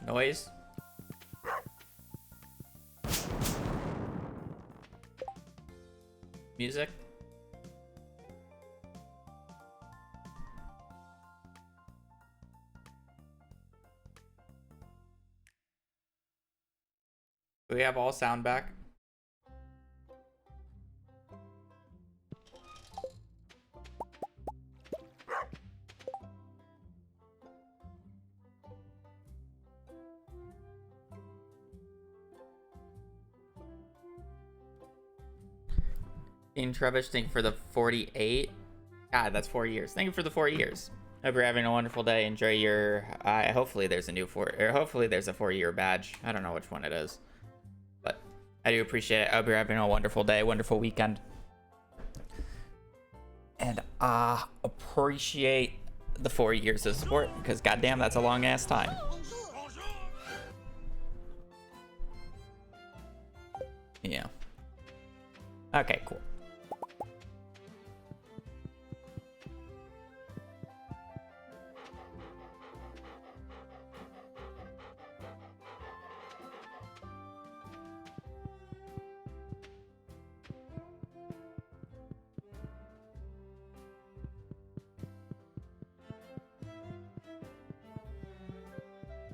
noise. Music. Do we have all sound back? Dean Trevish, thank you for the 48. God, that's 4 years. Thank you for the 4 years. Hope you're having a wonderful day. Enjoy your. Hopefully there's a new hopefully there's a 4-year badge. I don't know which one it is, but I do appreciate it. I hope you're having a wonderful day, wonderful weekend, and appreciate the 4 years of support because goddamn, that's a long ass time. Yeah. Okay, cool.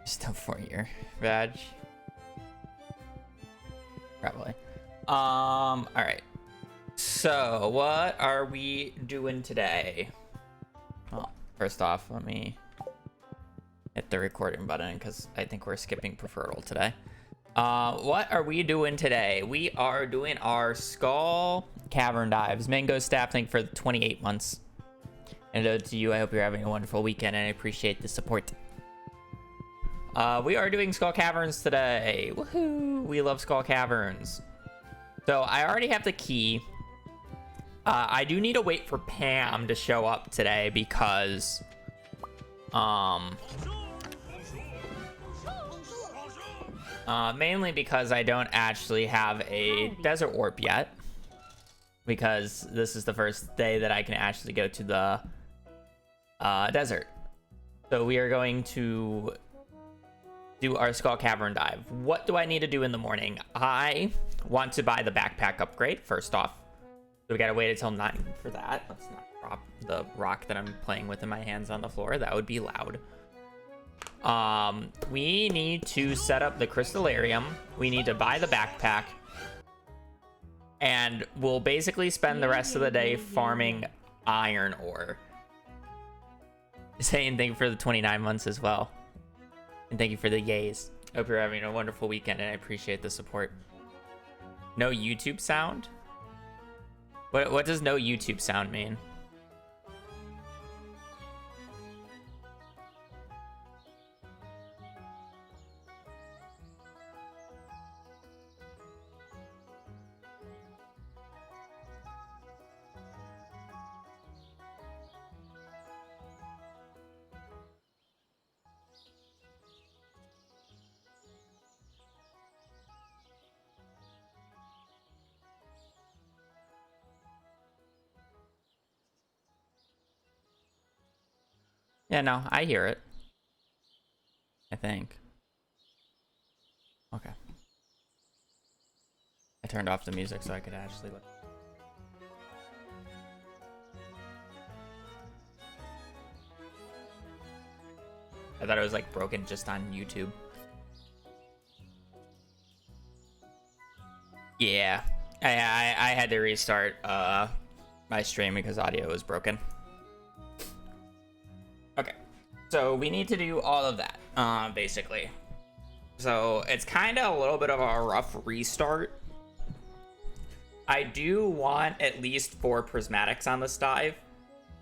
Still 4-year badge. Probably. All right. So, what are we doing today? Well, first off, let me hit the recording button because I think we're skipping Preferral today. What are we doing today? We are doing our Skull Cavern dives. Mango Staff, thank you for the 28 months. And to you, I hope you're having a wonderful weekend and I appreciate the support. We are doing Skull Caverns today. Woohoo! We love Skull Caverns. So I already have the key. I do need to wait for Pam to show up today because mainly because I don't actually have a desert warp yet, because this is the first day that I can actually go to the desert. So we are going to do our Skull Cavern dive. What do I need to do in the morning? I want to buy the backpack upgrade first off. So we gotta wait until 9 for that. Let's not drop the rock that I'm playing with in my hands on the floor. That would be loud. We need to set up the crystallarium. We need to buy the backpack. And we'll basically spend the rest of the day farming iron ore. Same thing for the 29 months as well. And thank you for the yays. Hope you're having a wonderful weekend and I appreciate the support. No YouTube sound? What does no YouTube sound mean? Yeah, no, I hear it. I think. Okay. I turned off the music so I could actually look. I thought it was like broken just on YouTube. Yeah. I had to restart my stream because audio was broken. Okay, so we need to do all of that, basically. So it's kind of a little bit of a rough restart. I do want at least 4 prismatics on this dive.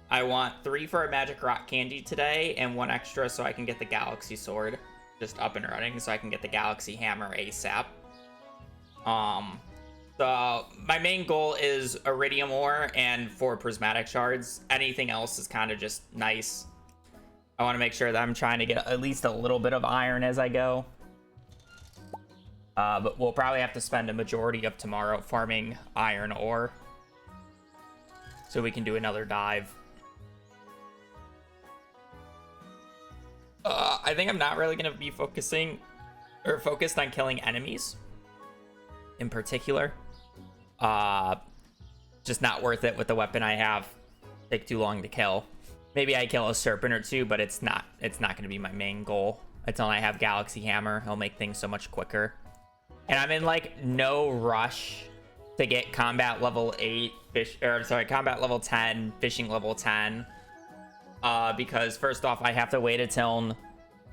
I want 3 for a magic rock candy today and 1 extra so I can get the galaxy sword just up and running, so I can get the galaxy hammer ASAP. My main goal is iridium ore and 4 prismatic shards. Anything else is kind of just nice. I want to make sure that I'm trying to get at least a little bit of iron as I go. But we'll probably have to spend a majority of tomorrow farming iron ore, so we can do another dive. I think I'm not really gonna be focused on killing enemies in particular. Just not worth it with the weapon I have. Take too long to kill. Maybe I kill a serpent or two, but it's not gonna be my main goal until I have Galaxy Hammer. It'll make things so much quicker. And I'm in like no rush to get combat level 8 combat level 10, fishing level 10. Because first off, I have to wait until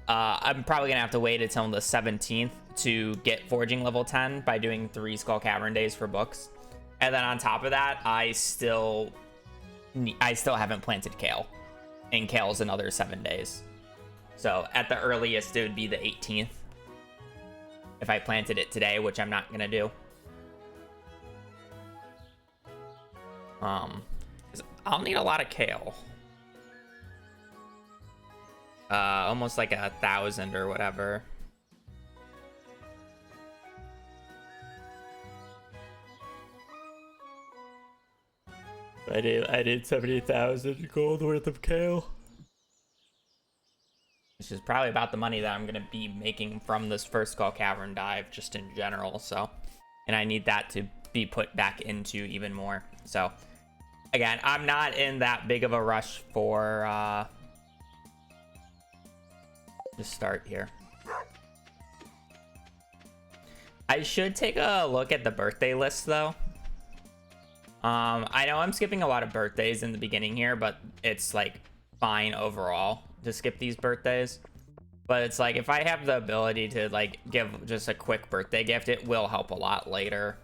I'm probably gonna have to wait until the 17th to get forging level 10 by doing 3 Skull Cavern days for books. And then on top of that, I still haven't planted kale, and kale's another 7 days. So at the earliest, it would be the 18th if I planted it today, which I'm not gonna do. 'Cause I'll need a lot of kale. Almost like 1,000 or whatever. I did 70,000 gold worth of kale. Which is probably about the money that I'm gonna be making from this first Skull Cavern dive, just in general. So, and I need that to be put back into even more. So, again, I'm not in that big of a rush for to start here. I should take a look at the birthday list though. I know I'm skipping a lot of birthdays in the beginning here, but it's like fine overall to skip these birthdays. But it's like if I have the ability to like give just a quick birthday gift, it will help a lot later.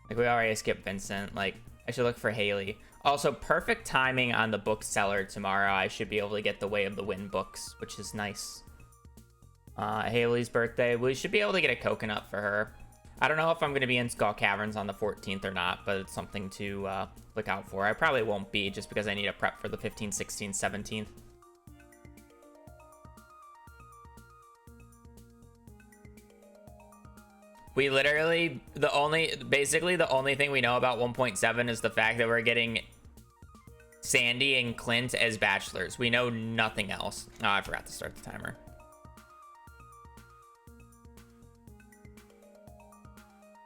Like we already skipped Vincent. Like I should look for Haley. Also, perfect timing on the bookseller tomorrow. I should be able to get the Way of the Wind books, which is nice. Haley's birthday. We should be able to get a coconut for her. I don't know if I'm going to be in Skull Caverns on the 14th or not, but it's something to look out for. I probably won't be, just because I need to prep for the 15th, 16th, 17th. We literally, basically the only thing we know about 1.7 is the fact that we're getting Sandy and Clint as bachelors. We know nothing else. Oh, I forgot to start the timer.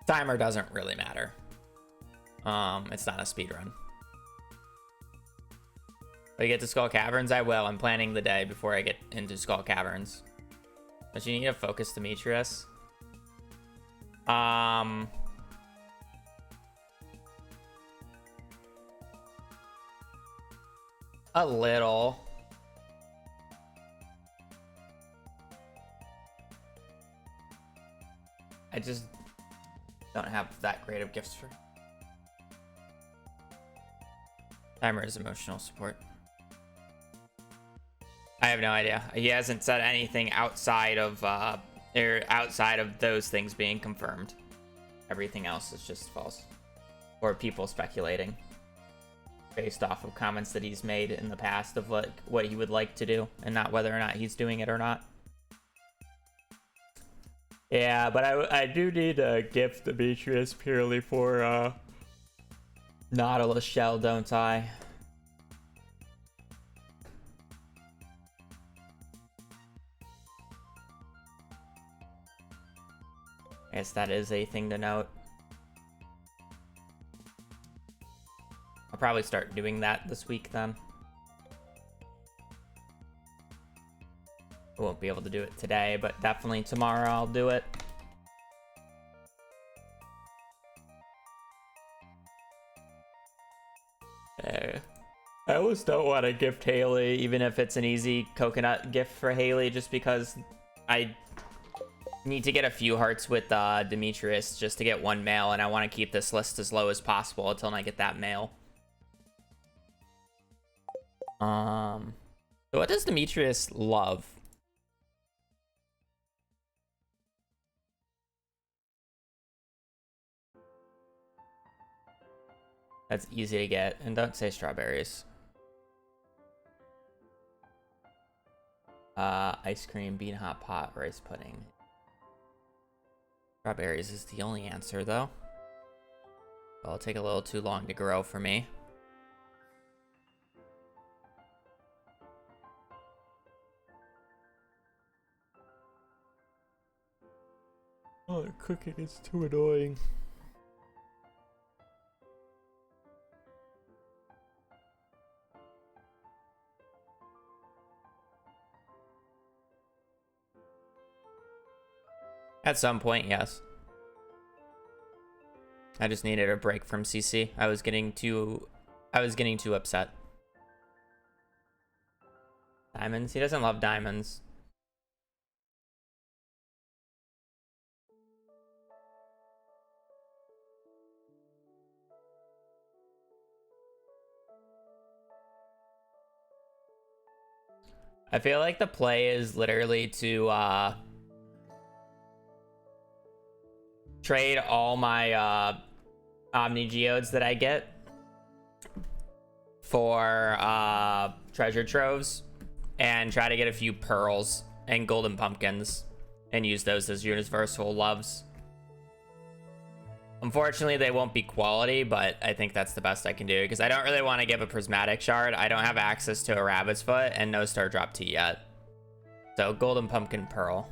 Timer doesn't really matter. It's not a speed run. If I get to Skull Caverns, I will. I'm planning the day before I get into Skull Caverns. But you need to focus Demetrius. A little. I just don't have that great of gifts for. Timer is emotional support. I have no idea. He hasn't said anything outside of those things being confirmed. Everything else is just false, or people speculating based off of comments that he's made in the past of like what he would like to do, and not whether or not he's doing it or not. Yeah, but I do need a gift Demetrius purely for Nautilus shell, don't I? I guess that is a thing to note. I'll probably start doing that this week then. I won't be able to do it today, but definitely tomorrow I'll do it. I always don't want to gift Haley, even if it's an easy coconut gift for Haley, just because I need to get a few hearts with Demetrius just to get one male, and I want to keep this list as low as possible until I get that male. So what does Demetrius love? That's easy to get, and don't say strawberries. Ice cream, bean hot pot, rice pudding. Strawberries is the only answer, though. It'll take a little too long to grow for me. Oh, the cooking is too annoying. At some point, yes. I just needed a break from CC. I was getting too upset. Diamonds? He doesn't love diamonds. I feel like the play is literally to trade all my Omni Geodes that I get for treasure troves and try to get a few pearls and golden pumpkins and use those as universal loves. Unfortunately, they won't be quality, but I think that's the best I can do because I don't really want to give a prismatic shard. I don't have access to a rabbit's foot and no star drop tea yet. So golden pumpkin pearl.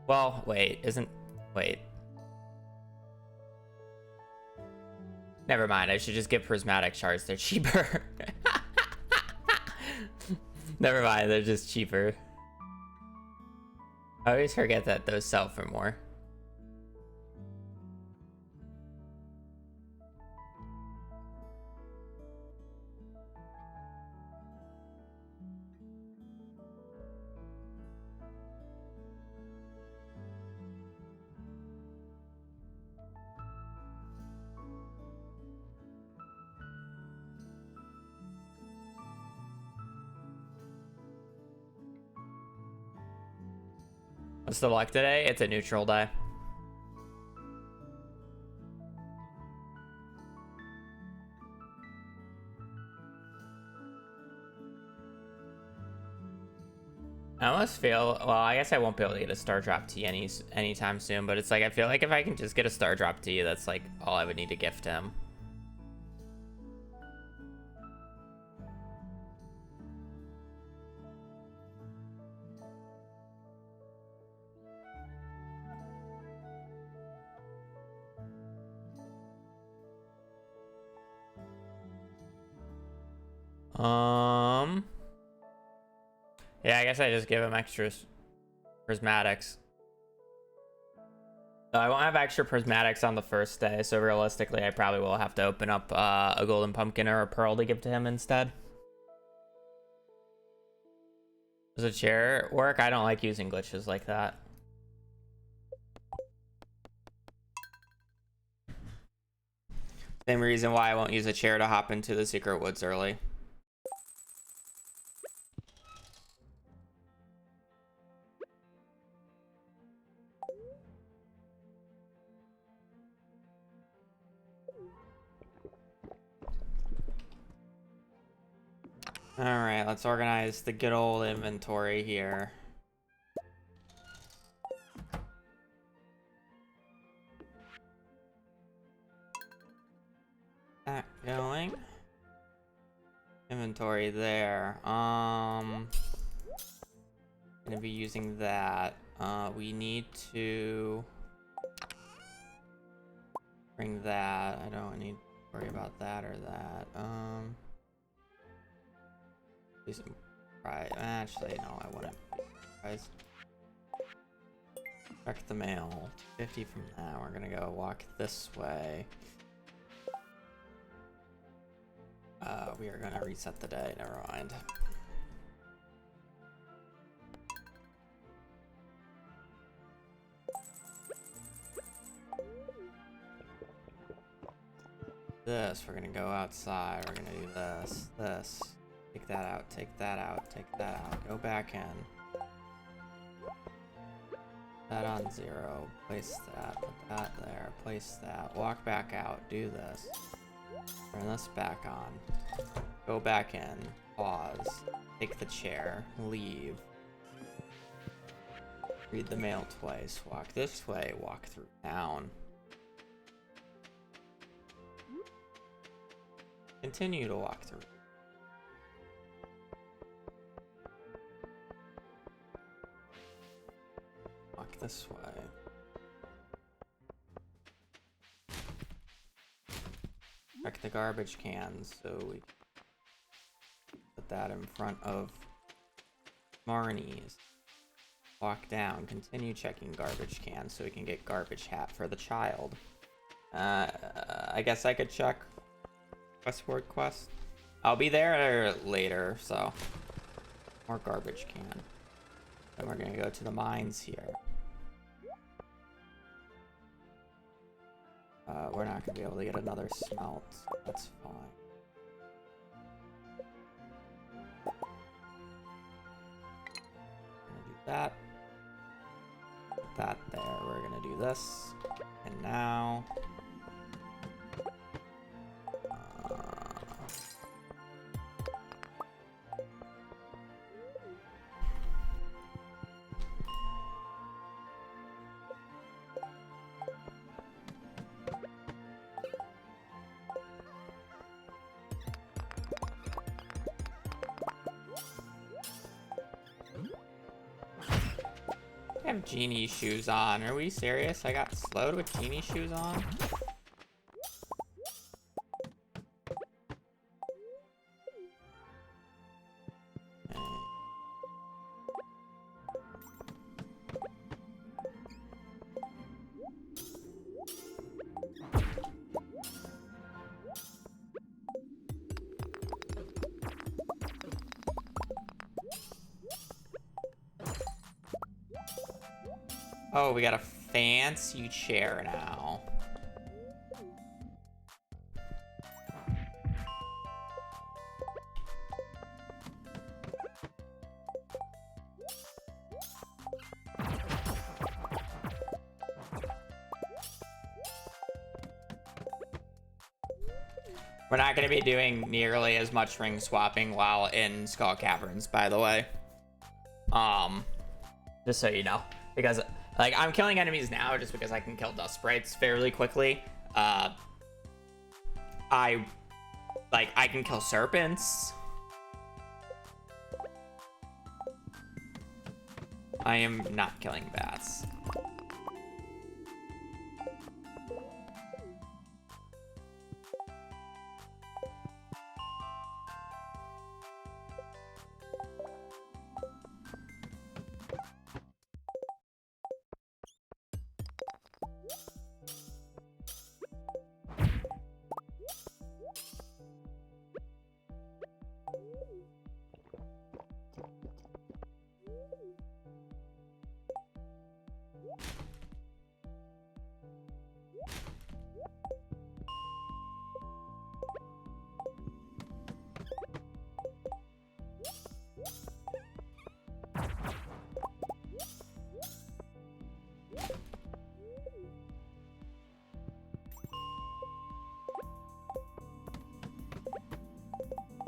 Well, wait, wait. Never mind, I should just get prismatic shards. They're cheaper. Never mind, they're just cheaper. I always forget that those sell for more. What's the luck today? It's a neutral die. I almost feel, well, I guess I won't be able to get a star drop tea anytime soon, but it's like, I feel like if I can just get a star drop tea, that's like all I would need to gift him. Yeah, I guess I just give him extra prismatics. I won't have extra prismatics on the first day, so realistically, I probably will have to open up a golden pumpkin or a pearl to give to him instead. Does a chair work? I don't like using glitches like that. Same reason why I won't use a chair to hop into the secret woods early. Alright, let's organize the good old inventory here. That going. Inventory there. Gonna be using that. We need to bring that. I don't need to worry about that or that. Right, actually, no, I wouldn't. Guys, check the mail. 50 from that. We're gonna go walk this way. We are gonna reset the day. Never mind. This, we're gonna go outside. We're gonna do this. Take that out, take that out, take that out. Go back in. That on 0. Place that, put that there. Place that. Walk back out. Do this. Turn this back on. Go back in. Pause. Take the chair. Leave. Read the mail twice. Walk this way. Walk through town. Continue to walk through. Walk this way. check the garbage cans, so we put that in front of Marnie's. Walk down, continue checking garbage cans so we can get garbage hat for the child. I guess I could check Westward Quest. I'll be there later, so more garbage can. Then we're gonna go to the mines here. We're not gonna be able to get another smelt. That's fine. Gonna do that. Put that there. We're gonna do this. And now. I have genie shoes on. Are we serious? I got slowed with genie shoes on? Oh, we got a fancy chair now. We're not going to be doing nearly as much ring swapping while in Skull Caverns, by the way. Just so you know. Because, like, I'm killing enemies now just because I can kill dust sprites fairly quickly. I can kill serpents. I am not killing bats.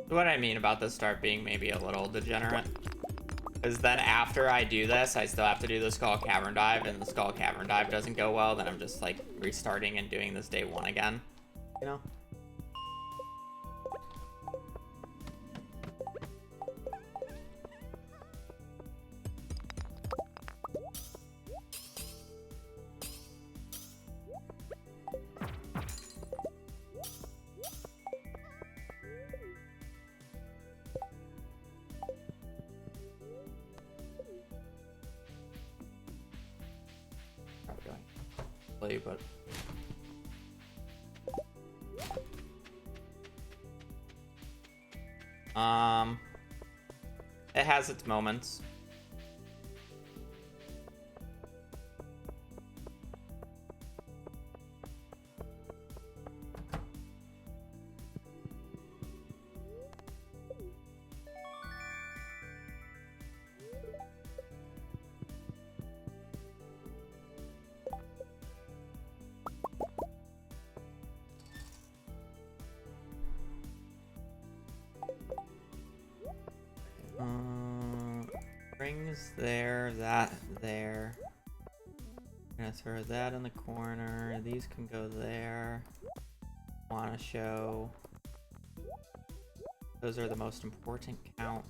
What I mean about this start being maybe a little degenerate is then after I do this, I still have to do the Skull Cavern Dive, and the Skull Cavern Dive doesn't go well, then I'm just like restarting and doing this day one again, you know? But it has its moments. Rings there, that there. I'm gonna throw that in the corner. These can go there. Wanna show. Those are the most important count.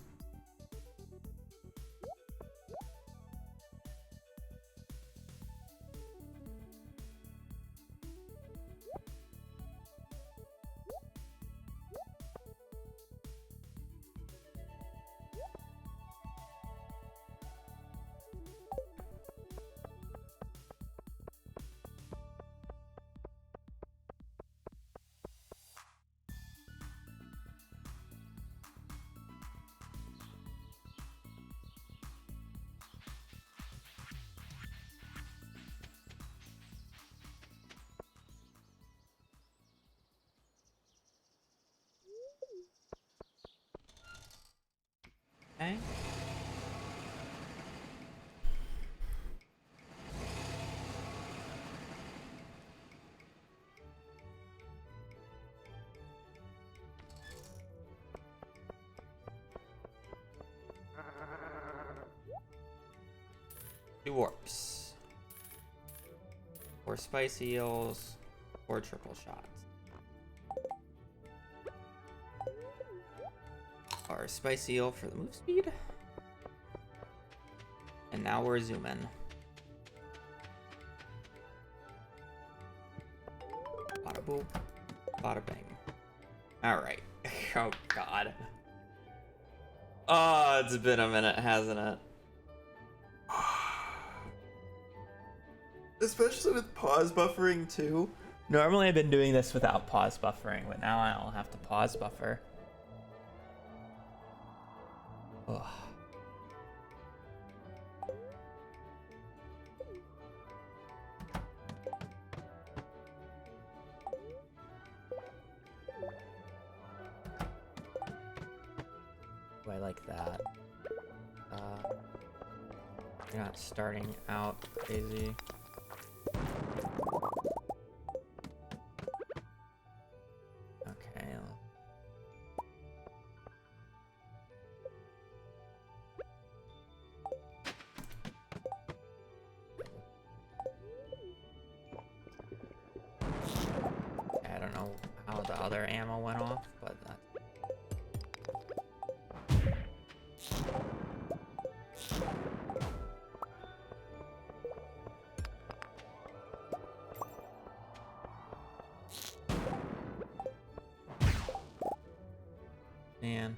Okay. Two warps. 4 spice eels. 4 triple shots. Our spice eel for the move speed. And now we're zooming. Bada boop. Bada bing. Alright. Oh god. Oh, it's been a minute, hasn't it? Especially with pause buffering too. Normally I've been doing this without pause buffering, but now I don't have to pause buffer. Ugh. I like that. You're not starting out crazy. Okay. I don't know how the other ammo went off, but that's man.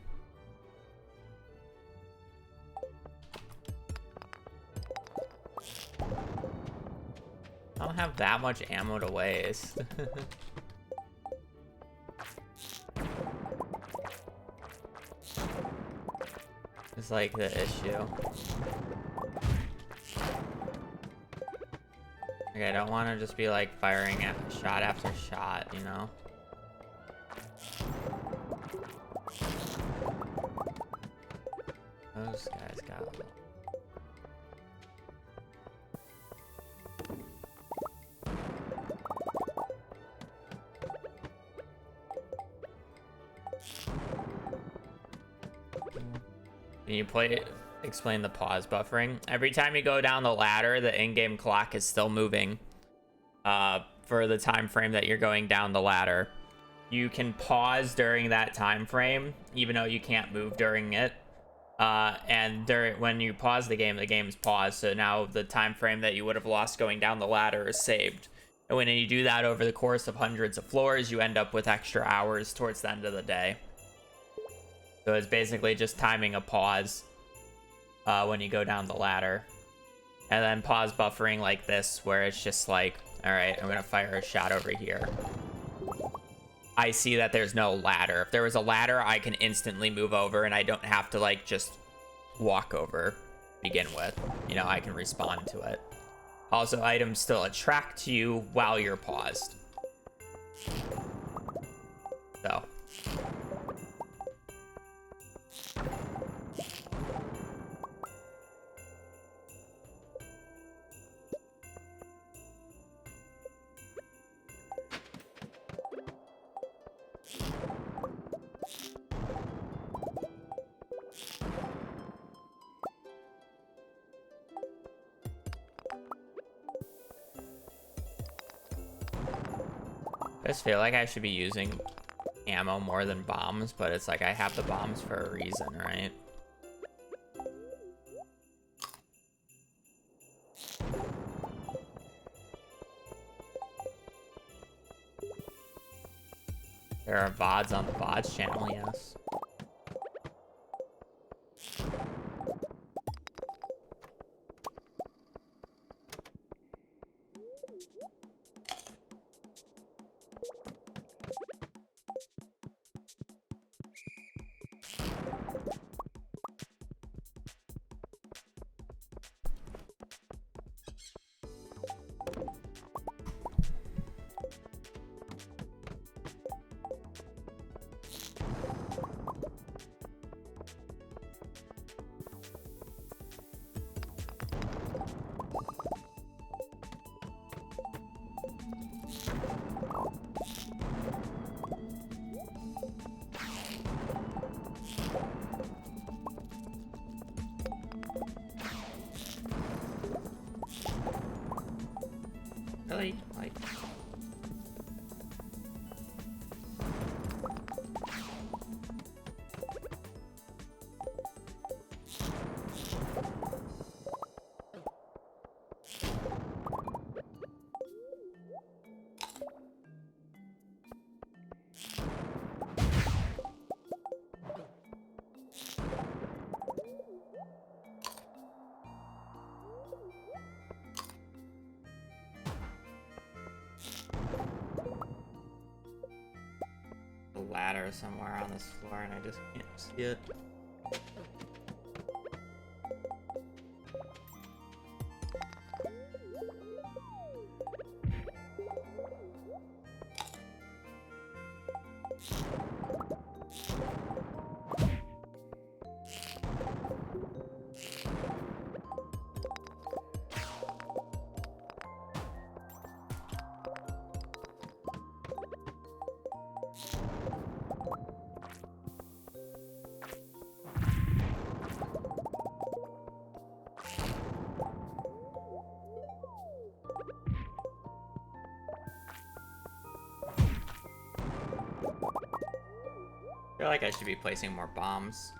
I don't have that much ammo to waste. It's like the issue. Okay, I don't want to just be like firing at shot after shot, you know? Those guys got a little... Can you explain the pause buffering? Every time you go down the ladder, the in-game clock is still moving for the time frame that you're going down the ladder. You can pause during that time frame, even though you can't move during it. And when you pause the game's paused. So now the time frame that you would have lost going down the ladder is saved. And when you do that over the course of hundreds of floors, you end up with extra hours towards the end of the day. So it's basically just timing a pause when you go down the ladder. And then pause buffering like this, where it's just like, all right, I'm going to fire a shot over here. I see that there's no ladder. If there was a ladder, I can instantly move over and I don't have to like just walk over to begin with. You know, I can respond to it. Also, items still attract you while you're paused. So. I just feel like I should be using ammo more than bombs, but it's like I have the bombs for a reason, right? There are VODs on the VODs channel, yes. ladder somewhere on this floor and I just can't see it. I feel like I should be placing more bombs.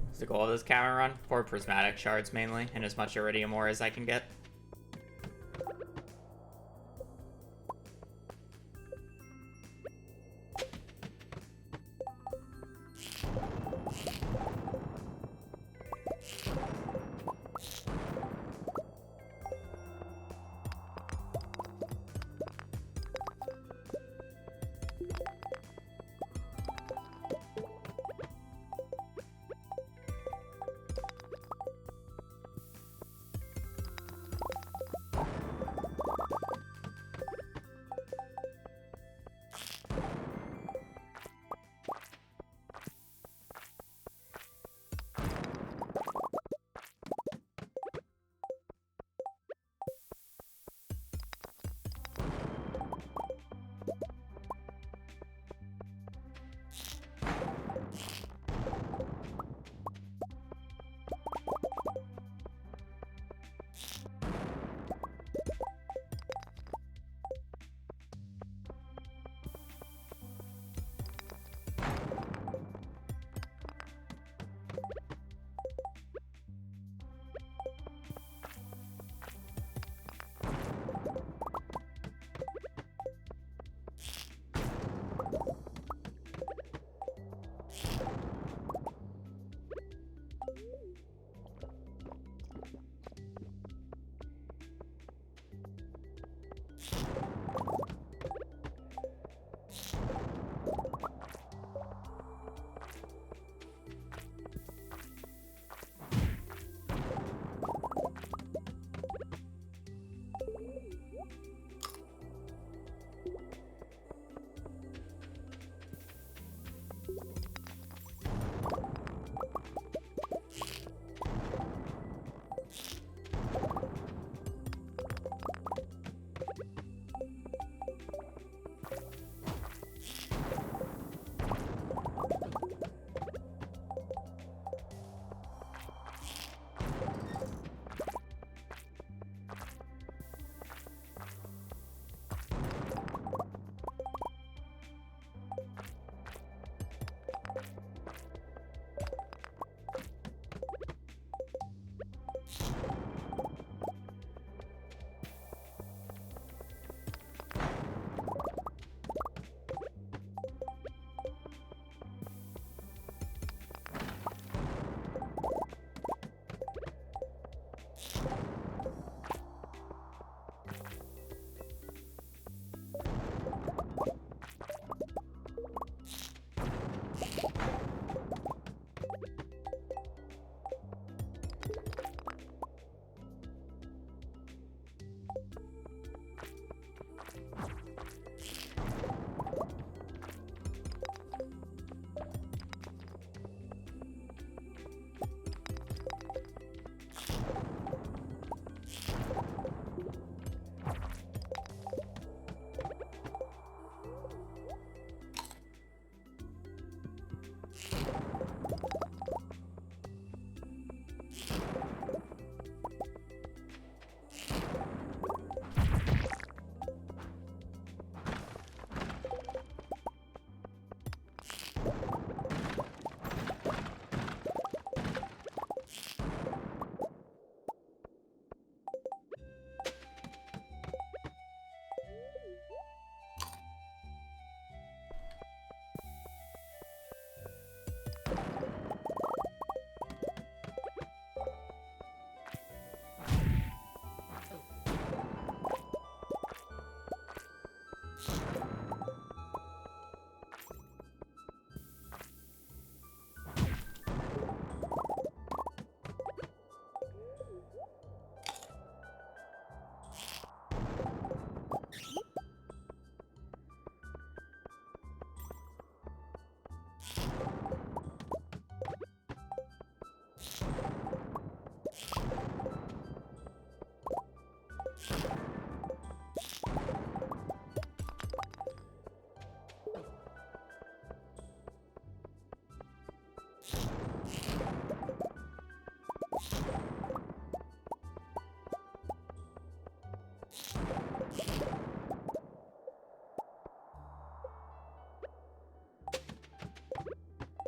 What's the goal of this cavern run? 4 prismatic shards mainly, and as much iridium ore as I can get.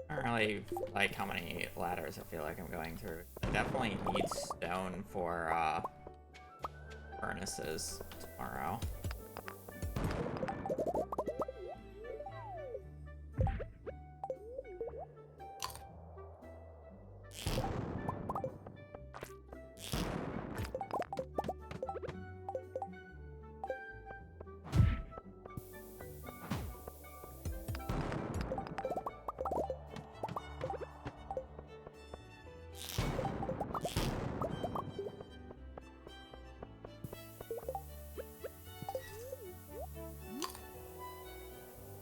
I don't really like how many ladders I feel like I'm going through. I definitely need stone for furnaces tomorrow.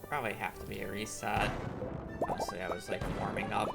Probably have to be a reset. Honestly, I was like warming up.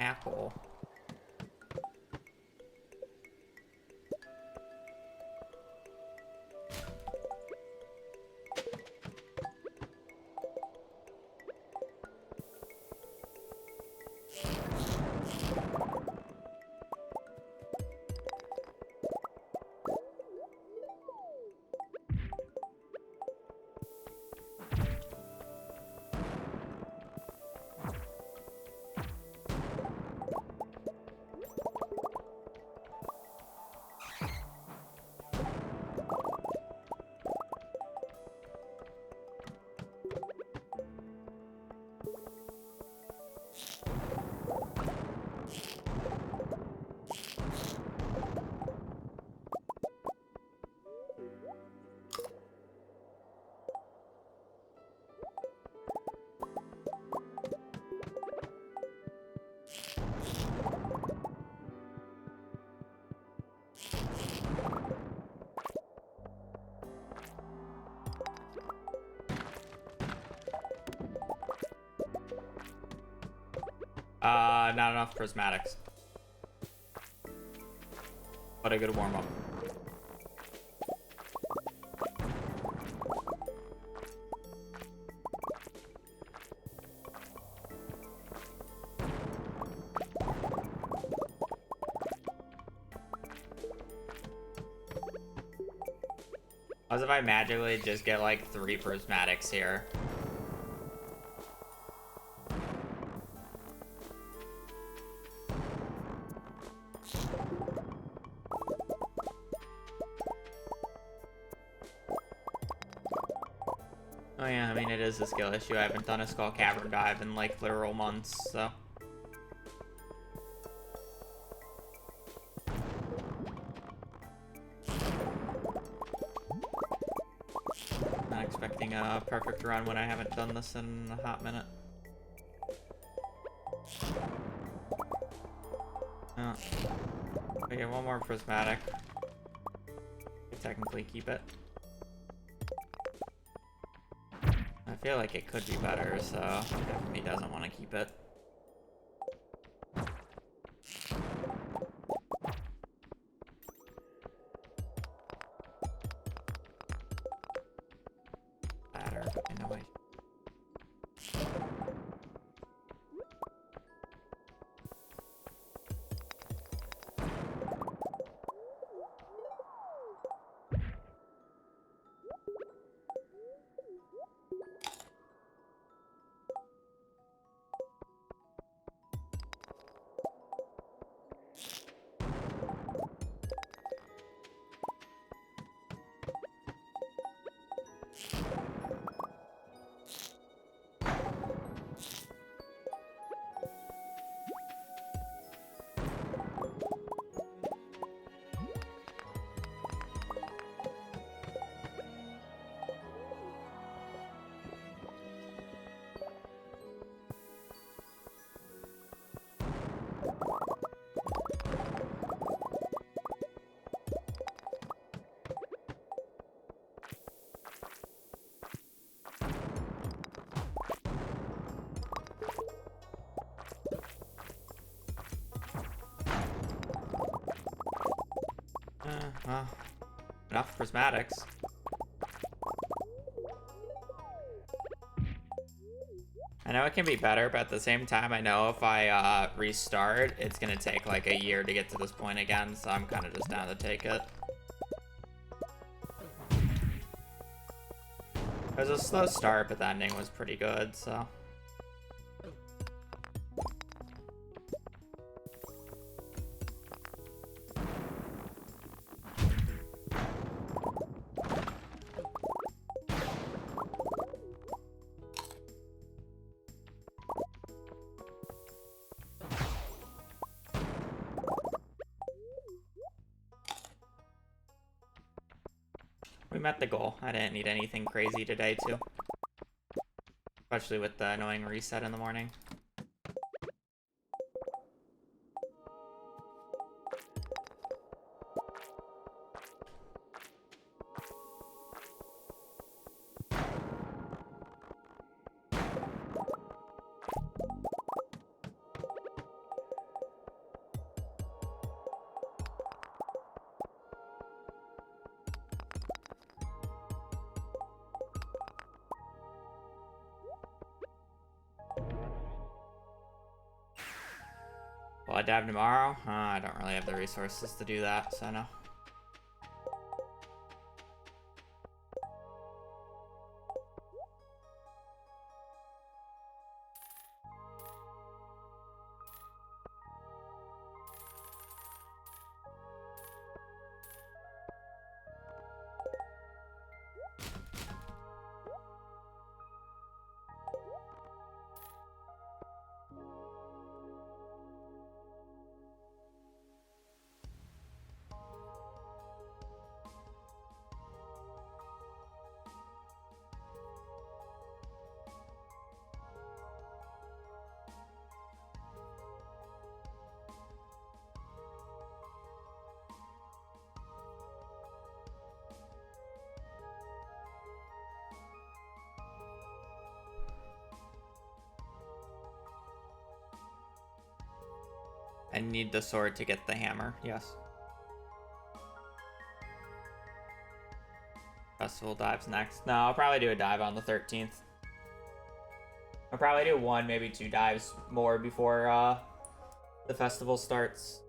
Yeah, cool. Not enough prismatics. But a good warm-up. As if I magically just get like 3 prismatics here. Oh yeah, I mean, it is a skill issue. I haven't done a Skull Cavern dive in like literal months, so. Not expecting a perfect run when I haven't done this in a hot minute. Oh. Okay, one more prismatic. I technically keep it. I feel like it could be better, so he doesn't want to keep it. Better, in a way. Well, enough prismatics. I know it can be better, but at the same time, I know if I restart, it's gonna take like a year to get to this point again, so I'm kind of just down to take it. It was a slow start, but the ending was pretty good, so. We met the goal. I didn't need anything crazy today, too. Especially with the annoying reset in the morning. blood dive tomorrow? I don't really have the resources to do that, so no. I need the sword to get the hammer, yes. Festival dives next. No, I'll probably do a dive on the 13th. I'll probably do 1, maybe 2 dives more before the festival starts.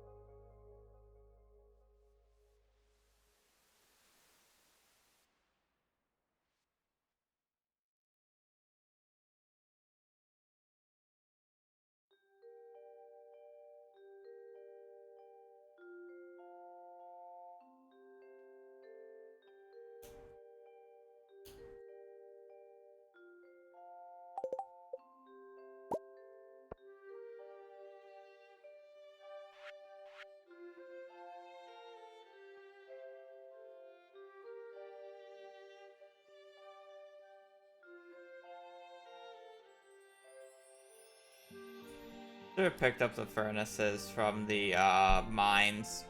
Should have picked up the furnaces from the mines.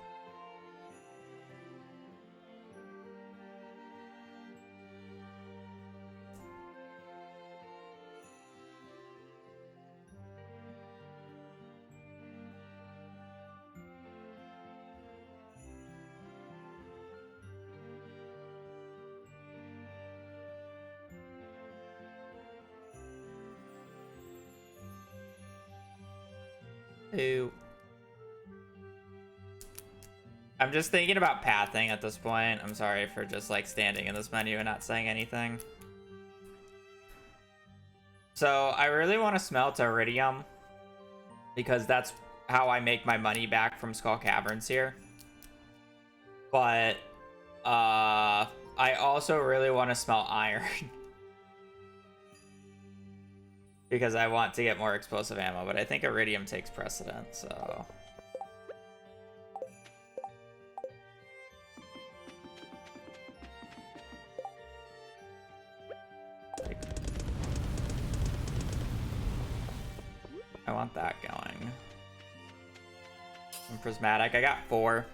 Ooh. I'm just thinking about pathing at this point. I'm sorry for just like standing in this menu and not saying anything. So I really want to smelt iridium because that's how I make my money back from Skull Caverns here. But I also really want to smelt iron. Because I want to get more explosive ammo, but I think iridium takes precedent, so... I want that going. And prismatic, I got 4.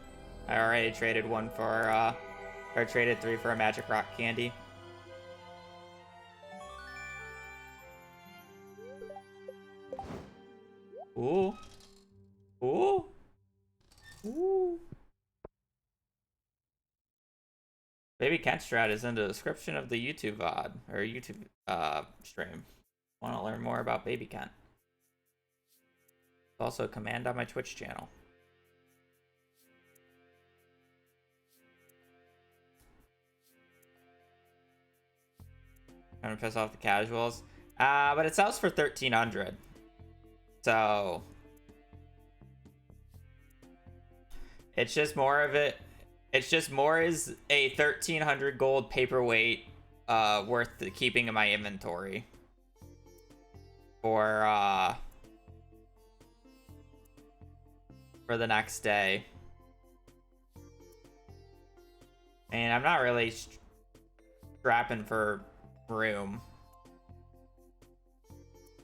I already traded 1 for, or traded 3 for a magic rock candy. Ooh. Ooh. Ooh. Baby Kent Strat is in the description of the YouTube VOD, or YouTube stream. Want to learn more about Baby Kent. Also a command on my Twitch channel. Trying to piss off the casuals. But it sells for 1,300. So it's just more of it. It's just more is a 1,300 gold paperweight worth keeping in my inventory for the next day. And I'm not really strapping for room.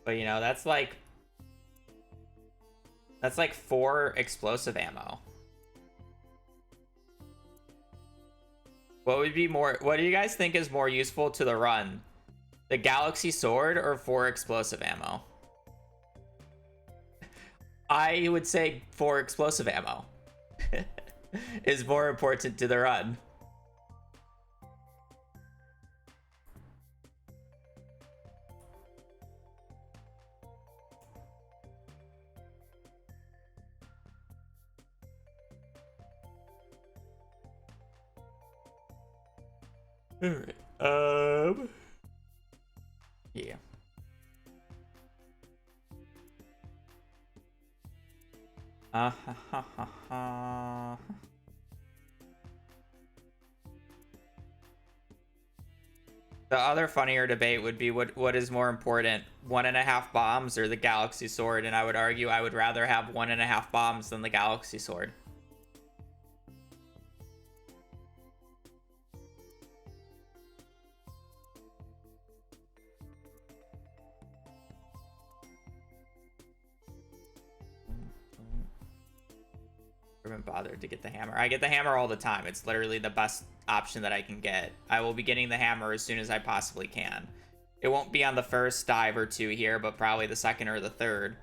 But you know, that's like 4 explosive ammo. What would be more, what do you guys think is more useful to the run? The Galaxy Sword or 4 explosive ammo? I would say 4 explosive ammo is more important to the run. Alright. Yeah. Ha ha ha ha. The other funnier debate would be what is more important, 1.5 bombs or the Galaxy Sword, and I would argue I would rather have 1.5 bombs than the Galaxy Sword. I haven't bothered to get the hammer. I get the hammer all the time. It's literally the best option that I can get. I will be getting the hammer as soon as I possibly can. It won't be on the first dive or two here, but probably the second or the third.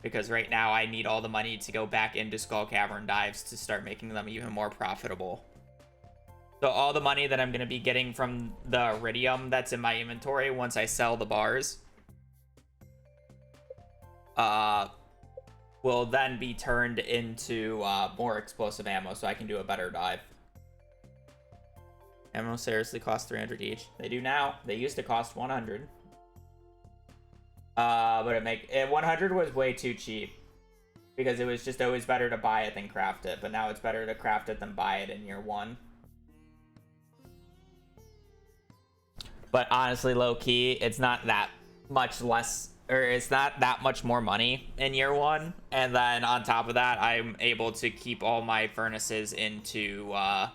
Because right now I need all the money to go back into Skull Cavern dives to start making them even more profitable. So all the money that I'm going to be getting from the iridium that's in my inventory once I sell the bars will then be turned into more explosive ammo so I can do a better dive. Ammo seriously costs 300 each. They do now. They used to cost 100. But 100 was way too cheap because it was just always better to buy it than craft it. But now it's better to craft it than buy it in year one. But honestly, low key, it's not that much less, or it's not that much more money in year one. And then on top of that, I'm able to keep all my furnaces into, I'm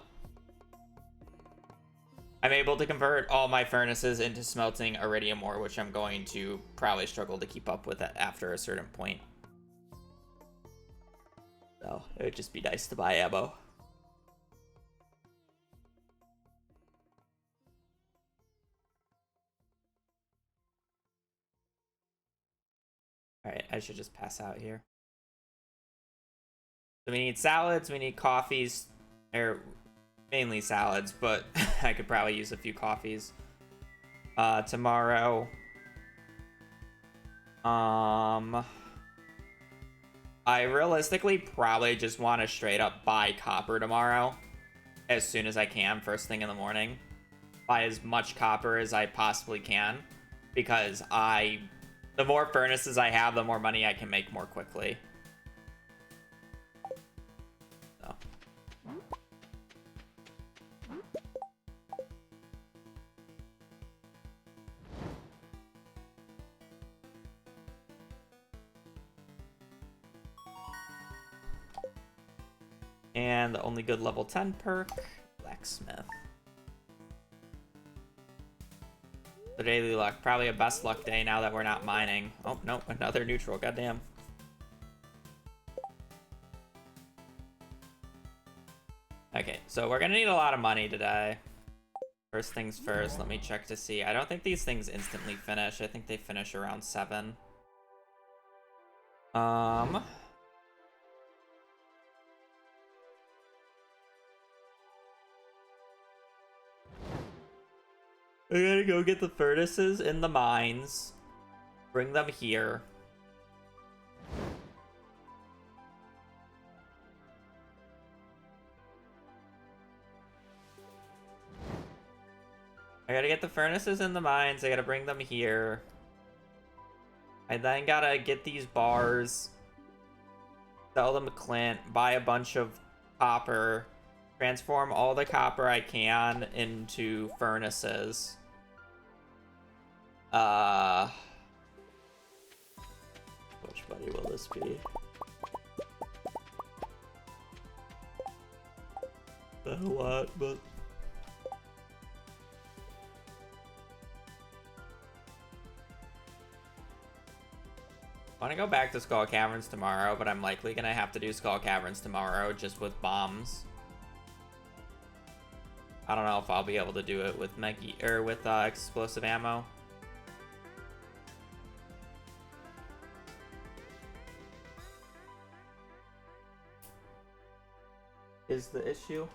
able to convert all my furnaces into smelting iridium ore, which I'm going to probably struggle to keep up with it after a certain point. So it would just be nice to buy ammo. Alright, I should just pass out here. So we need salads, we need coffees, or mainly salads, but I could probably use a few coffees. Tomorrow. I realistically probably just want to straight up buy copper tomorrow as soon as I can, first thing in the morning. Buy as much copper as I possibly can, because the more furnaces I have, the more money I can make more quickly. So. And the only good level 10 perk, Blacksmith. The daily luck, probably a best luck day now that we're not mining. Oh, no, another neutral, goddamn. Okay, so we're gonna need a lot of money today. First things first, let me check to see. I don't think these things instantly finish. I think they finish around 7. I gotta go get the furnaces in the mines. Bring them here. I gotta get the furnaces in the mines. I gotta bring them here. I then gotta get these bars. Sell them to Clint. Buy a bunch of copper. Transform all the copper I can into furnaces. Which money will this be? Not a lot, but... I want to go back to Skull Caverns tomorrow, but I'm likely gonna have to do Skull Caverns tomorrow just with bombs. I don't know if I'll be able to do it with explosive ammo. Is the issue?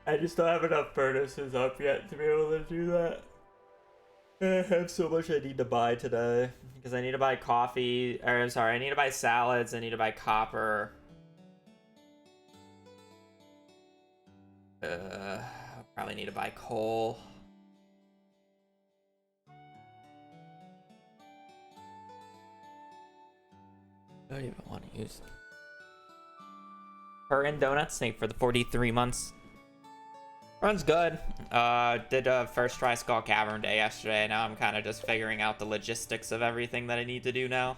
I just don't have enough furnaces up yet to be able to do that. I have so much I need to buy today. Because I need to buy coffee, I need to buy salads, I need to buy copper. Probably need to buy coal. I don't even want to use her and Donut Snake for the 43 months. Run's good. Did a first try Skull Cavern day yesterday. Now I'm kind of just figuring out the logistics of everything that I need to do now.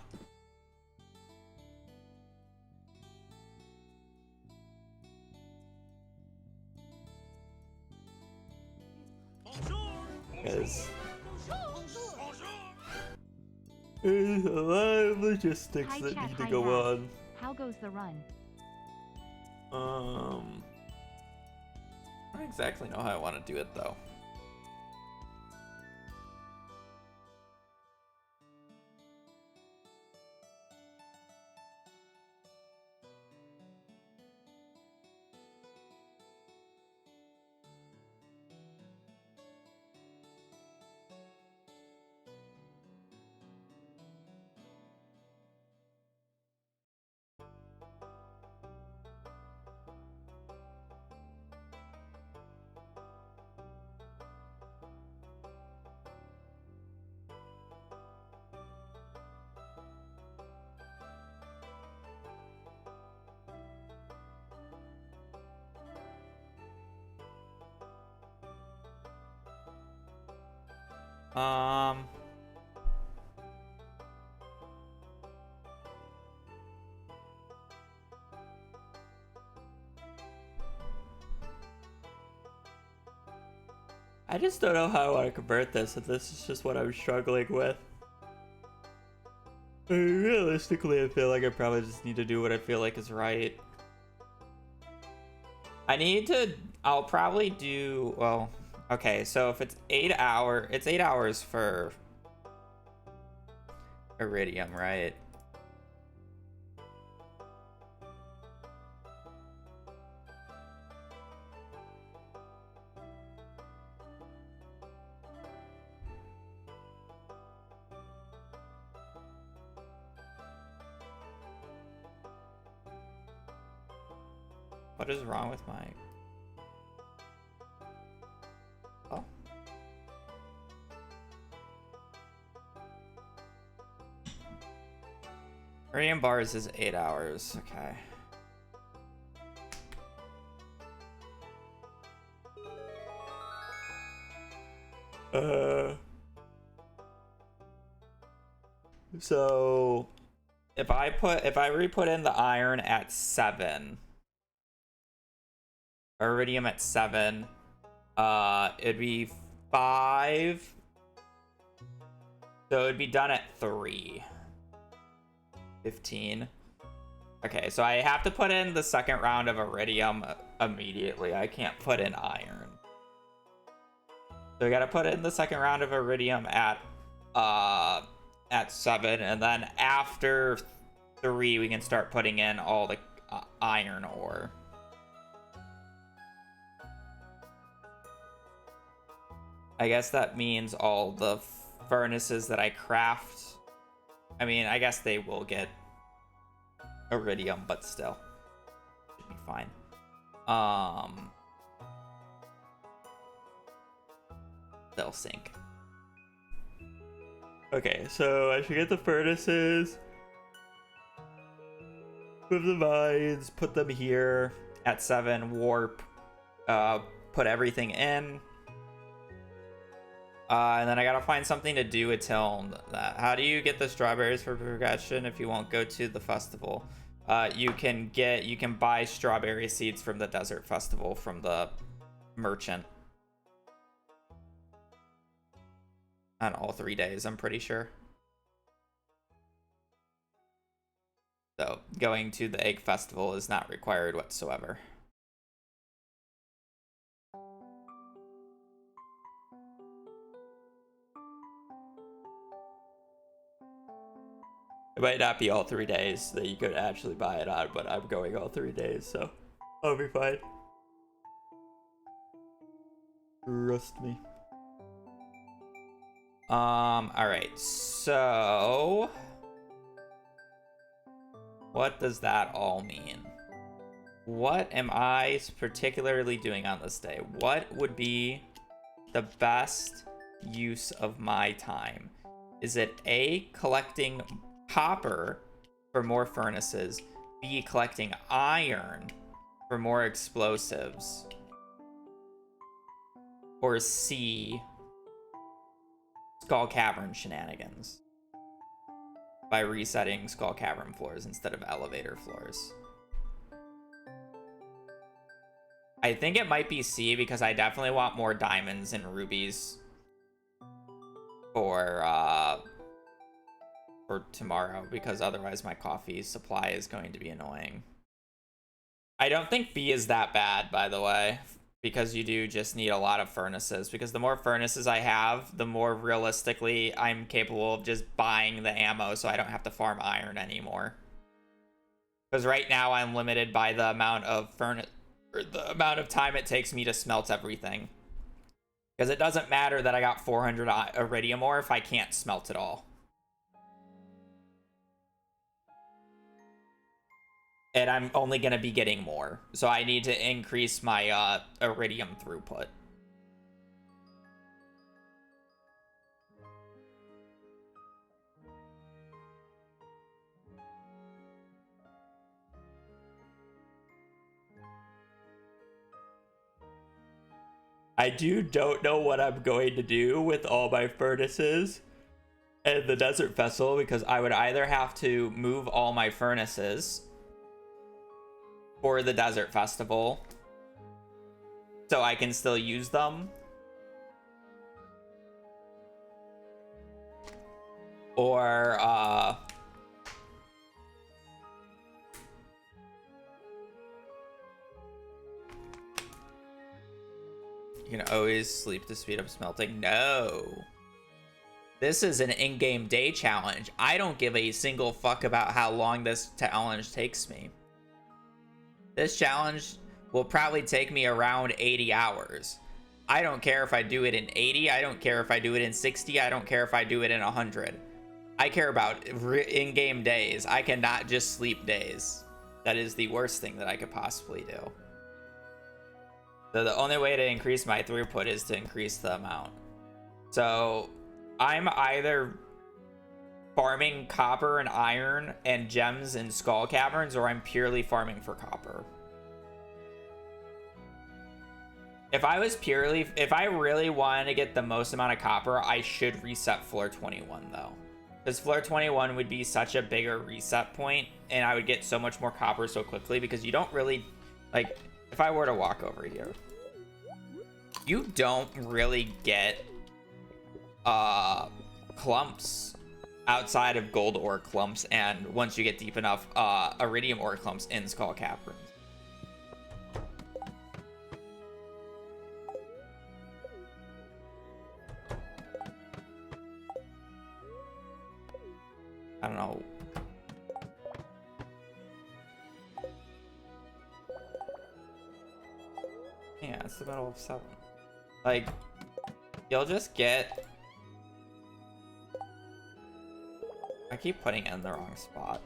Because there's a lot of logistics that need to go on. How goes the run? I don't exactly know how I want to do it though. I just don't know how I want to convert this, if this is just what I'm struggling with. Realistically, I feel like I probably just need to do what I feel like is right. I'll probably do, well, okay, so if it's 8 hours for Iridium, right? What is wrong with my... Oh. Iridium bars is 8 hours, okay. So if I re-put in the iron at 7, Iridium at 7, it'd be 5. So it'd be done at 3. 15. Okay, so I have to put in the second round of Iridium immediately. I can't put in iron. So we gotta put in the second round of Iridium at 7, and then after 3 we can start putting in all the iron ore. I guess that means all the furnaces that I craft, I mean, I guess they will get Iridium, but still should be fine. They'll sink. Okay, so I should get the furnaces, move the mines, put them here at 7, warp, put everything in. And then I gotta find something to do until that. How do you get the strawberries for progression if you won't go to the festival? You can buy strawberry seeds from the desert festival from the merchant. On all 3 days, I'm pretty sure. So going to the egg festival is not required whatsoever. It might not be all 3 days that you could actually buy it on, but I'm going all 3 days, so I'll be fine. Trust me. Alright, so what does that all mean? What am I particularly doing on this day? What would be the best use of my time? Is it A, collecting copper for more furnaces, B, collecting iron for more explosives, or C, Skull Cavern shenanigans by resetting Skull Cavern floors instead of elevator floors? I think it might be C, because I definitely want more diamonds and rubies for tomorrow, because otherwise my coffee supply is going to be annoying. I don't think B is that bad, by the way, because you do just need a lot of furnaces, because the more furnaces I have, the more realistically I'm capable of just buying the ammo so I don't have to farm iron anymore. Because right now I'm limited by the amount of the amount of time it takes me to smelt everything. Because it doesn't matter that I got 400 iridium ore if I can't smelt it all. And I'm only going to be getting more. So I need to increase my iridium throughput. I don't know what I'm going to do with all my furnaces and the Desert Festival, because I would either have to move all my furnaces for the Desert Festival so I can still use them, or you can always sleep to speed up smelting. No. This is an in-game day challenge. I don't give a single fuck about how long this challenge takes me. This challenge will probably take me around 80 hours. I don't care if I do it in 80. I don't care if I do it in 60. I don't care if I do it in 100. I care about in-game days. I cannot just sleep days. That is the worst thing that I could possibly do. So the only way to increase my throughput is to increase the amount. So I'm either farming copper and iron and gems in Skull Caverns, or I'm purely farming for copper. If I really wanted to get the most amount of copper, I should reset floor 21 though. Because floor 21 would be such a bigger reset point, and I would get so much more copper so quickly, because you don't really, like, if I were to walk over here, you don't really get clumps outside of gold ore clumps, and once you get deep enough, iridium ore clumps in Skull Caverns. I don't know. Yeah, it's the middle of 7. Like, you'll just get... I keep putting it in the wrong spot.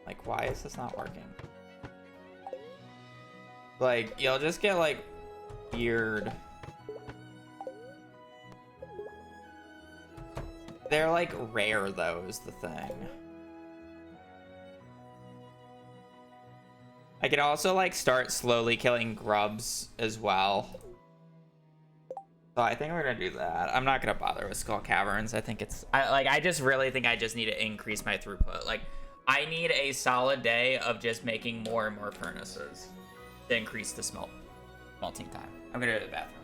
Like, why is this not working? Like, you'll just get, like, weird... They're, like, rare, though, is the thing. I can also, like, start slowly killing grubs as well. So I think we're gonna do that. I'm not gonna bother with Skull Caverns. I think it's... I just really think I just need to increase my throughput. Like, I need a solid day of just making more and more furnaces to increase the smelting time. I'm gonna go to the bathroom.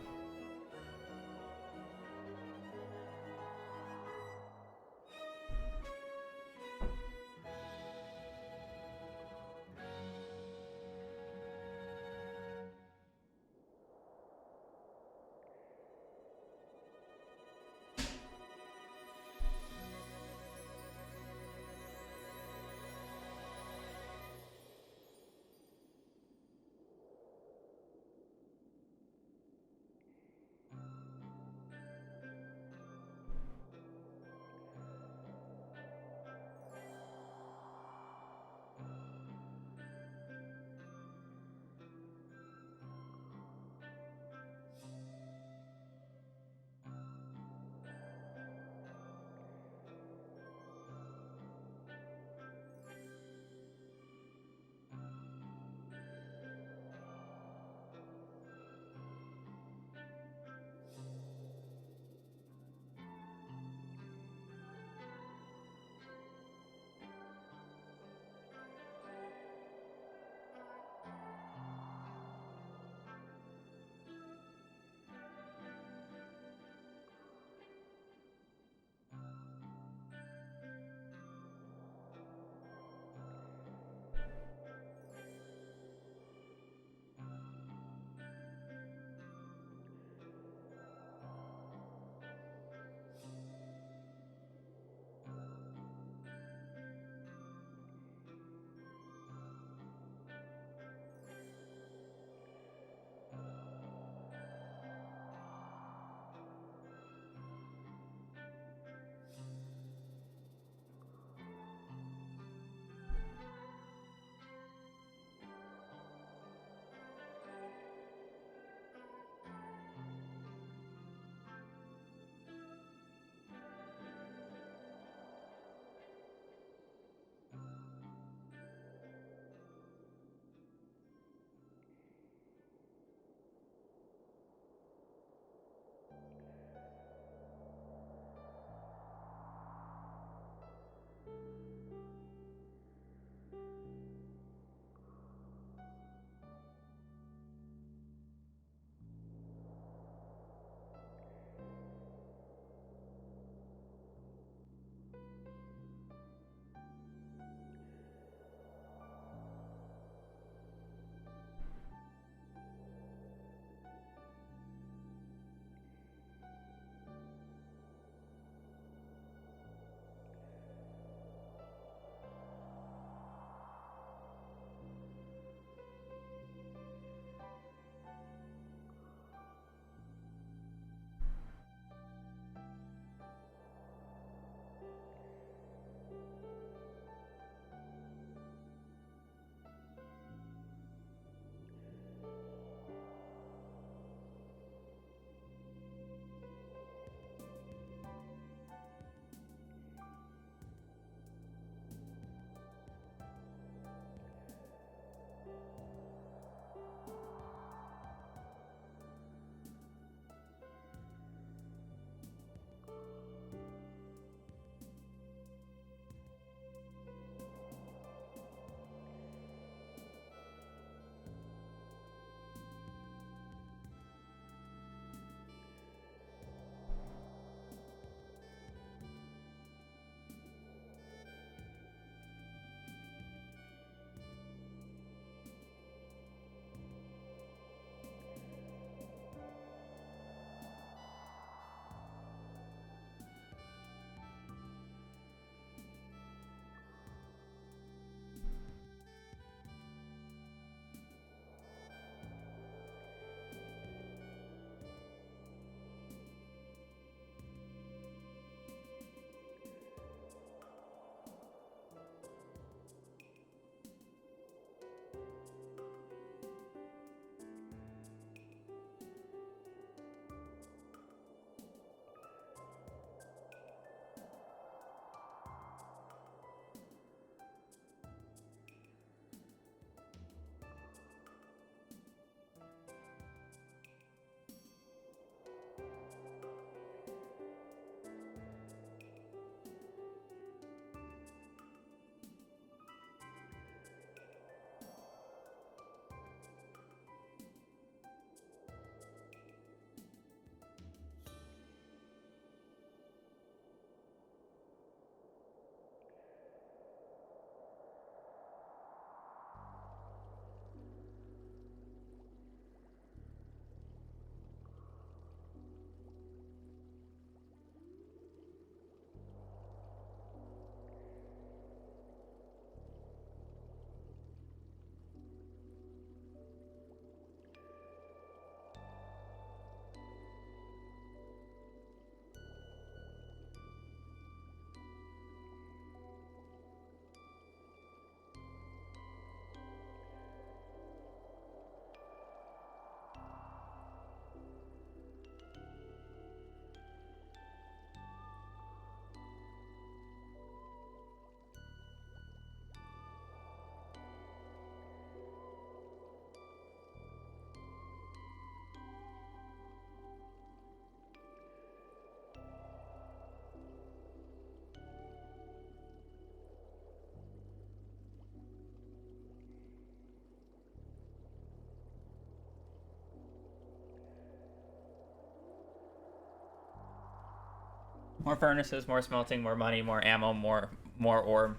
More furnaces, more smelting, more money, more ammo, more ore,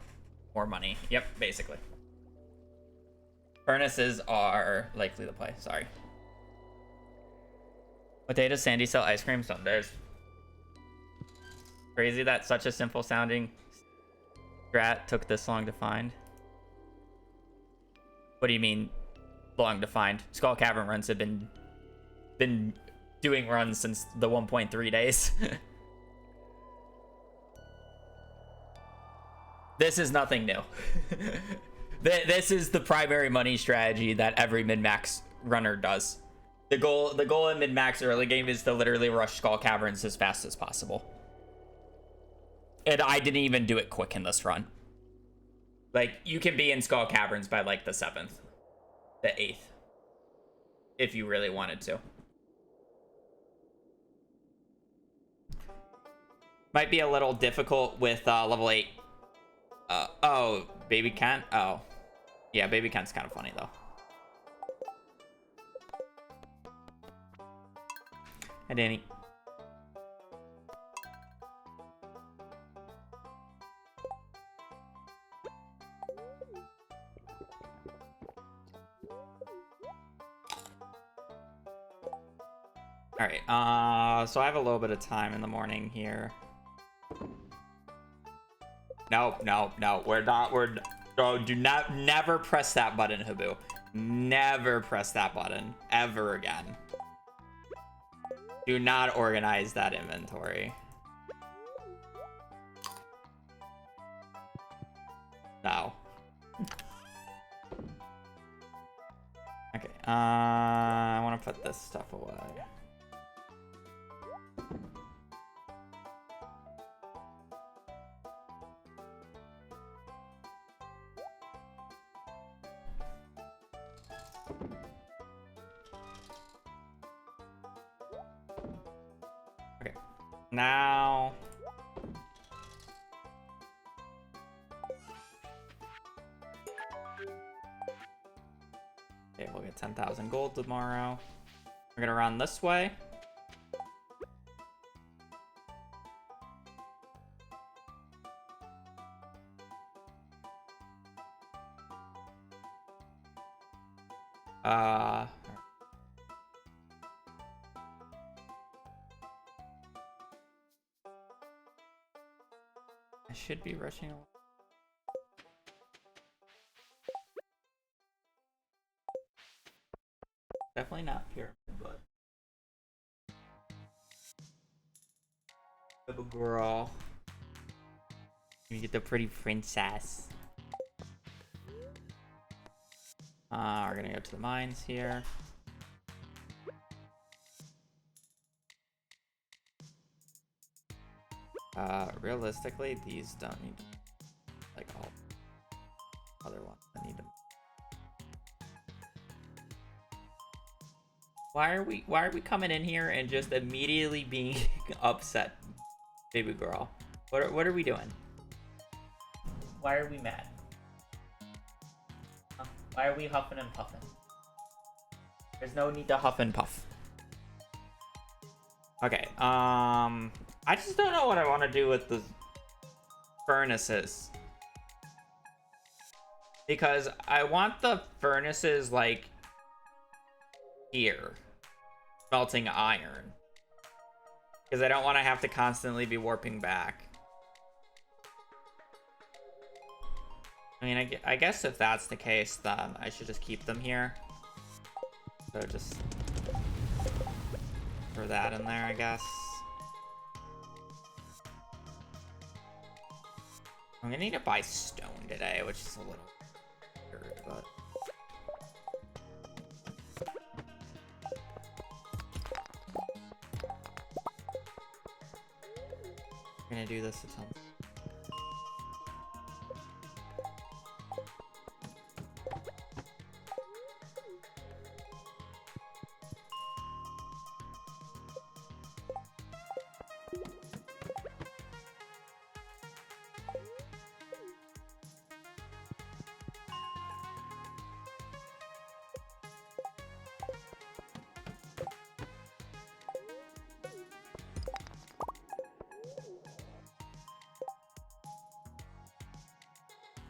more money. Yep, basically. Furnaces are likely to play. Sorry. What day does Sandy sell ice cream? Sundays. Crazy that such a simple sounding strat took this long to find. What do you mean long to find? Skull Cavern runs have been doing runs since the 1.3 days. This is nothing new. This is the primary money strategy that every min-max runner does. The goal in min-max early game is to literally rush Skull Caverns as fast as possible. And I didn't even do it quick in this run. Like, you can be in Skull Caverns by like the 7th, the 8th, if you really wanted to. Might be a little difficult with level 8. Oh, Baby Kent? Oh. Yeah, Baby Kent's kind of funny, though. Hi, Danny. Alright, so I have a little bit of time in the morning here. No, we're not, oh, never press that button, Habu. Never press that button, ever again. Do not organize that inventory. No. Okay, I want to put this stuff away. Okay, now okay, we'll get 10,000 gold tomorrow. We're gonna run this way. I should be rushing along. Definitely not pyramid, but little girl. You get the pretty princess. We're gonna go to the mines here. Realistically, these don't need to, like all other ones that need them. Why are we coming in here and just immediately being upset, baby girl? What are we doing? Why are we mad? Huh? Why are we huffing and puffing? There's no need to huff and puff. Okay, I just don't know what I want to do with the furnaces. Because I want the furnaces, like, here. Smelting iron. Because I don't want to have to constantly be warping back. I mean, I guess if that's the case, then I should just keep them here. So just throw that in there, I guess. I'm gonna need to buy stone today, which is a little weird, but I'm gonna do this until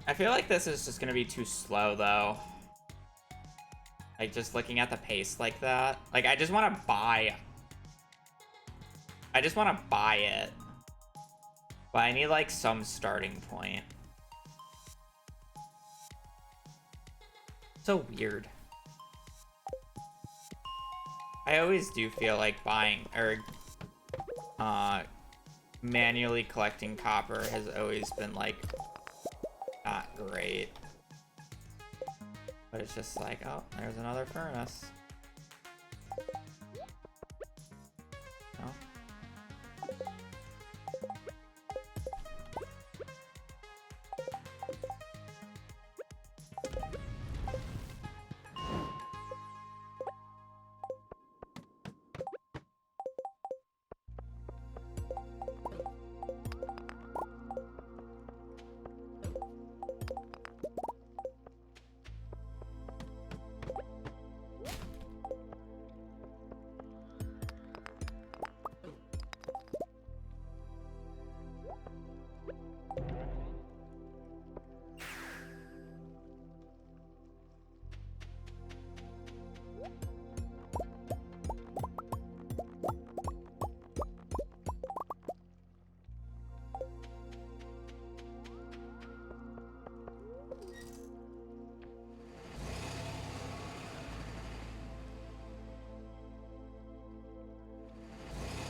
I feel like this is just gonna be too slow though. Like just looking at the pace like that. Like I just want to buy. I just want to buy it. But I need like some starting point. So weird. I always do feel like buying or manually collecting copper has always been like not great. But it's just like, oh, there's another furnace. Oh.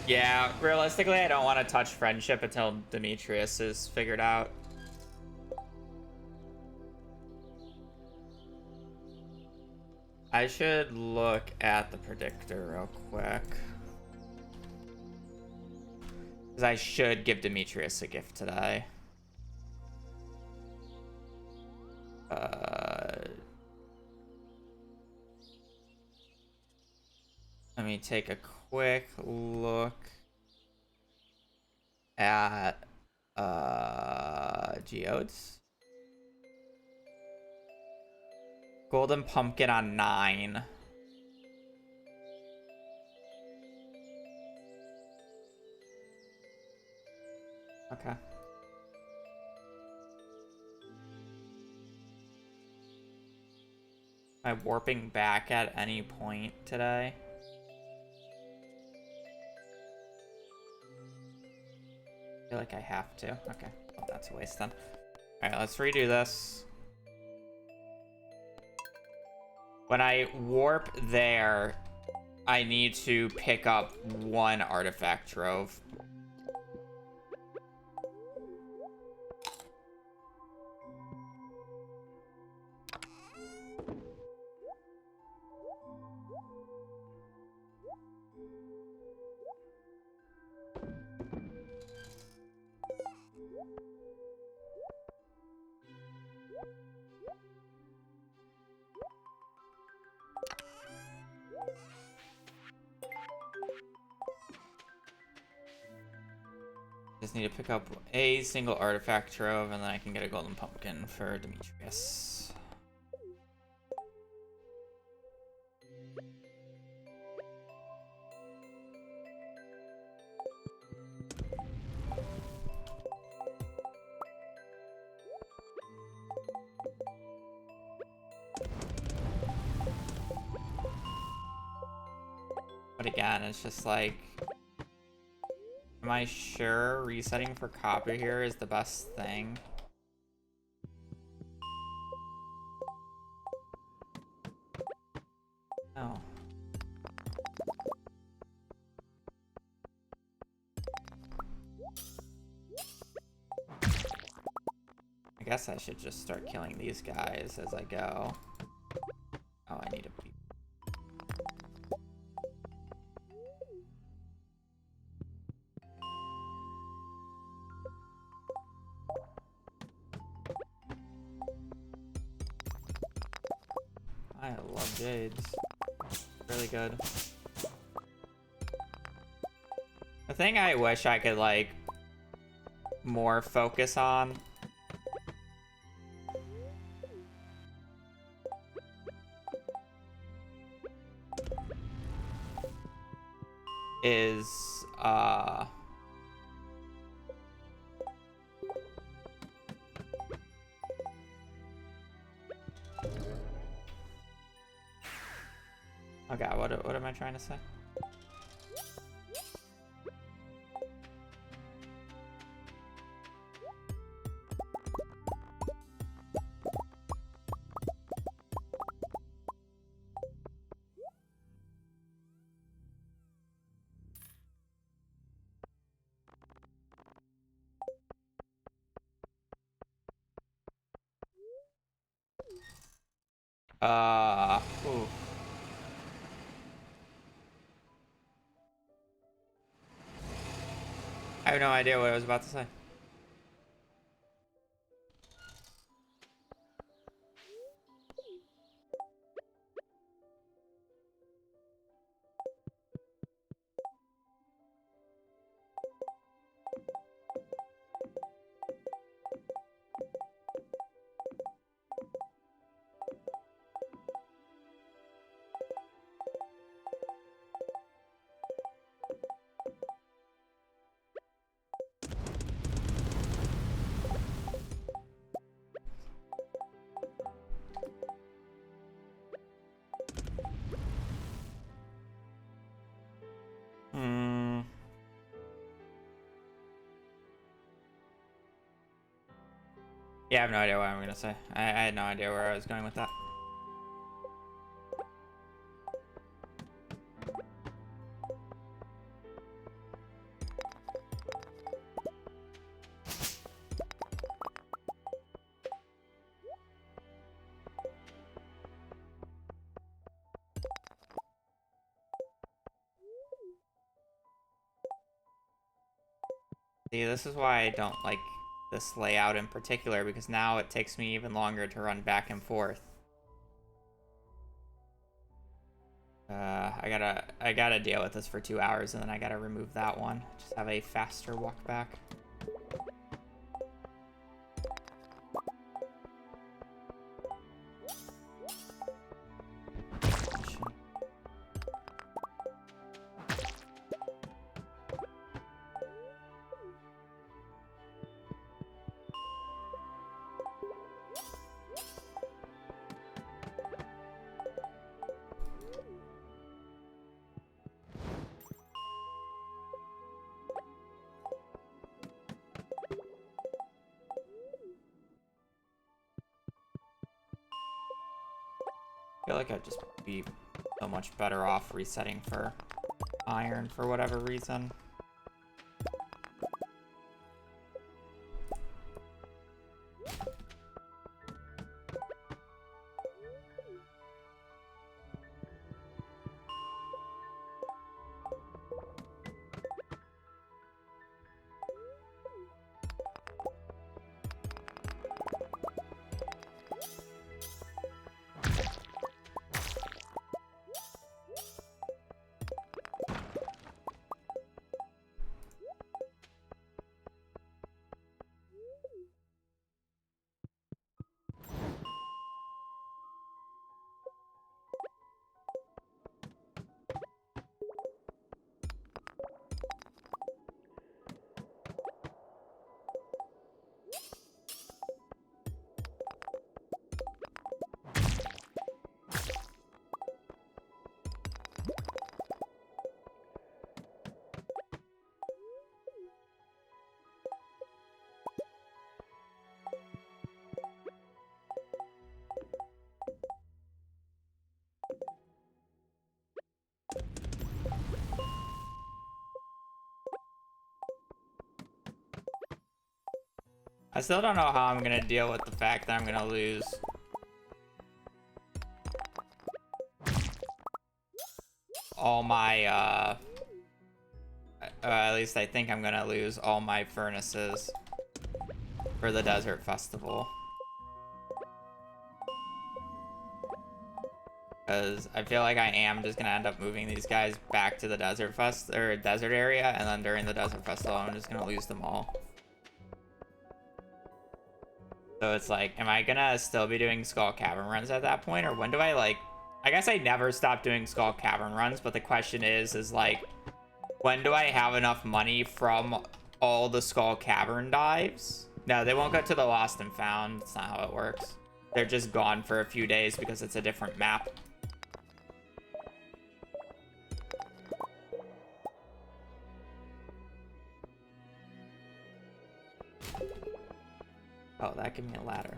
Yeah, realistically, I don't want to touch friendship until Demetrius is figured out. I should look at the predictor real quick. Because I should give Demetrius a gift today. Let me take a quick look at geodes. Golden pumpkin on 9. Okay. Am I warping back at any point today? I feel like I have to. Okay. Well, that's a waste then. Alright, let's redo this. When I warp there, I need to pick up 1 artifact trove. Just need to pick up a single artifact trove, and then I can get a golden pumpkin for Demetrius. But again, it's just like, am I sure resetting for copper here is the best thing? No. I guess I should just start killing these guys as I go. Oh, I need a beep. I love jades. Really good. The thing I wish I could, like, more focus on is, Okay, what am I trying to say? Ooh. I have no idea what I was about to say. Yeah, I have no idea what I'm gonna say. I had no idea where I was going with that. See, this is why I don't like this layout in particular, because now it takes me even longer to run back and forth. I gotta deal with this for 2 hours, and then I gotta remove that one. Just have a faster walk back. I feel like I'd just be so much better off resetting for iron for whatever reason. I still don't know how I'm gonna deal with the fact that I'm gonna lose all my, at least I think I'm gonna lose all my furnaces for the Desert Festival. Because I feel like I am just gonna end up moving these guys back to the Desert area, and then during the Desert Festival, I'm just gonna lose them all. So it's like, am I gonna still be doing Skull Cavern runs at that point, or when do I, like, I guess I never stop doing Skull Cavern runs, but the question is like, when do I have enough money from all the Skull Cavern dives? No, they won't go to the Lost and Found. That's not how it works. They're just gone for a few days because it's a different map. Oh, that gave me a ladder.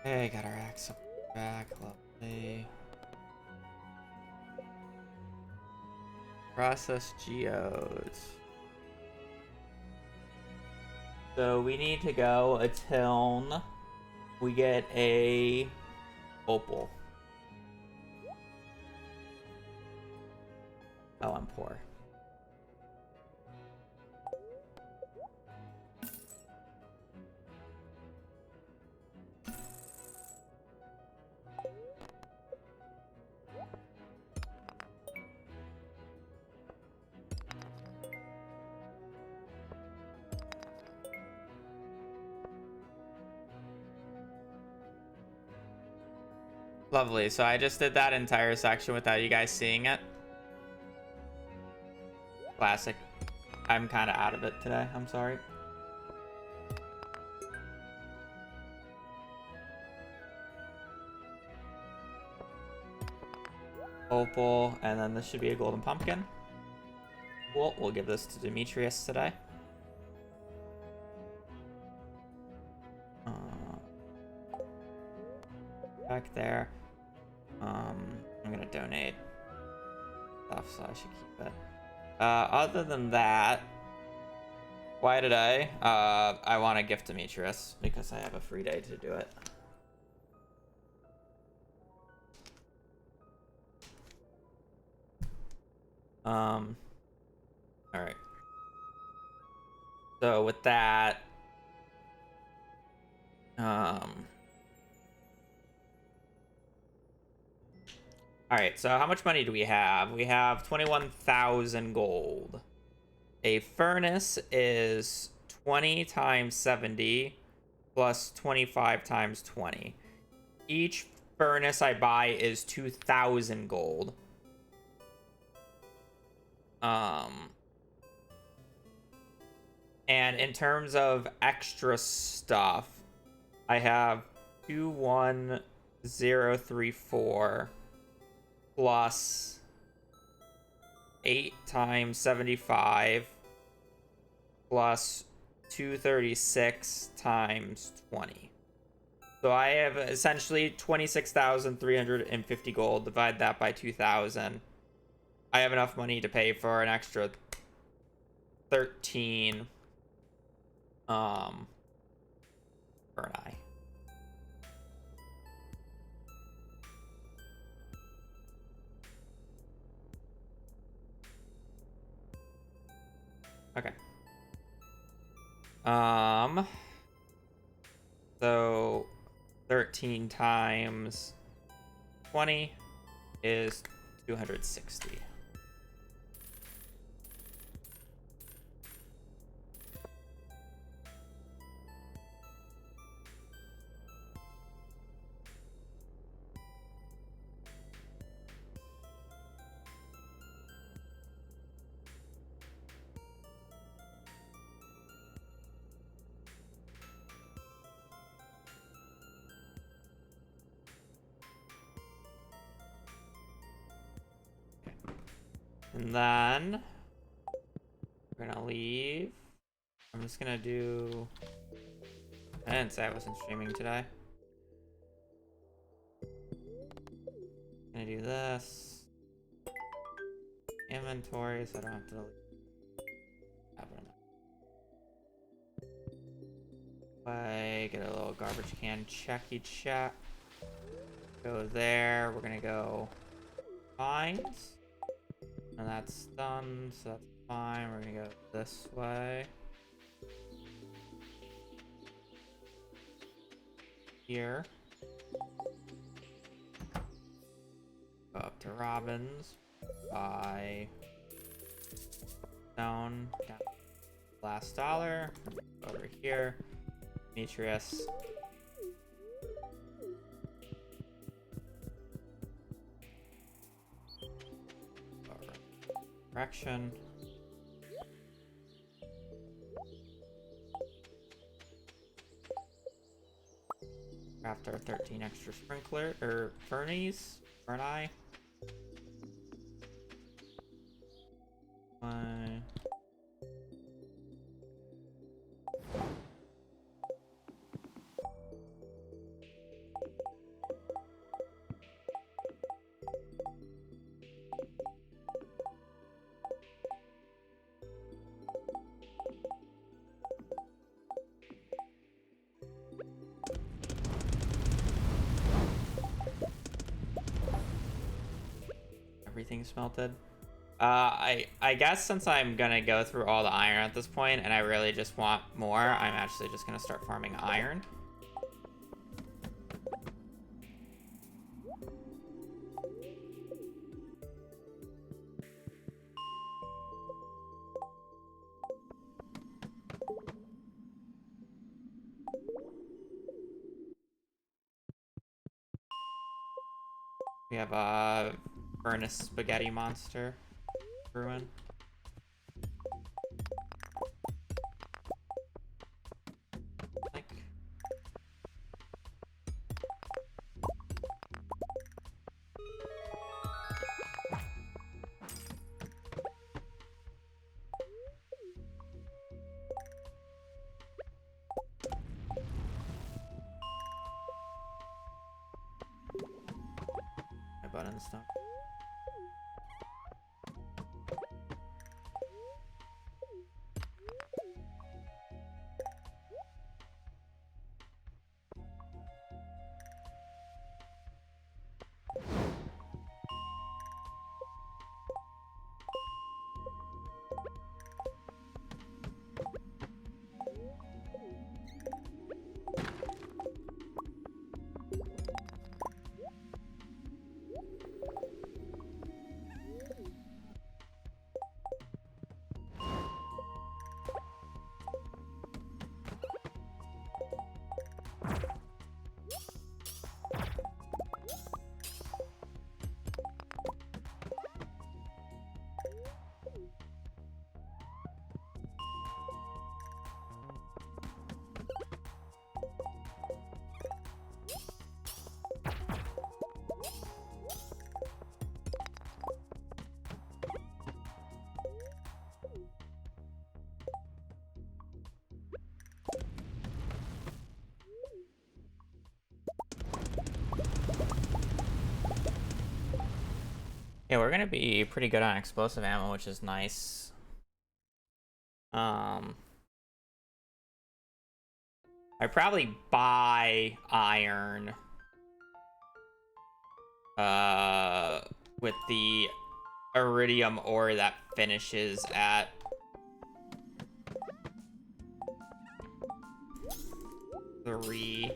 Okay, got our axe up back, lovely. Process geodes. So we need to go until we get a opal. Oh, I'm poor. Lovely. So I just did that entire section without you guys seeing it. Classic. I'm kind of out of it today. I'm sorry. Opal, and then this should be a golden pumpkin. Cool. We'll give this to Demetrius today. Back there. I'm gonna donate stuff, so I should keep it. Other than that, why did I want to gift Demetrius because I have a free day to do it. All right. So with that, all right, so how much money do we have? We have 21,000 gold. A furnace is 20 times 70 plus 25 times 20. Each furnace I buy is 2,000 gold. And in terms of extra stuff, I have 21034 plus 8 times 75 plus 236 times 20. So I have essentially 26,350 gold. Divide that by 2,000. I have enough money to pay for an extra 13 for an eye. Okay. So 13 times 20 is 260. And then we're gonna leave. I'm just gonna do. I didn't say I wasn't streaming today. Gonna do this. Inventory, so I don't have to delete. I get a little garbage can checky check. Go there. We're gonna go finds. And that's done, so that's fine. We're gonna go this way. Here. Go up to Robin's. Buy stone. Down last dollar. Over here. Demetrius. direction. Craft our 13 extra sprinkler or fernies. Ferni. Everything smelted. I guess since I'm gonna go through all the iron at this point and I really just want more, I'm actually just gonna start farming iron. We have a furnace spaghetti monster brewing. My buttons don't. Yeah, we're gonna be pretty good on explosive ammo, which is nice. I probably buy iron with the iridium ore that finishes at 3.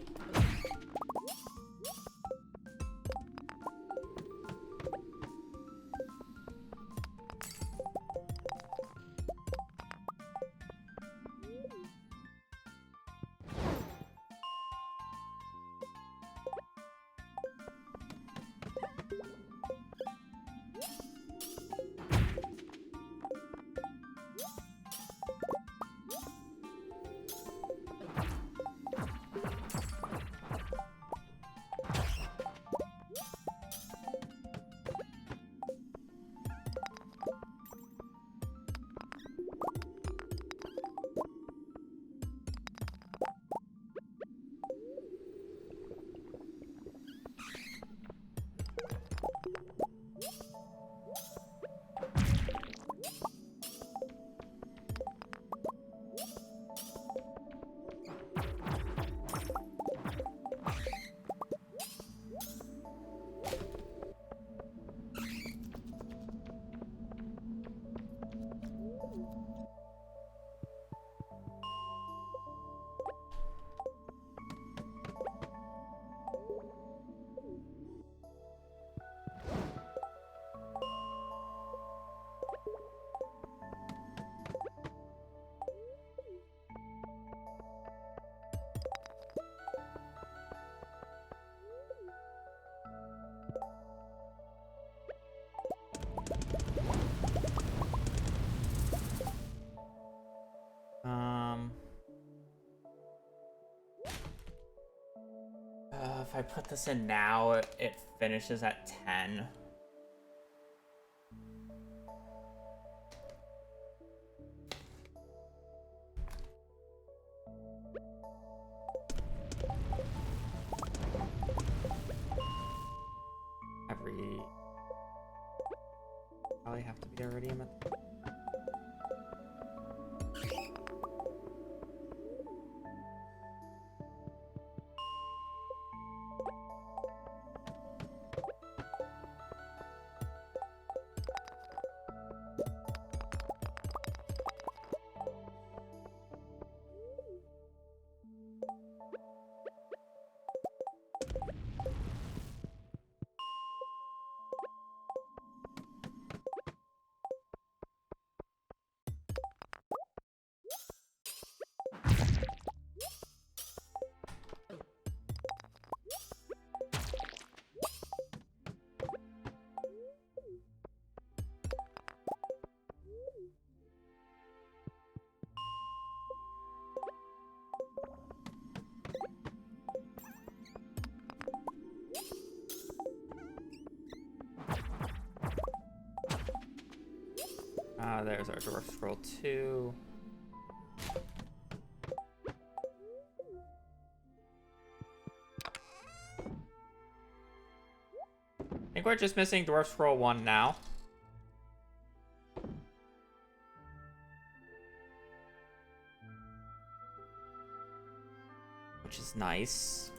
If I put this in now, it finishes at 10. Probably have to be iridium at there's our dwarf scroll 2. I think we're just missing dwarf scroll 1 now. Which is nice.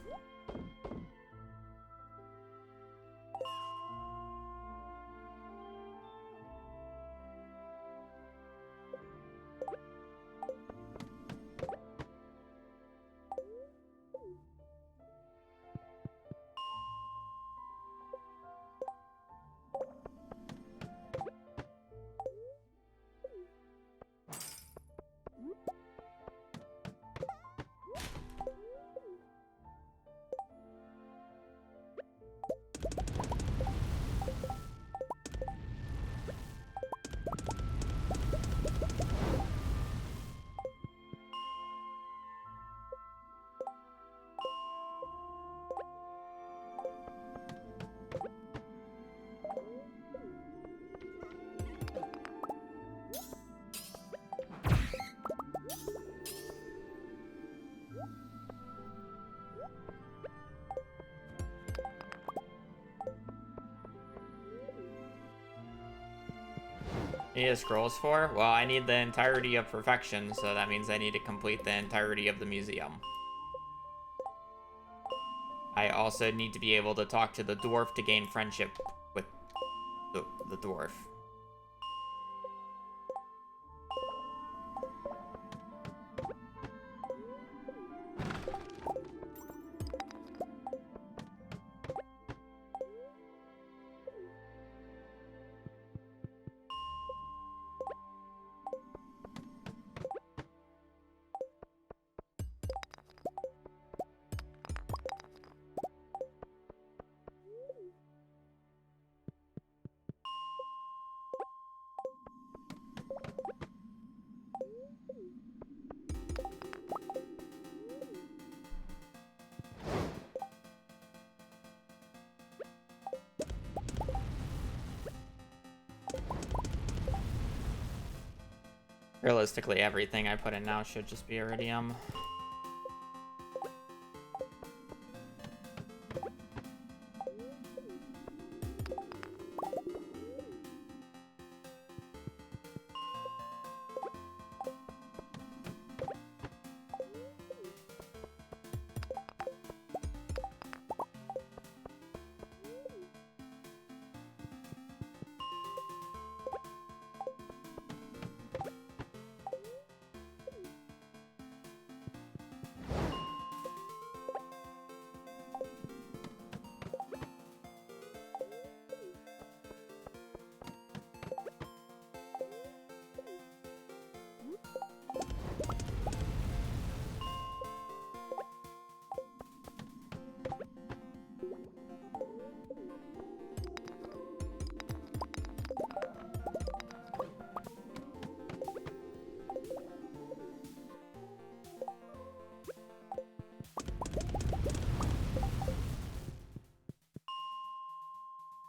Need scrolls for? Well, I need the entirety of perfection, so that means I need to complete the entirety of the museum. I also need to be able to talk to the dwarf to gain friendship with the dwarf. Realistically, everything I put in now should just be iridium.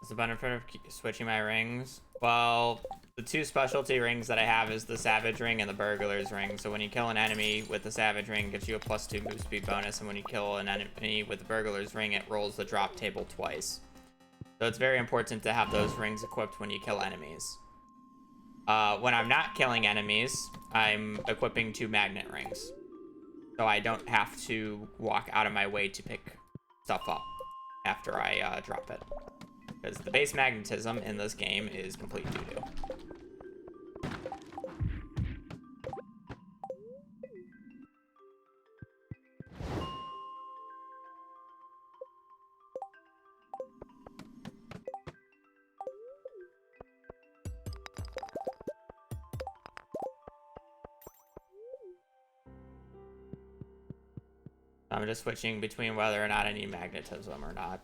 What's the benefit of switching my rings? Well, the two specialty rings that I have is the Savage Ring and the Burglar's Ring. So when you kill an enemy with the Savage Ring, it gives you a +2 move speed bonus. And when you kill an enemy with the Burglar's Ring, it rolls the drop table twice. So it's very important to have those rings equipped when you kill enemies. When I'm not killing enemies, I'm equipping 2 magnet rings. So I don't have to walk out of my way to pick stuff up after I drop it. Because the base magnetism in this game is complete doo-doo. I'm just switching between whether or not I need magnetism or not.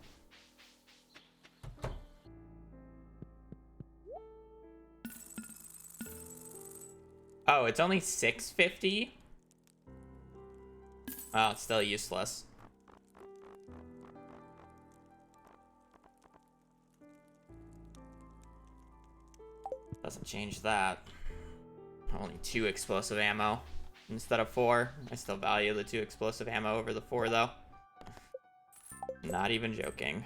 Oh, it's only 650? Well, it's still useless. Doesn't change that. Only 2 explosive ammo instead of 4. I still value the 2 explosive ammo over the 4, though. Not even joking.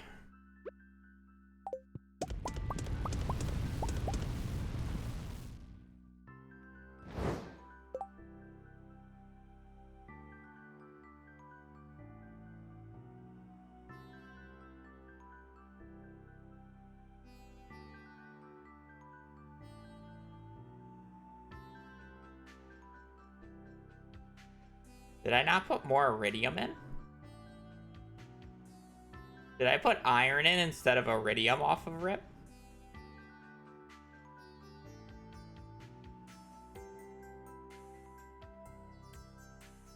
Did I not put more iridium in? Did I put iron in instead of iridium off of RIP?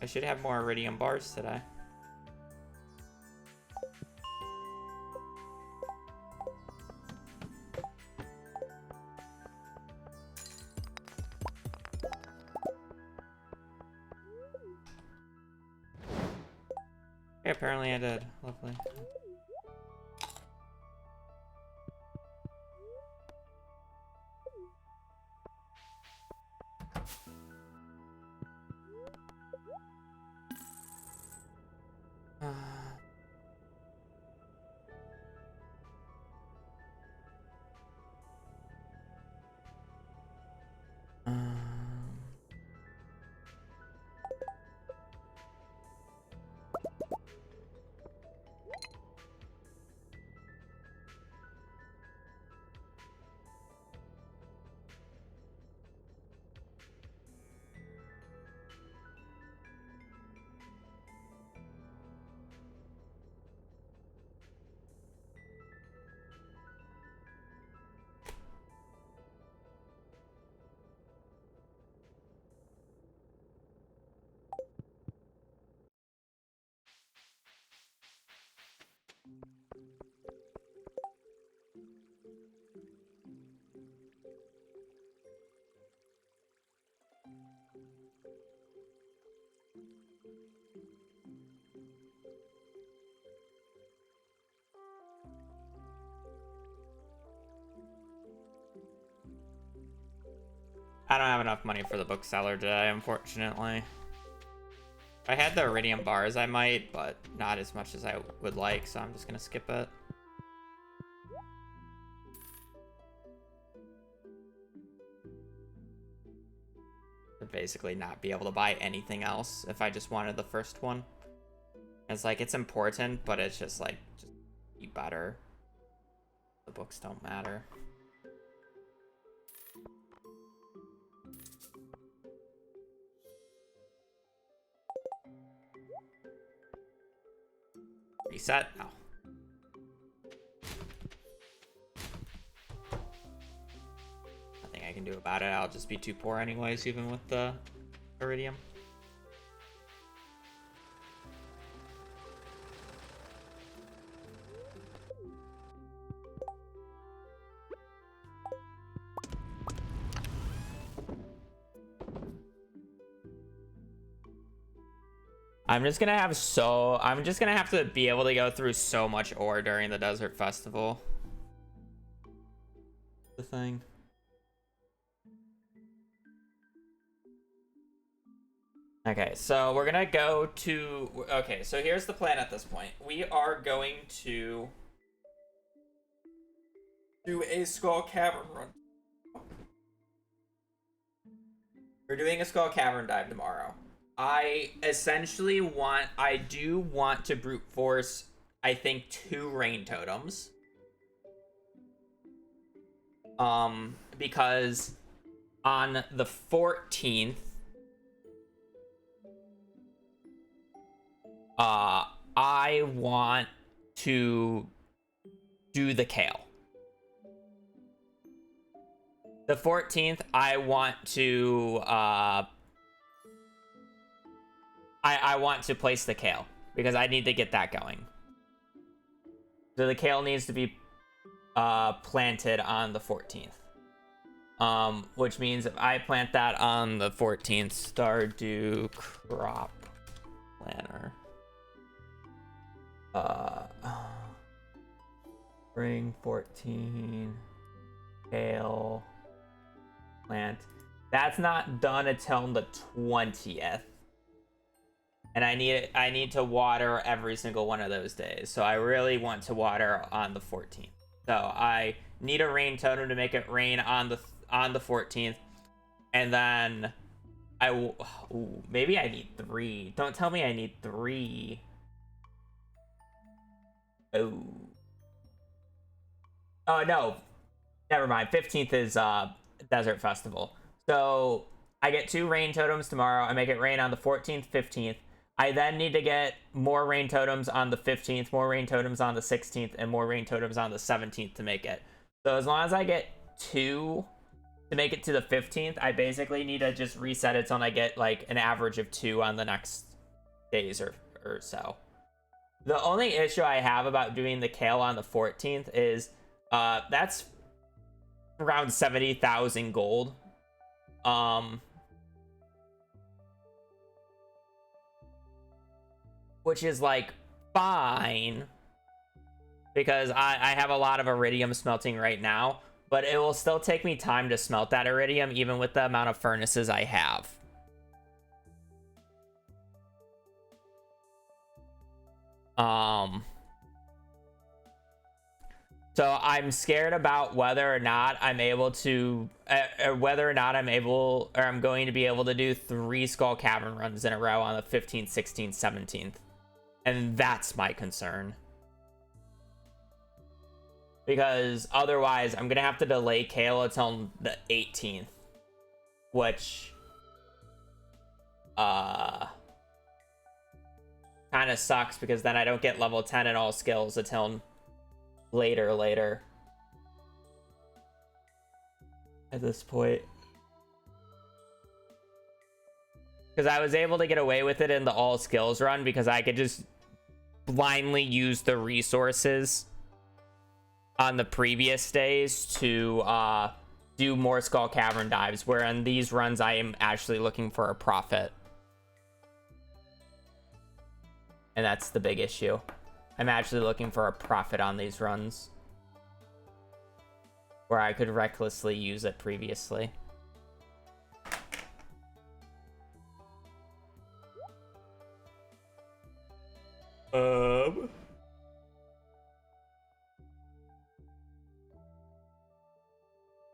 I should have more iridium bars today. Okay, apparently I did. Lovely. I don't have enough money for the bookseller today, unfortunately. If I had the iridium bars, I might, but not as much as I would like, so I'm just gonna skip it. I'd basically not be able to buy anything else if I just wanted the first one. It's like, it's important, but it's just like, just be better. The books don't matter. Reset? No. Nothing I can do about it. I'll just be too poor anyways, even with the iridium. I'm just gonna have to be able to go through so much ore during the Desert Festival. thing. Okay, so we're gonna go to... Okay, so here's the plan at this point. We are going to do a Skull Cavern run. We're doing a Skull Cavern dive tomorrow. I do want to brute force, I think, 2 rain totems. Because on the 14th, I want to do the kale. The 14th, I want to I want to place the kale because I need to get that going. So the kale needs to be planted on the 14th. Which means if I plant that on the 14th, Stardew crop planner. Spring 14 kale plant. That's not done until the 20th. And I need to water every single one of those days. So I really want to water on the 14th. So I need a rain totem to make it rain on the 14th. And then I will... Ooh, maybe I need 3. Don't tell me I need 3. Oh. Oh, no. Never mind. 15th is Desert Festival. So I get 2 rain totems tomorrow. I make it rain on the 14th, 15th. I then need to get more rain totems on the 15th, more rain totems on the 16th, and more rain totems on the 17th to make it. So as long as I get 2 to make it to the 15th, I basically need to just reset it until I get like an average of 2 on the next days or so. The only issue I have about doing the kale on the 14th is that's around 70,000 gold. Which is like fine because I have a lot of iridium smelting right now, but it will still take me time to smelt that iridium even with the amount of furnaces I have. So I'm scared about whether or not I'm able to, I'm going to be able to do 3 Skull Cavern runs in a row on the 15th, 16th, 17th. And that's my concern. Because otherwise, I'm going to have to delay Kale until the 18th. Which... kind of sucks because then I don't get level 10 in all skills until... later at this point, because I was able to get away with it in the all skills run because I could just blindly use the resources on the previous days to do more Skull Cavern dives, where on these runs I am actually looking for a profit, and that's the big issue. I'm actually looking for a profit on these runs where I could recklessly use it previously.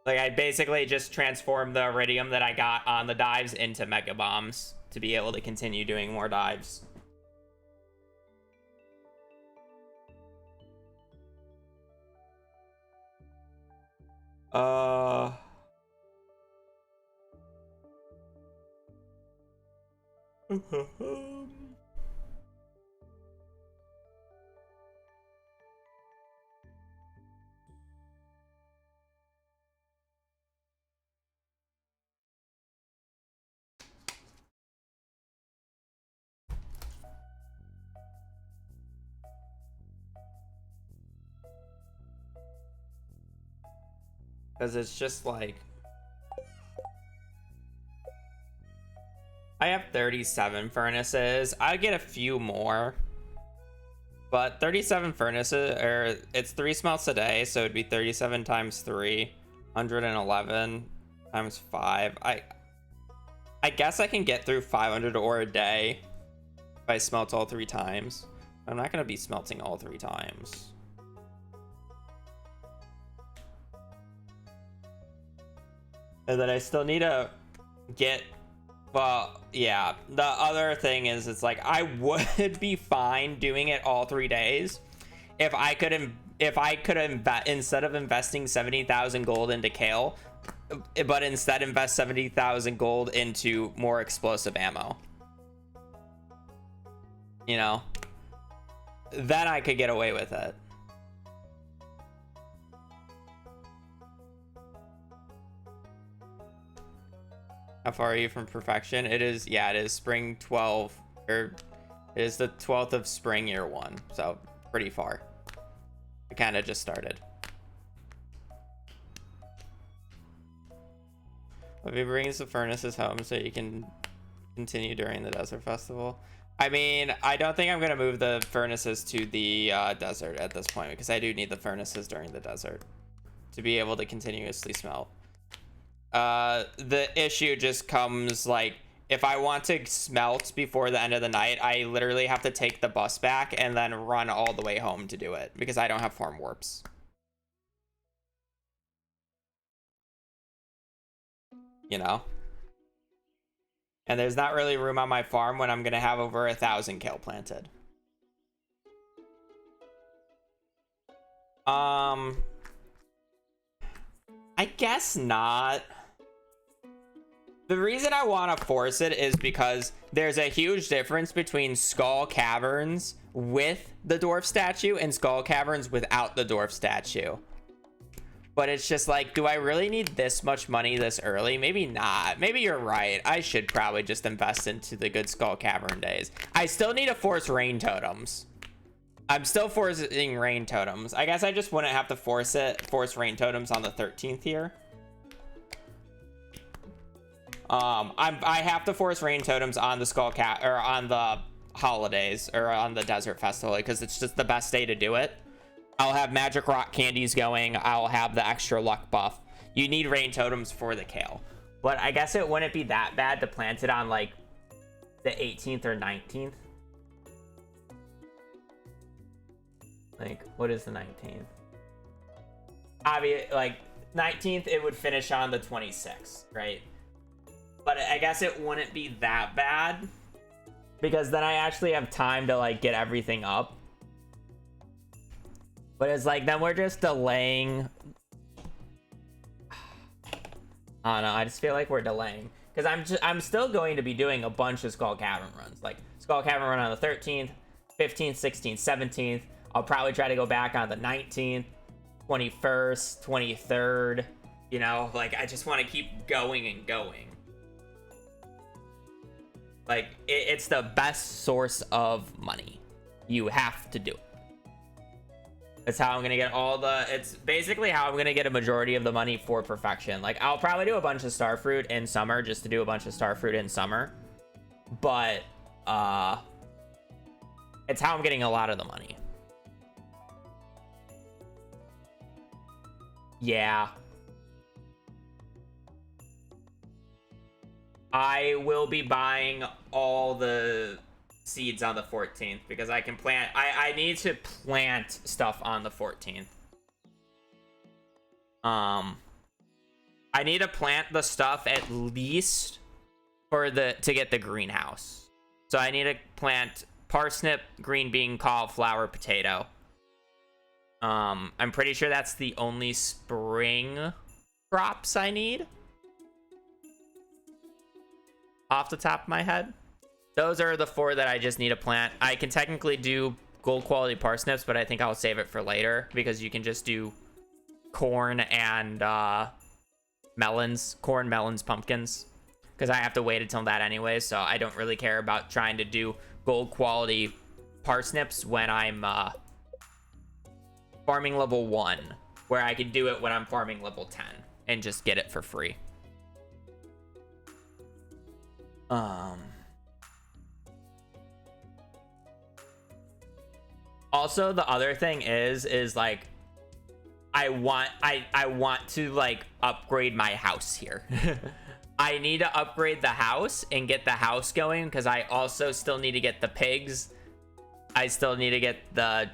Like I basically just transformed the iridium that I got on the dives into mega bombs to be able to continue doing more dives. Because it's just like... I have 37 furnaces. I get a few more. But 37 furnaces, or it's 3 smelts a day, so it'd be 37 times 3. 111 times 5. I guess I can get through 500 ore a day if I smelt all 3 times. I'm not going to be smelting all 3 times. And then I still need to get... Well, yeah. The other thing is, it's like, I would be fine doing it all 3 days if I could instead of investing 70,000 gold into kale, but instead invest 70,000 gold into more explosive ammo. You know? Then I could get away with it. How far are you from perfection? It is, yeah, it is spring 12, or it is the 12th of spring year 1, so pretty far. I kind of just started. If he brings the furnaces home so you can continue during the desert festival. I mean, I don't think I'm going to move the furnaces to the desert at this point, because I do need the furnaces during the desert to be able to continuously smelt. The issue just comes, like, if I want to smelt before the end of the night, I literally have to take the bus back and then run all the way home to do it, because I don't have farm warps. You know? And there's not really room on my farm when I'm gonna have over 1,000 kale planted. I guess not. The reason I want to force it is because there's a huge difference between Skull Caverns with the dwarf statue and Skull Caverns without the dwarf statue. But it's just like, do I really need this much money this early? Maybe not. Maybe you're right. I should probably just invest into the good Skull Cavern days. I still need to force rain totems. I'm still forcing rain totems. I guess I just wouldn't have to force rain totems on the 13th here. I have to force rain totems on the or on the holidays, or on the desert festival, because it's just the best day to do it. I'll have magic rock candies going. I'll have the extra luck buff. You need rain totems for the kale, but I guess it wouldn't be that bad to plant it on like the 18th or 19th. Like, what is the 19th? Obviously, like 19th, it would finish on the 26th, right? But I guess it wouldn't be that bad, because then I actually have time to like get everything up. But it's like, then we're just delaying. I don't know, I just feel like we're delaying, because I'm still going to be doing a bunch of Skull Cavern runs, like Skull Cavern run on the 13th, 15th, 16th, 17th. I'll probably try to go back on the 19th, 21st, 23rd. You know, like, I just want to keep going and going. Like, it's the best source of money. You have to do it. That's how I'm gonna get it's basically how I'm gonna get a majority of the money for perfection. Like, I'll probably do a bunch of starfruit in summer, just to do a bunch of starfruit in summer. But, it's how I'm getting a lot of the money. Yeah. I will be buying all the seeds on the 14th, because I can plant. I need to plant stuff on the 14th. I need to plant the stuff at least to get the greenhouse. So I need to plant parsnip, green bean, cauliflower, potato. I'm pretty sure that's the only spring crops I need, off the top of my head. Those are the 4 that I just need to plant. I can technically do gold quality parsnips, but I think I'll save it for later, because you can just do corn and melons, pumpkins, because I have to wait until that anyway. So I don't really care about trying to do gold quality parsnips when I'm farming level 1, where I can do it when I'm farming level 10 and just get it for free. Also, the other thing is like, I want to like upgrade my house here. I need to upgrade the house and get the house going because I also still need to get the pigs. I still need to get the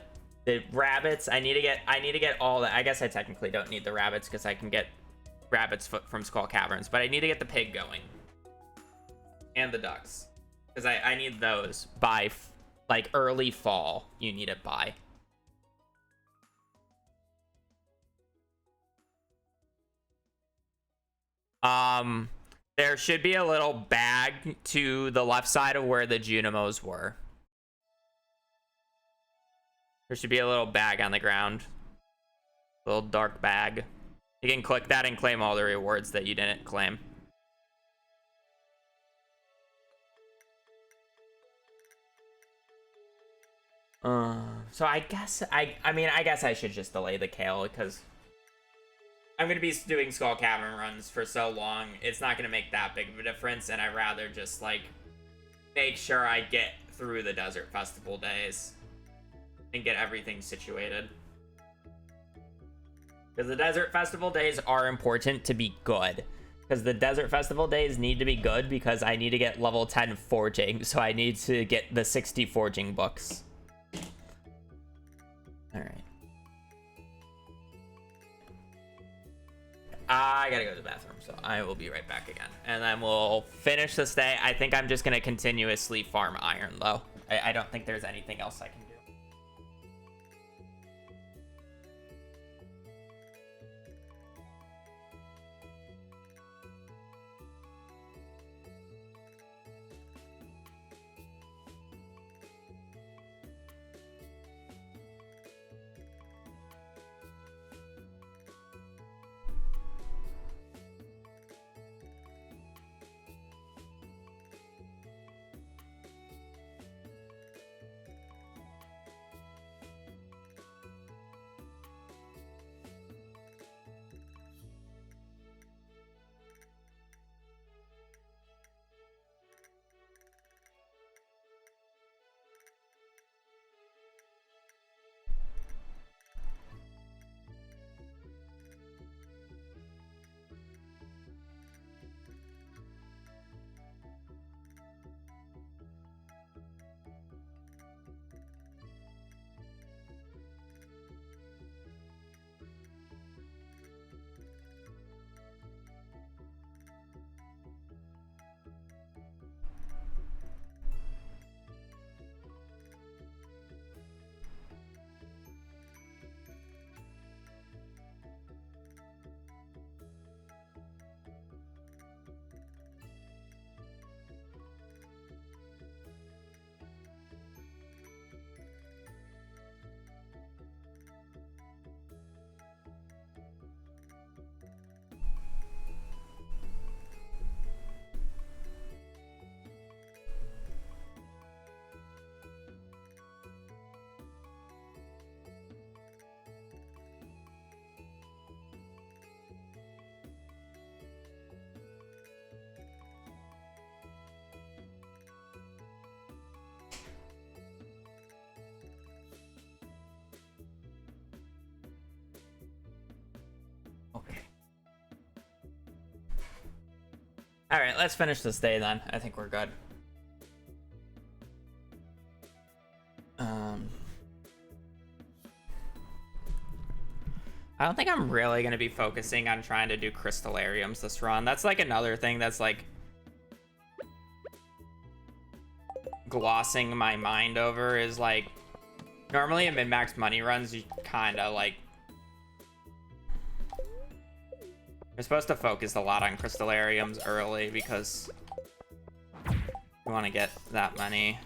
rabbits. I need to get all that. I guess I technically don't need the rabbits because I can get rabbits from Skull Caverns, but I need to get the pig going and the ducks because I need those by like early fall. You need it by. There should be a little bag to the left side of where the Junimos were. There should be a little bag on the ground. Little dark bag. You can click that and claim all the rewards that you didn't claim. So I guess I guess I should just delay the kale because I'm gonna be doing Skull Cavern runs for so long. It's not gonna make that big of a difference, and I'd rather just like make sure I get through the Desert Festival days and get everything situated. Because the Desert Festival days are important to be good. Because the Desert Festival days need to be good because I need to get level 10 forging. So I need to get the 60 forging books. Alright. I gotta go to the bathroom, so I will be right back again. And then we'll finish this day. I think I'm just gonna continuously farm iron, though. I don't think there's anything else I can do. All right, let's finish this day then. I think we're good. I don't think I'm really going to be focusing on trying to do crystallariums this run. That's like another thing that's like glossing my mind over is like normally in min-max money runs you kind of like you're supposed to focus a lot on crystallariums early because you want to get that money.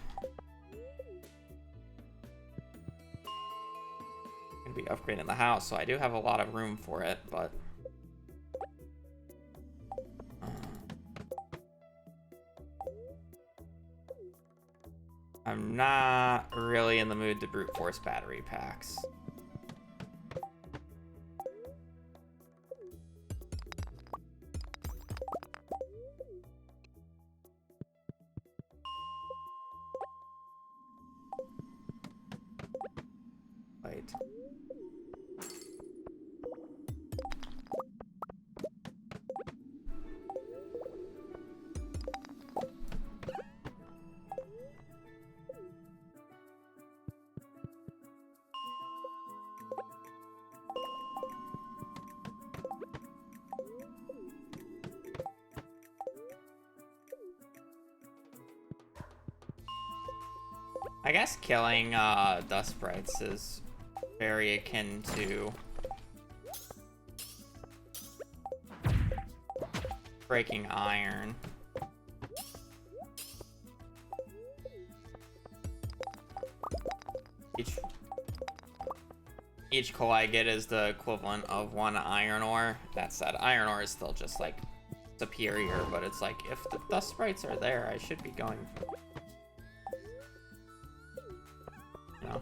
I'm gonna be upgrading the house, so I do have a lot of room for it, but I'm not really in the mood to brute force battery packs. Wait. I guess killing dust sprites is very akin to breaking iron. Each coal I get is the equivalent of 1 iron ore. That said, iron ore is still just like superior, but it's like if the dust sprites are there, I should be going for, you know.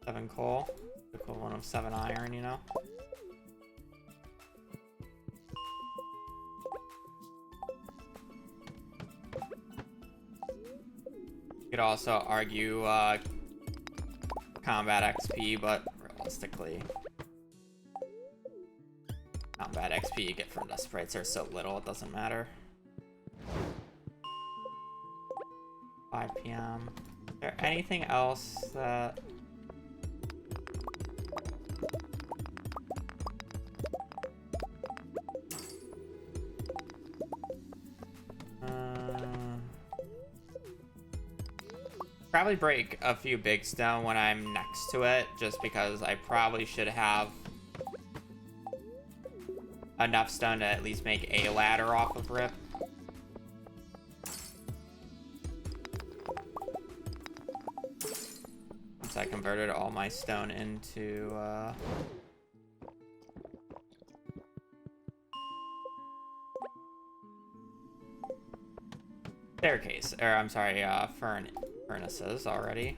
Seven coal, equivalent of 7 iron, you know. Could also argue combat XP, but realistically, combat XP you get from the sprites are so little it doesn't matter. 5 p.m. Is there anything else that... Probably break a few big stone when I'm next to it, just because I probably should have enough stone to at least make a ladder off of Rip. Once I converted all my stone into staircase, or I'm sorry, furnaces already.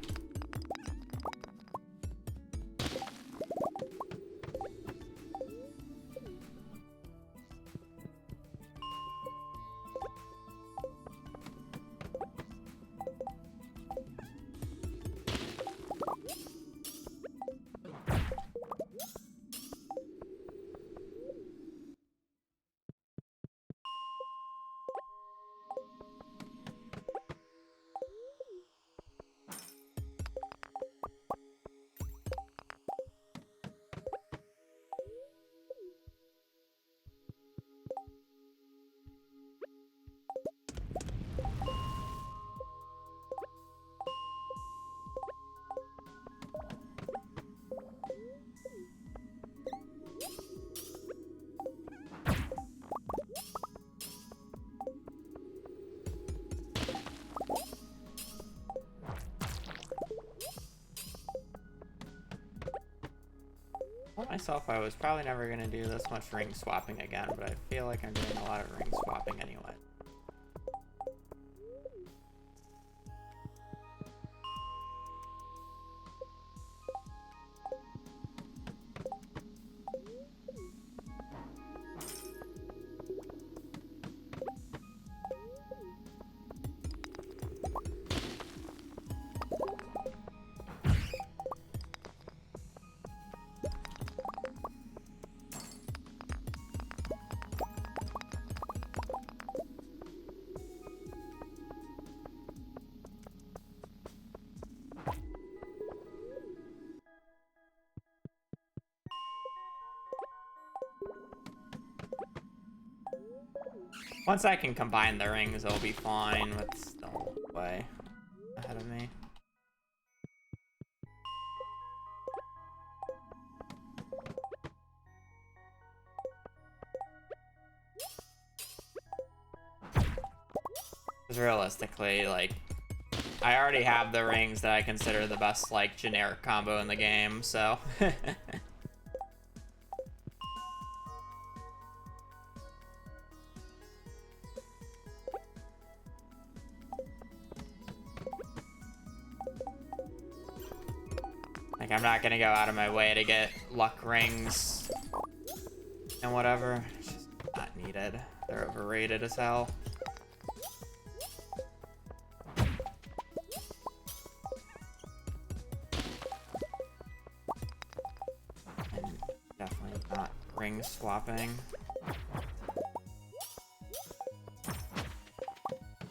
Myself, I was probably never going to do this much ring swapping again, but I feel like I'm doing a lot of ring swapping anyway. Once I can combine the rings, it'll be fine, but still way ahead of me. Because realistically, like, I already have the rings that I consider the best, like, generic combo in the game, so... Like, I'm not gonna go out of my way to get luck rings and whatever. It's just not needed. They're overrated as hell. And definitely not ring swapping.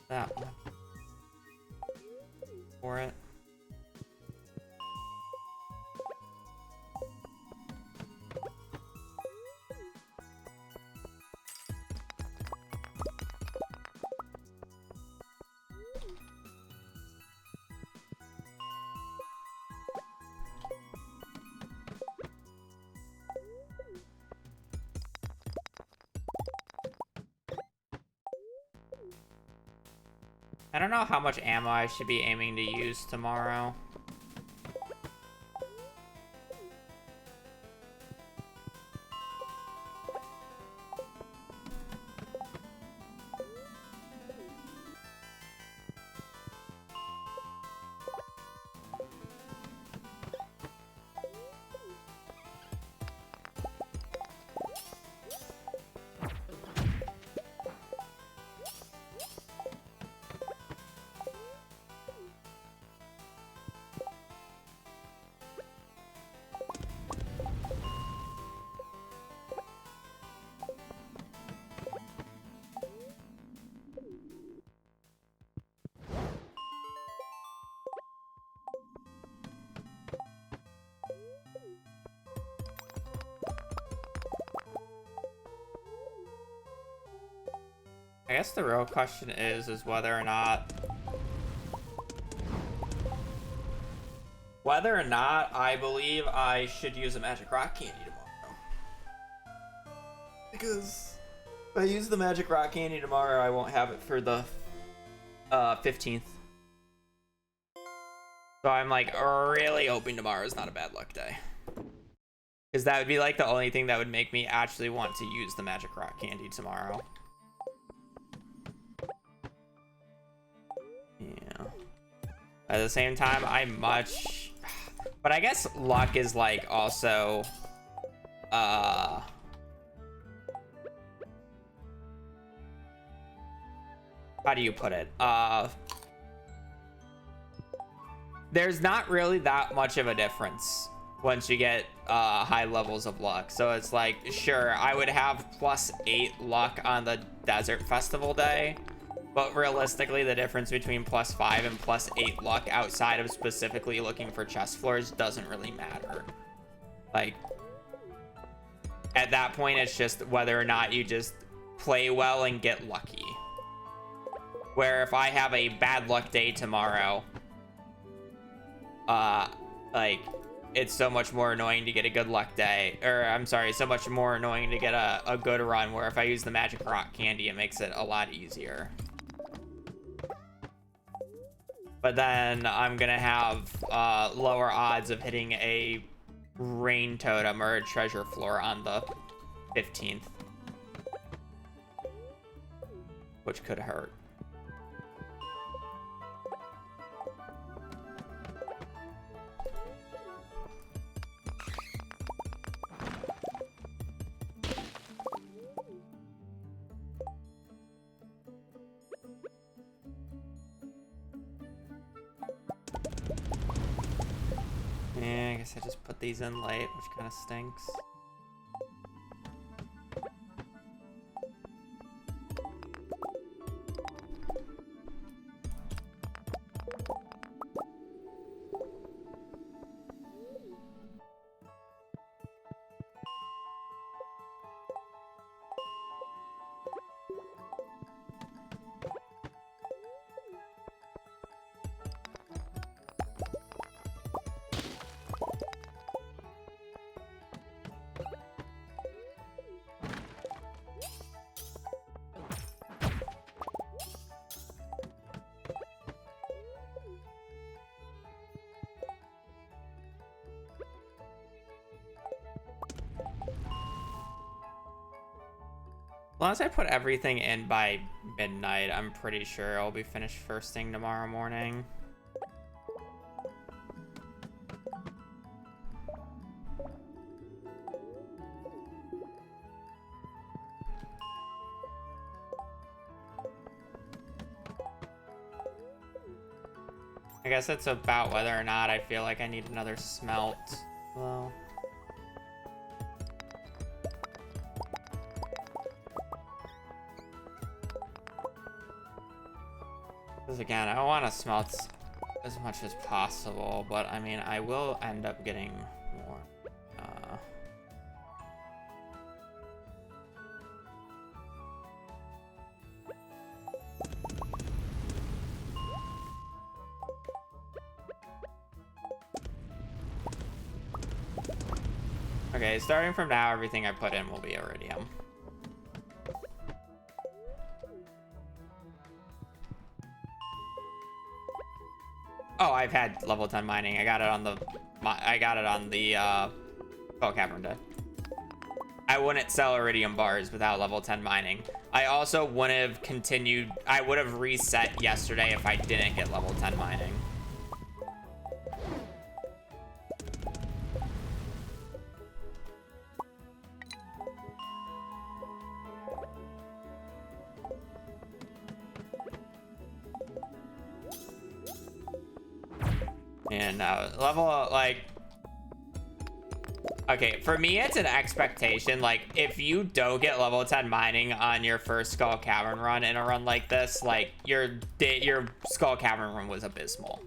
That one. For it. I don't know how much ammo I should be aiming to use tomorrow. I guess the real question is whether or not I believe I should use a magic rock candy tomorrow. Because if I use the magic rock candy tomorrow, I won't have it for the 15th. So I'm like really hoping tomorrow is not a bad luck day. Because that would be like the only thing that would make me actually want to use the magic rock candy tomorrow. Yeah. At the same time, but I guess luck is like also how do you put it? There's not really that much of a difference once you get high levels of luck. So it's like, sure, I would have +8 luck on the desert festival day, but realistically the difference between +5 and +8 luck outside of specifically looking for chest floors doesn't really matter. Like, at that point it's just whether or not you just play well and get lucky. Where if I have a bad luck day tomorrow, like, it's so much more annoying to get a good luck day, or I'm sorry, so much more annoying to get a good run, where if I use the magic rock candy, it makes it a lot easier. But then I'm gonna have lower odds of hitting a rain totem or a treasure floor on the 15th, which could hurt. Yeah, I guess I just put these in late, which kind of stinks. As long as I put everything in by midnight, I'm pretty sure I'll be finished first thing tomorrow morning. I guess it's about whether or not I feel like I need another smelt, though. Because again, I want to smelt as much as possible, but I mean, I will end up getting more. Okay, starting from now, everything I put in will be iridium. Oh, I've had level 10 mining. I got it on the Skull Cavern day. I wouldn't sell iridium bars without level 10 mining. I also wouldn't have continued. I would have reset yesterday if I didn't get level 10 mining. And level, like, okay, for me, it's an expectation. Like, if you don't get level 10 mining on your first Skull Cavern run in a run like this, like, your Skull Cavern run was abysmal.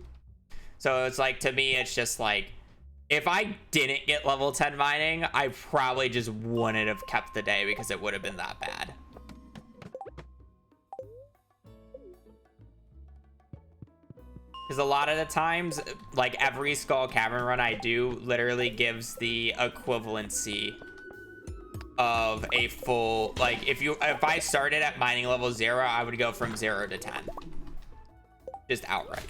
So it's like, to me, it's just like, if I didn't get level 10 mining, I probably just wouldn't have kept the day because it would have been that bad. Because a lot of the times, like, every Skull Cavern run I do literally gives the equivalency of a full, like, if I started at mining level 0, I would go from 0 to 10. Just outright.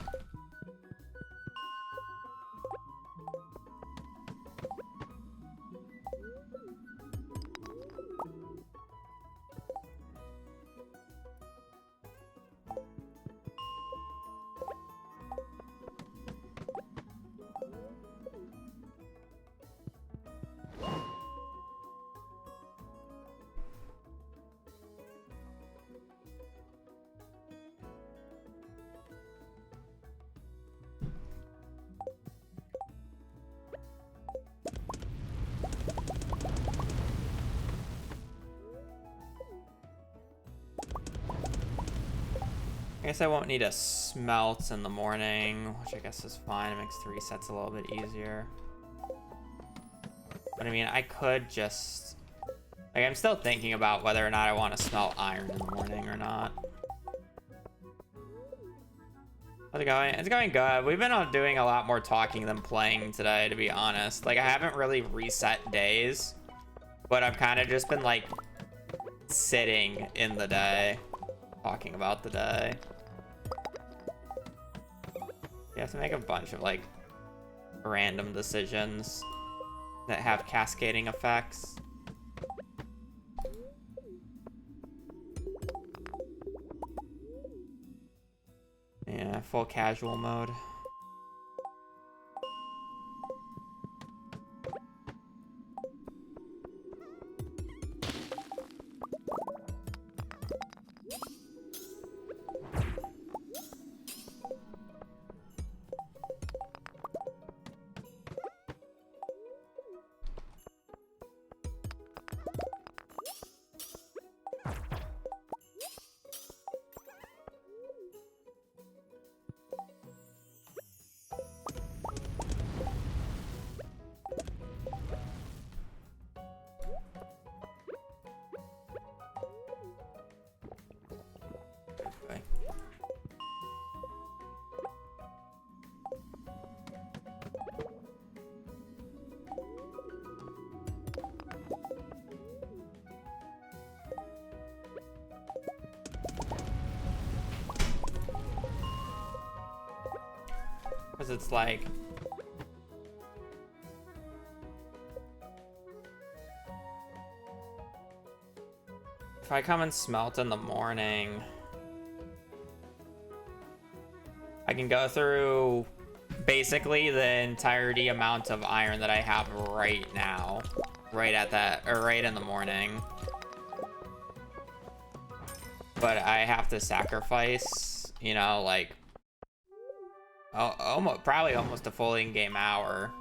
I guess I won't need a smelt in the morning, which I guess is fine. It makes 3 sets a little bit easier. But I mean, I could just, like, I'm still thinking about whether or not I want to smelt iron in the morning or not. How's it going? It's going good. We've been doing a lot more talking than playing today, to be honest. Like, I haven't really reset days, but I've kind of just been, like, sitting in the day, talking about the day. You have to make a bunch of, like, random decisions that have cascading effects. Yeah, full casual mode. Because it's like, if I come and smelt in the morning, I can go through basically the entirety amount of iron that I have right now, right at that, or right in the morning. But I have to sacrifice, you know, like, probably almost a full in-game hour.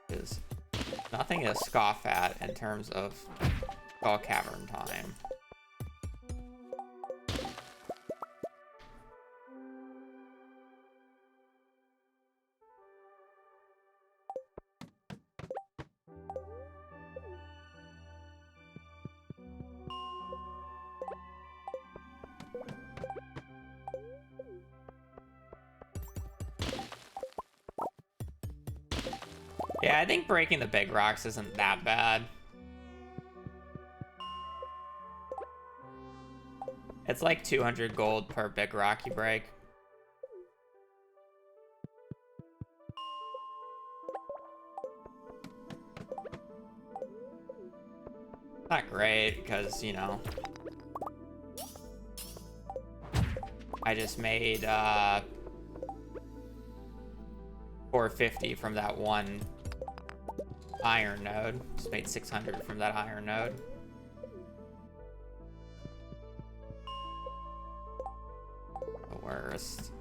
Is nothing to scoff at in terms of Skull Cavern time. Yeah, I think breaking the big rocks isn't that bad. It's like 200 gold per big rock you break. Not great, because, you know, I just made 450 from that one iron node. Just made 600 from that iron node. The worst.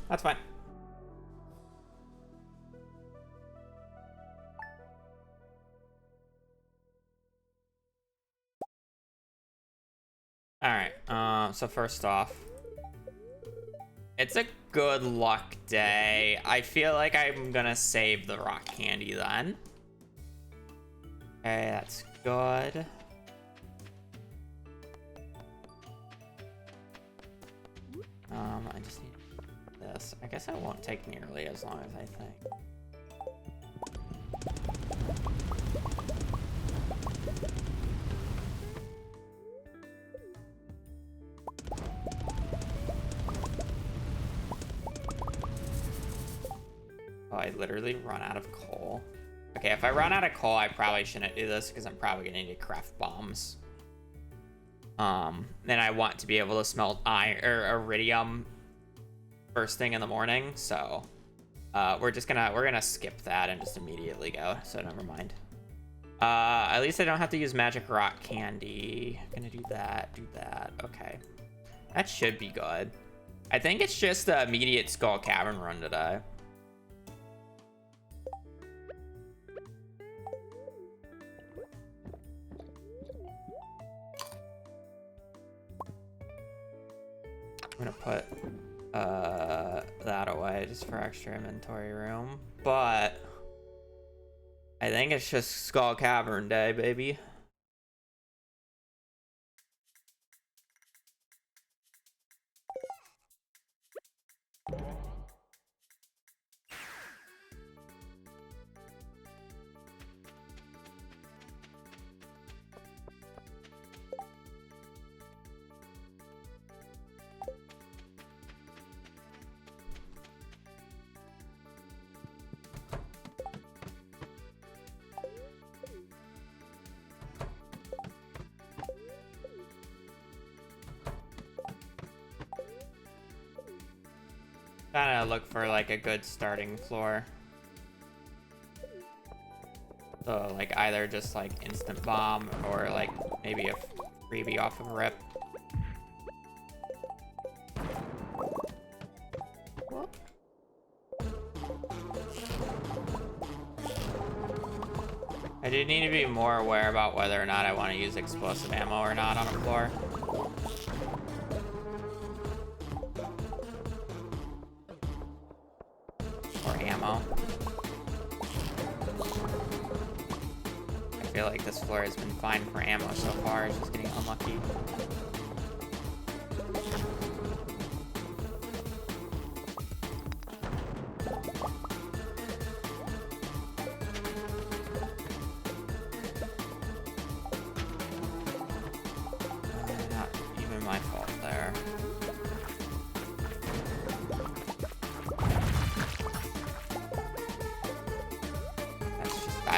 That's fine. Alright, so first off, it's a good luck day. I feel like I'm gonna save the rock candy then. Okay, that's good. I just need this. I guess it won't take nearly as long as I think. Oh, I literally run out of coal. Okay, if I run out of coal, I probably shouldn't do this because I'm probably gonna need to craft bombs. Then I want to be able to smelt iron or iridium first thing in the morning, so we're gonna skip that and just immediately go, so never mind. At least I don't have to use magic rock candy. I'm gonna do that. Okay, that should be good. I think it's just the immediate Skull Cavern run today. I'm gonna put that away just for extra inventory room, but I think it's just Skull Cavern day, baby. Trying to look for like a good starting floor. So like either just like instant bomb or like maybe a freebie off of rip. I do need to be more aware about whether or not I want to use explosive ammo or not on a floor. I feel like this floor has been fine for ammo so far, it's just getting unlucky.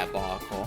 diabolical.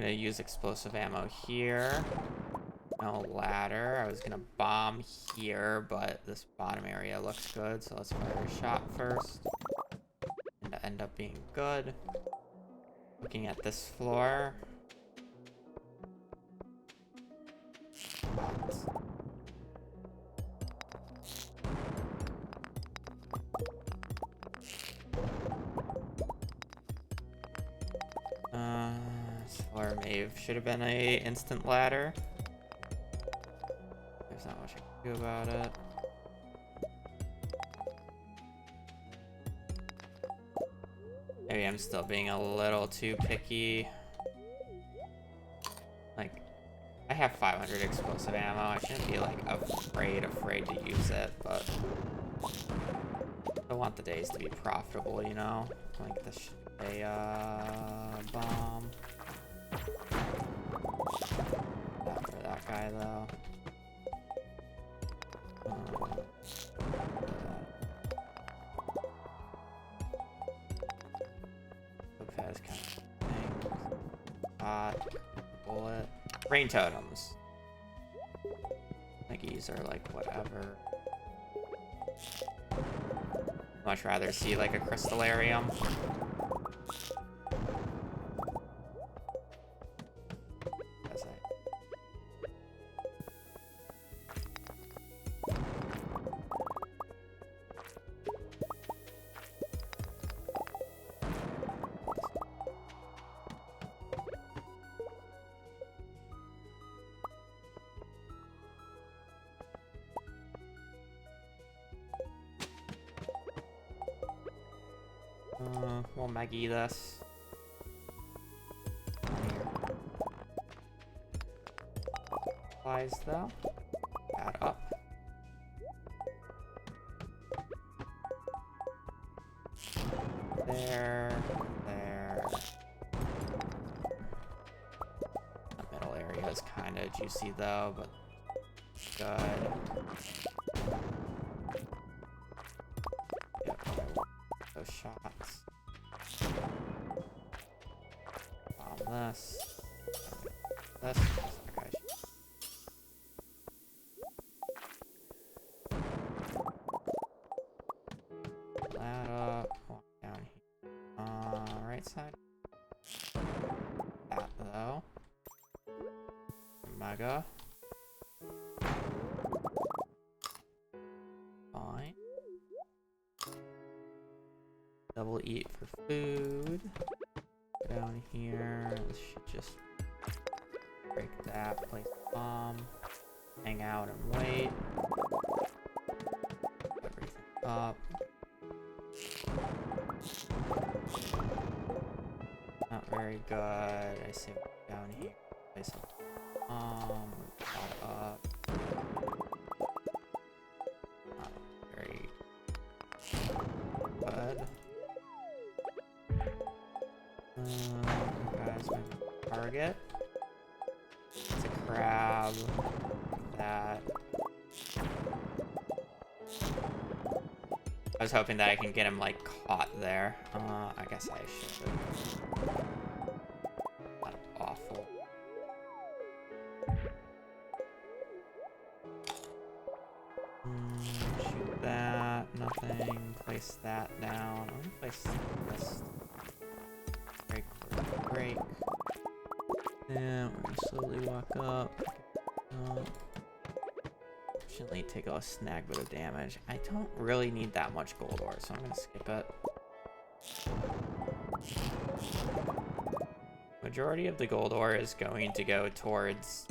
Use explosive ammo here. No ladder. I was gonna bomb here, but this bottom area looks good, so let's fire a shot first. And to end up being good. Looking at this floor. Should have been a instant ladder. There's not much I can do about it. Maybe I'm still being a little too picky. Like, I have 500 explosive ammo. I shouldn't be like afraid to use it, but I want the days to be profitable, you know? Like this should be a bomb. Not for that guy though. That's kind of thing. Bullet. Rain totems. Miggies are like whatever. Much rather see like a crystallarium. We'll Maggie this. Supplies though. Add up. There. The middle area is kind of juicy though, but good. Yep, those shots. Bomb this. This. Okay. That up. Walk down here. Right side. That though. Mega. Fine. Double eat for food. Down here, this should just break that, place a bomb, hang out and wait. Everything up. Not very good. I see down here. Place a bomb, that up. Not very good. Guys, my target. It's a crab. That. I was hoping that I can get him like caught there. I guess I should. That's awful. Shoot that. Nothing. Place that down. I'm gonna place this. Break. Yeah, we're gonna slowly walk up. Fortunately, take a snag bit of damage. I don't really need that much gold ore, so I'm gonna skip it. Majority of the gold ore is going to go towards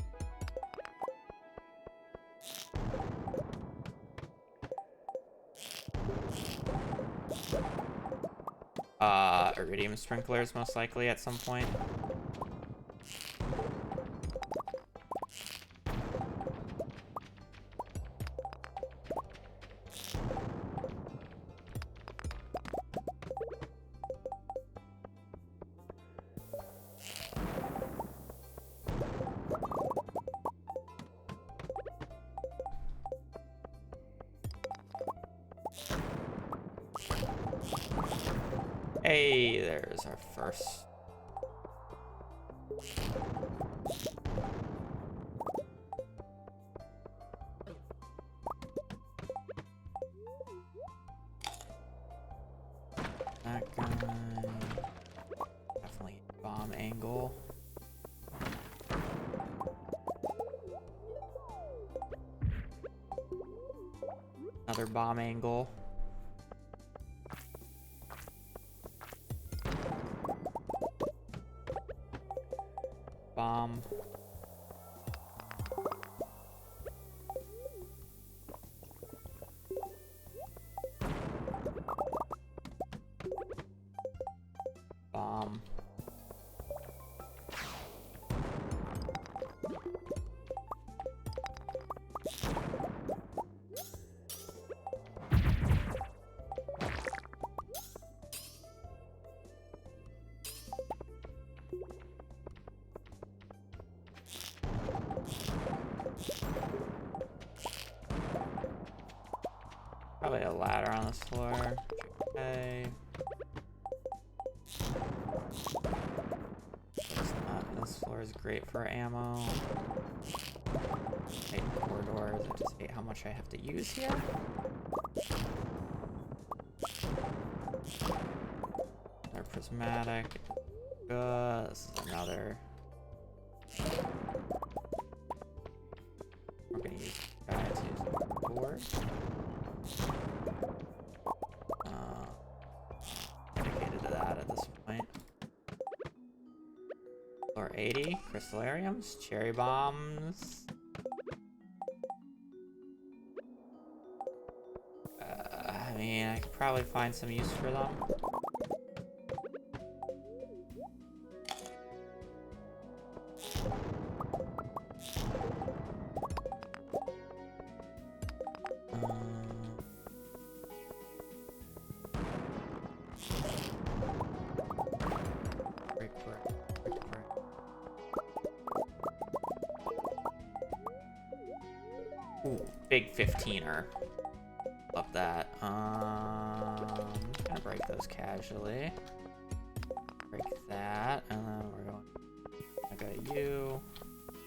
iridium sprinklers, most likely at some point. Hey, there's our first. That guy. Definitely bomb angle. Another bomb angle. Bomb. Bomb. Probably a ladder on this floor. Okay. This floor is great for ammo. Hate corridors. I just hate how much I have to use here. Another prismatic. This is another. We're gonna use guys use board. Dedicated to that at this point. Floor 80, crystallariums, cherry bombs. I mean, I could probably find some use for them. Ooh, big 15er. Love that. Gonna break those casually. Break that, and then we're going. I got you.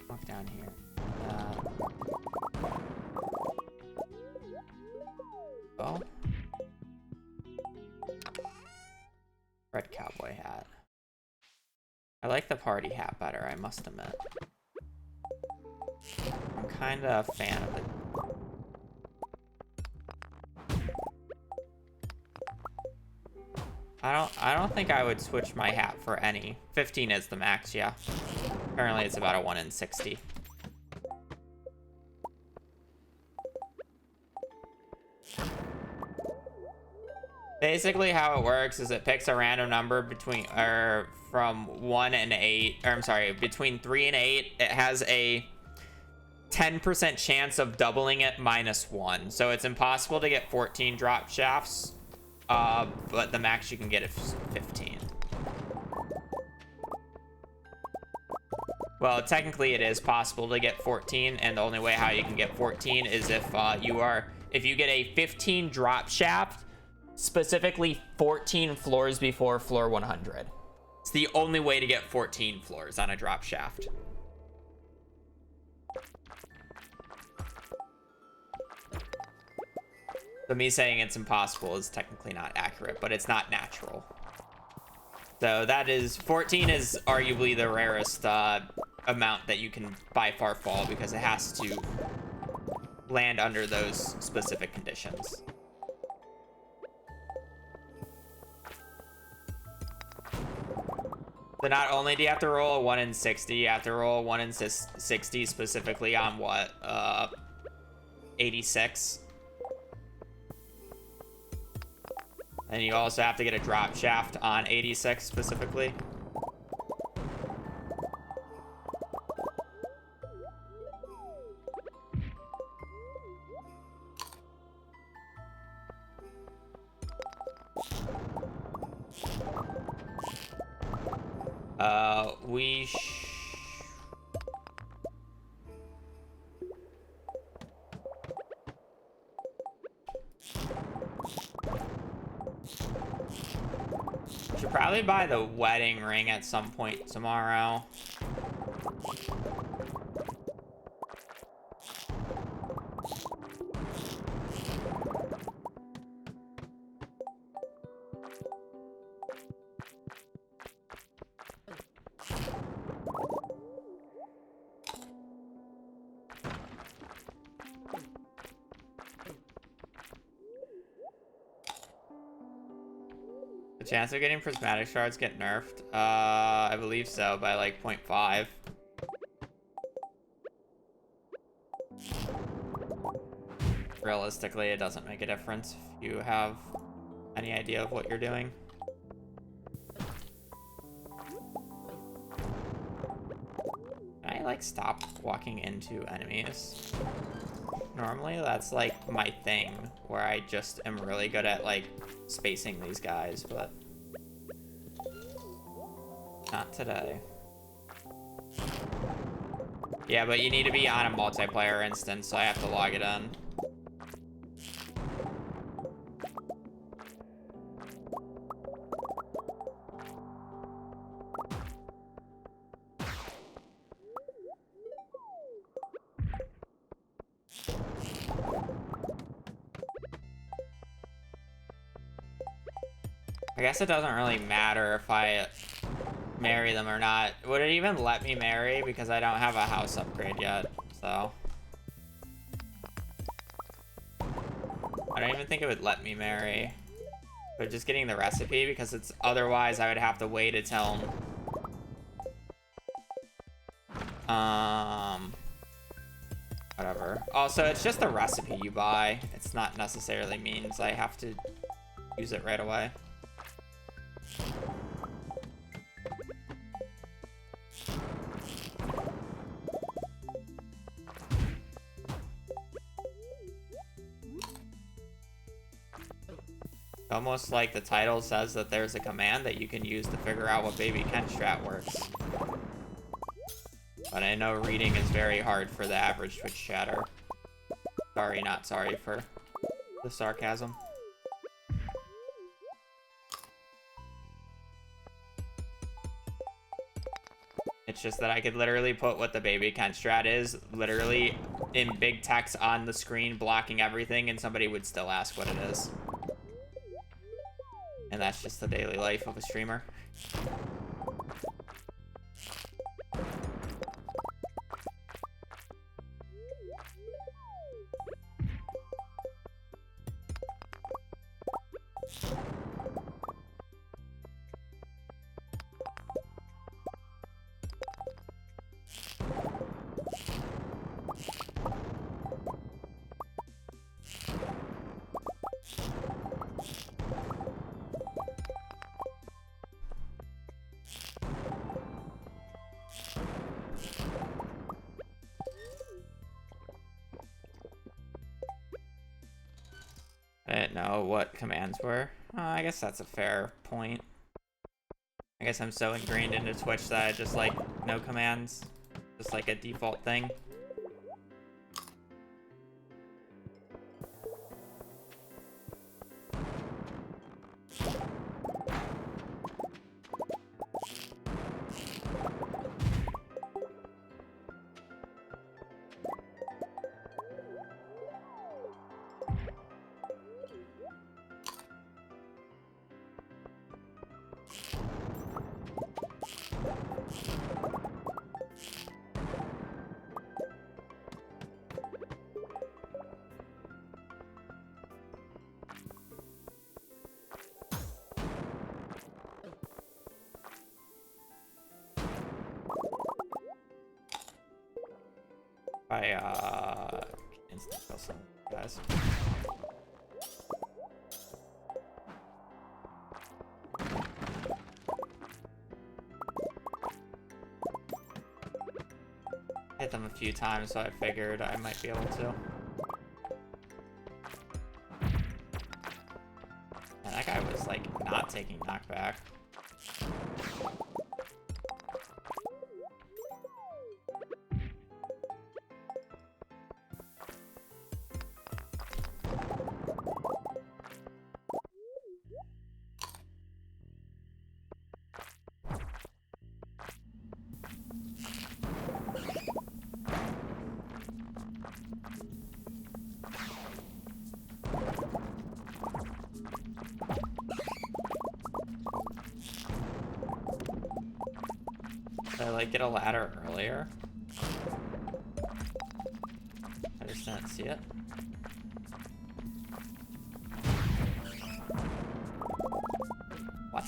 Walk down here. Oh. Red cowboy hat. I like the party hat better, I must admit. I'm kind of a fan of it. I don't think I would switch my hat for any. 15 is the max, yeah. Apparently it's about a 1 in 60. Basically how it works is it picks a random number between from 1 and 8, or I'm sorry, between 3 and 8. It has a 10% chance of doubling it -1. So it's impossible to get 14 drop shafts, but the max you can get is 15. Well, technically it is possible to get 14, and the only way how you can get 14 is if you get a 15 drop shaft, specifically 14 floors before floor 100. It's the only way to get 14 floors on a drop shaft. So me saying it's impossible is technically not accurate, but it's not natural. So that is, 14 is arguably the rarest amount that you can by far fall, because it has to land under those specific conditions. So not only do you have to roll a 1 in 60, you have to roll a 1 in 60 specifically on what? 86. And you also have to get a drop shaft on 86 specifically. We should probably buy the wedding ring at some point tomorrow. The chance of getting prismatic shards get nerfed? I believe so, by like 0.5. Realistically, it doesn't make a difference if you have any idea of what you're doing. Can I like stop walking into enemies? Normally that's like my thing, where I just am really good at like spacing these guys, but not today. Yeah, but you need to be on a multiplayer instance, so I have to log it in. I guess it doesn't really matter if I marry them or not. Would it even let me marry? Because I don't have a house upgrade yet, so. I don't even think it would let me marry. But just getting the recipe, because it's otherwise I would have to wait until whatever. Also, it's just a recipe you buy. It's not necessarily means I have to use it right away. Almost like the title says that there's a command that you can use to figure out what Baby Ken strat works. But I know reading is very hard for the average Twitch chatter. Sorry, not sorry for the sarcasm. It's just that I could literally put what the Baby Ken strat is, literally in big text on the screen, blocking everything, and somebody would still ask what it is. And that's just the daily life of a streamer. I didn't know what commands were. I guess that's a fair point. I guess I'm so ingrained into Twitch that I just like no commands. Just like a default thing. try instant kill some guys. Hit them a few times, so I figured I might be able to. And that guy was like not taking knockback. Did I like get a ladder earlier? I just didn't see it. What?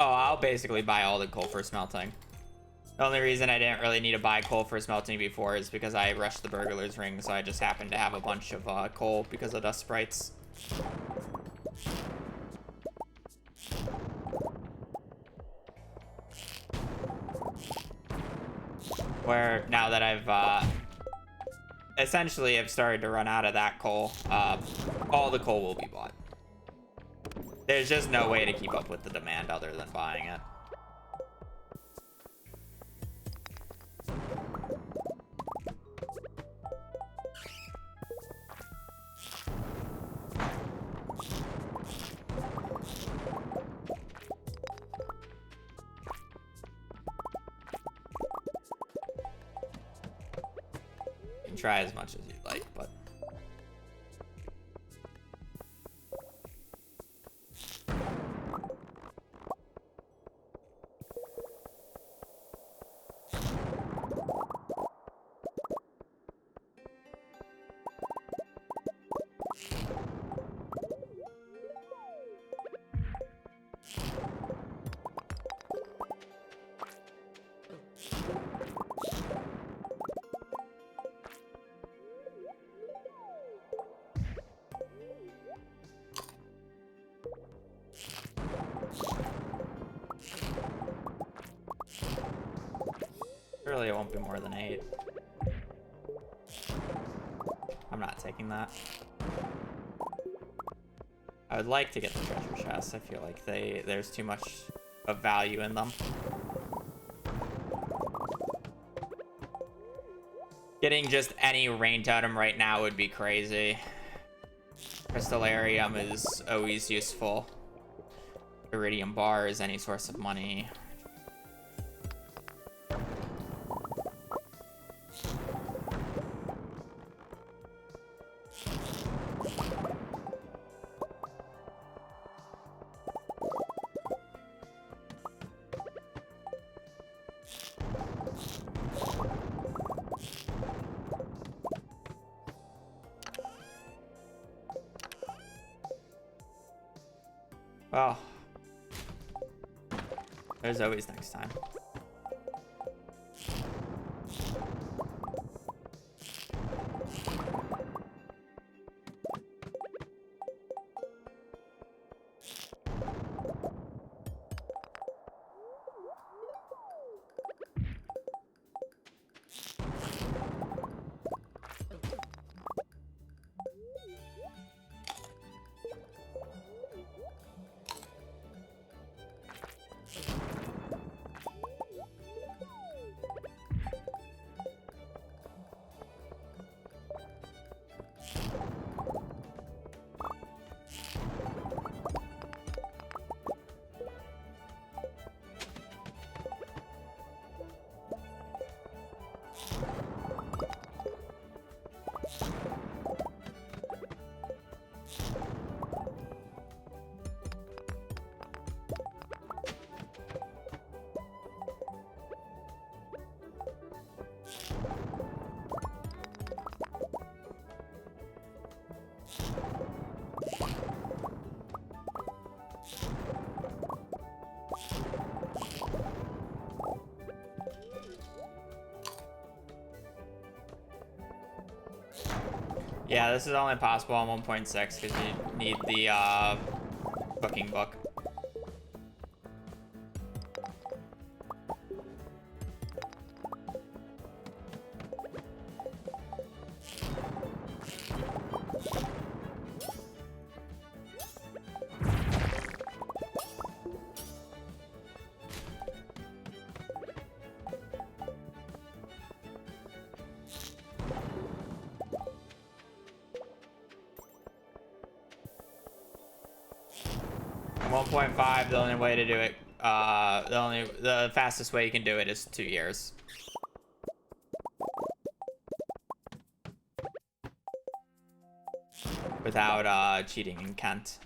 Oh, I'll basically buy all the coal for smelting. The only reason I didn't really need to buy coal for smelting before is because I rushed the burglar's ring, so I just happened to have a bunch of coal because of dust sprites. Where now that I've essentially have started to run out of that coal, all the coal will be bought. There's just no way to keep up with the demand other than buying it. You can try as much as you'd like, but surely it won't be more than 8. I'm not taking that. I would like to get the treasure chests. I feel like there's too much of value in them. Getting just any rain totem right now would be crazy. Crystallarium is always useful. Iridium bar is any source of money. Well, there's always next time. Yeah, this is only possible on 1.6 because you need the cooking book. And 1.5, the only way to do it, the fastest way you can do it is 2 years. Without cheating in Kent.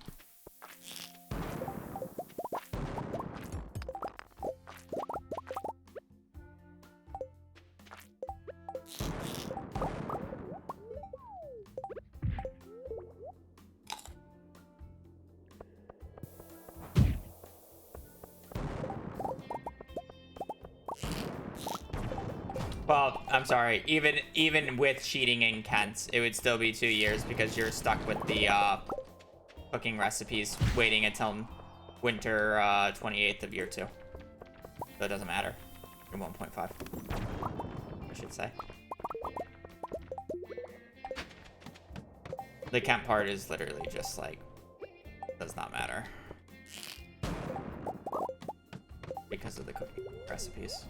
Well, I'm sorry. Even with cheating in Kent, it would still be 2 years because you're stuck with the cooking recipes waiting until winter 28th of year 2. So it doesn't matter. Or 1.5, I should say. The Kent part is literally just like, does not matter. Because of the cooking recipes.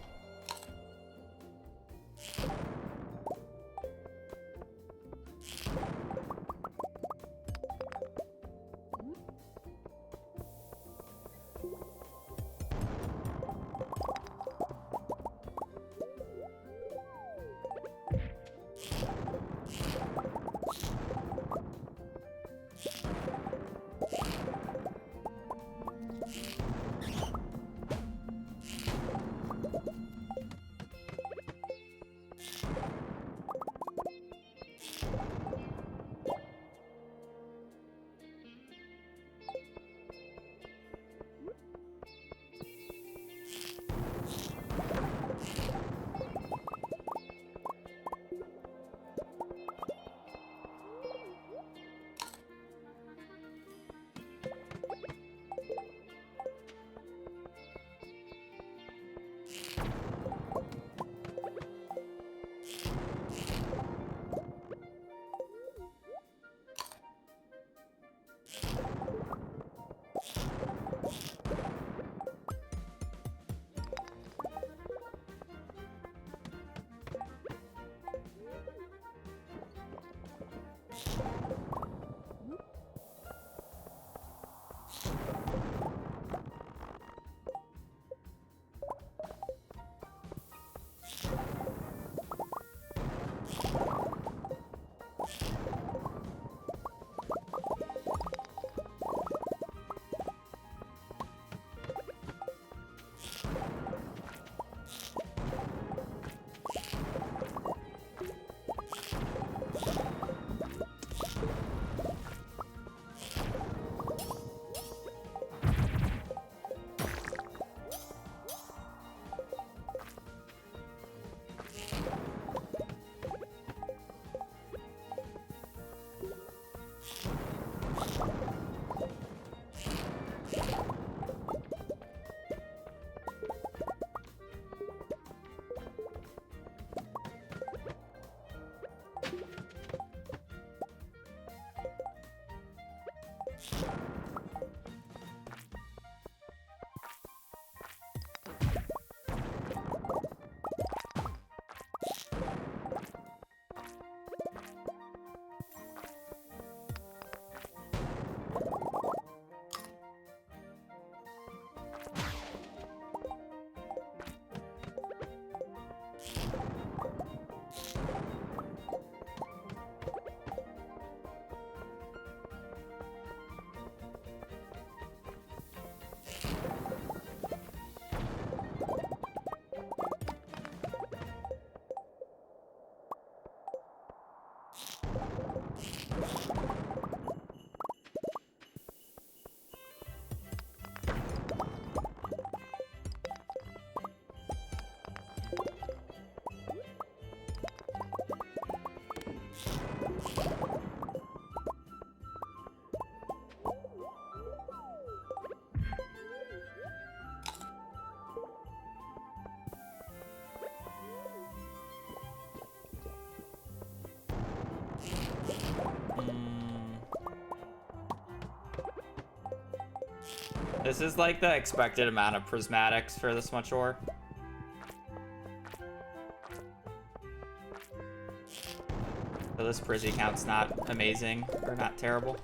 This is like the expected amount of prismatics for this much ore. So this Prizzy count's not amazing, or not terrible.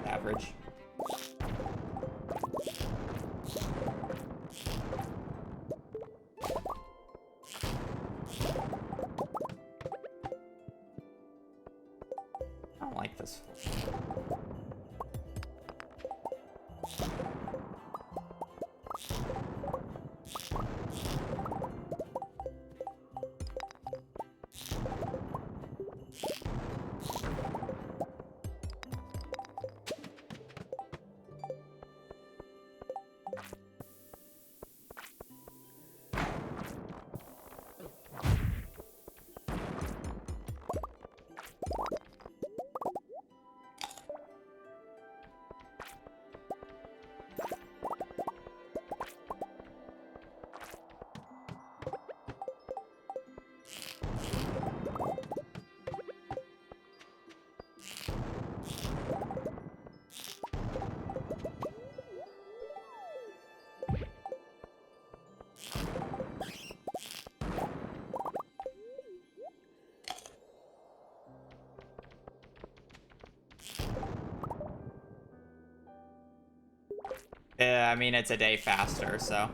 Average. I don't like this. Yeah, I mean, it's a day faster, so.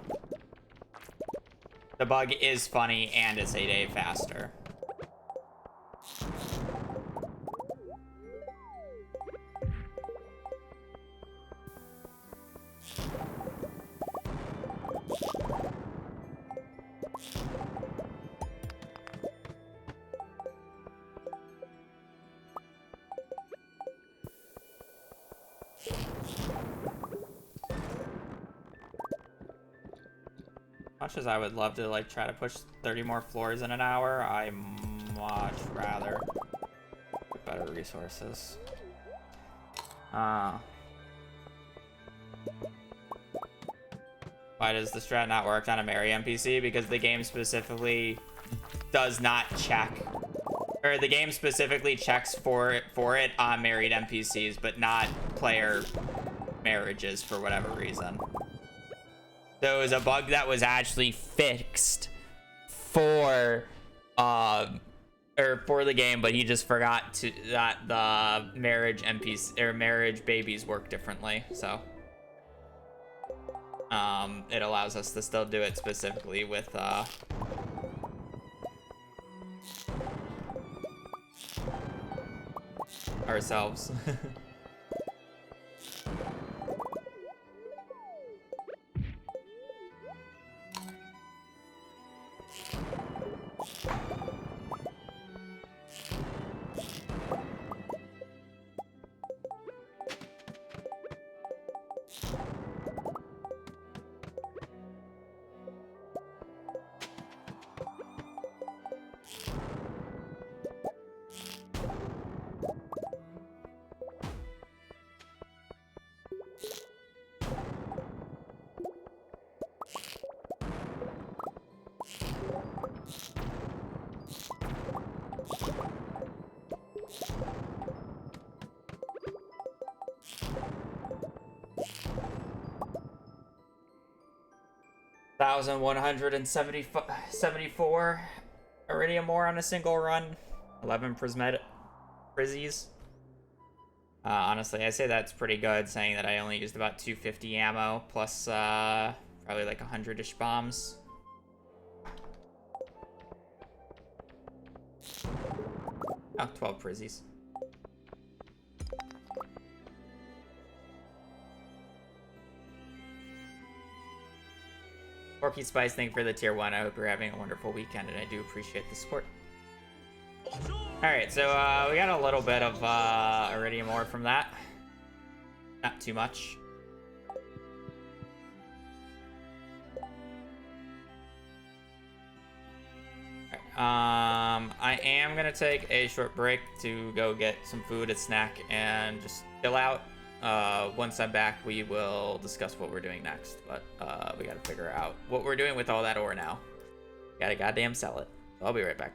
The bug is funny, and it's a day faster. Much as I would love to like try to push 30 more floors in an hour, I much rather get better resources. Why does the strat not work on a Mary NPC? Because the game specifically does not check, or the game specifically checks for it on married NPCs, but not player marriages for whatever reason. So it was a bug that was actually fixed for for the game, but he just forgot that the marriage NPC or marriage babies work differently. So it allows us to still do it specifically with ourselves. 1,174 iridium ore on a single run. 11 prizzies. Honestly, I say that's pretty good, saying that I only used about 250 ammo plus probably like 100-ish bombs. Oh, 12 prizzies. Porky Spice, thank you for the tier 1. I hope you're having a wonderful weekend, and I do appreciate the support. Alright, so we got a little bit of iridium ore from that. Not too much. I am gonna take a short break to go get some food, a snack, and just chill out. Once I'm back, we will discuss what we're doing next. But we gotta figure out what we're doing with all that ore now. Gotta goddamn sell it. I'll be right back.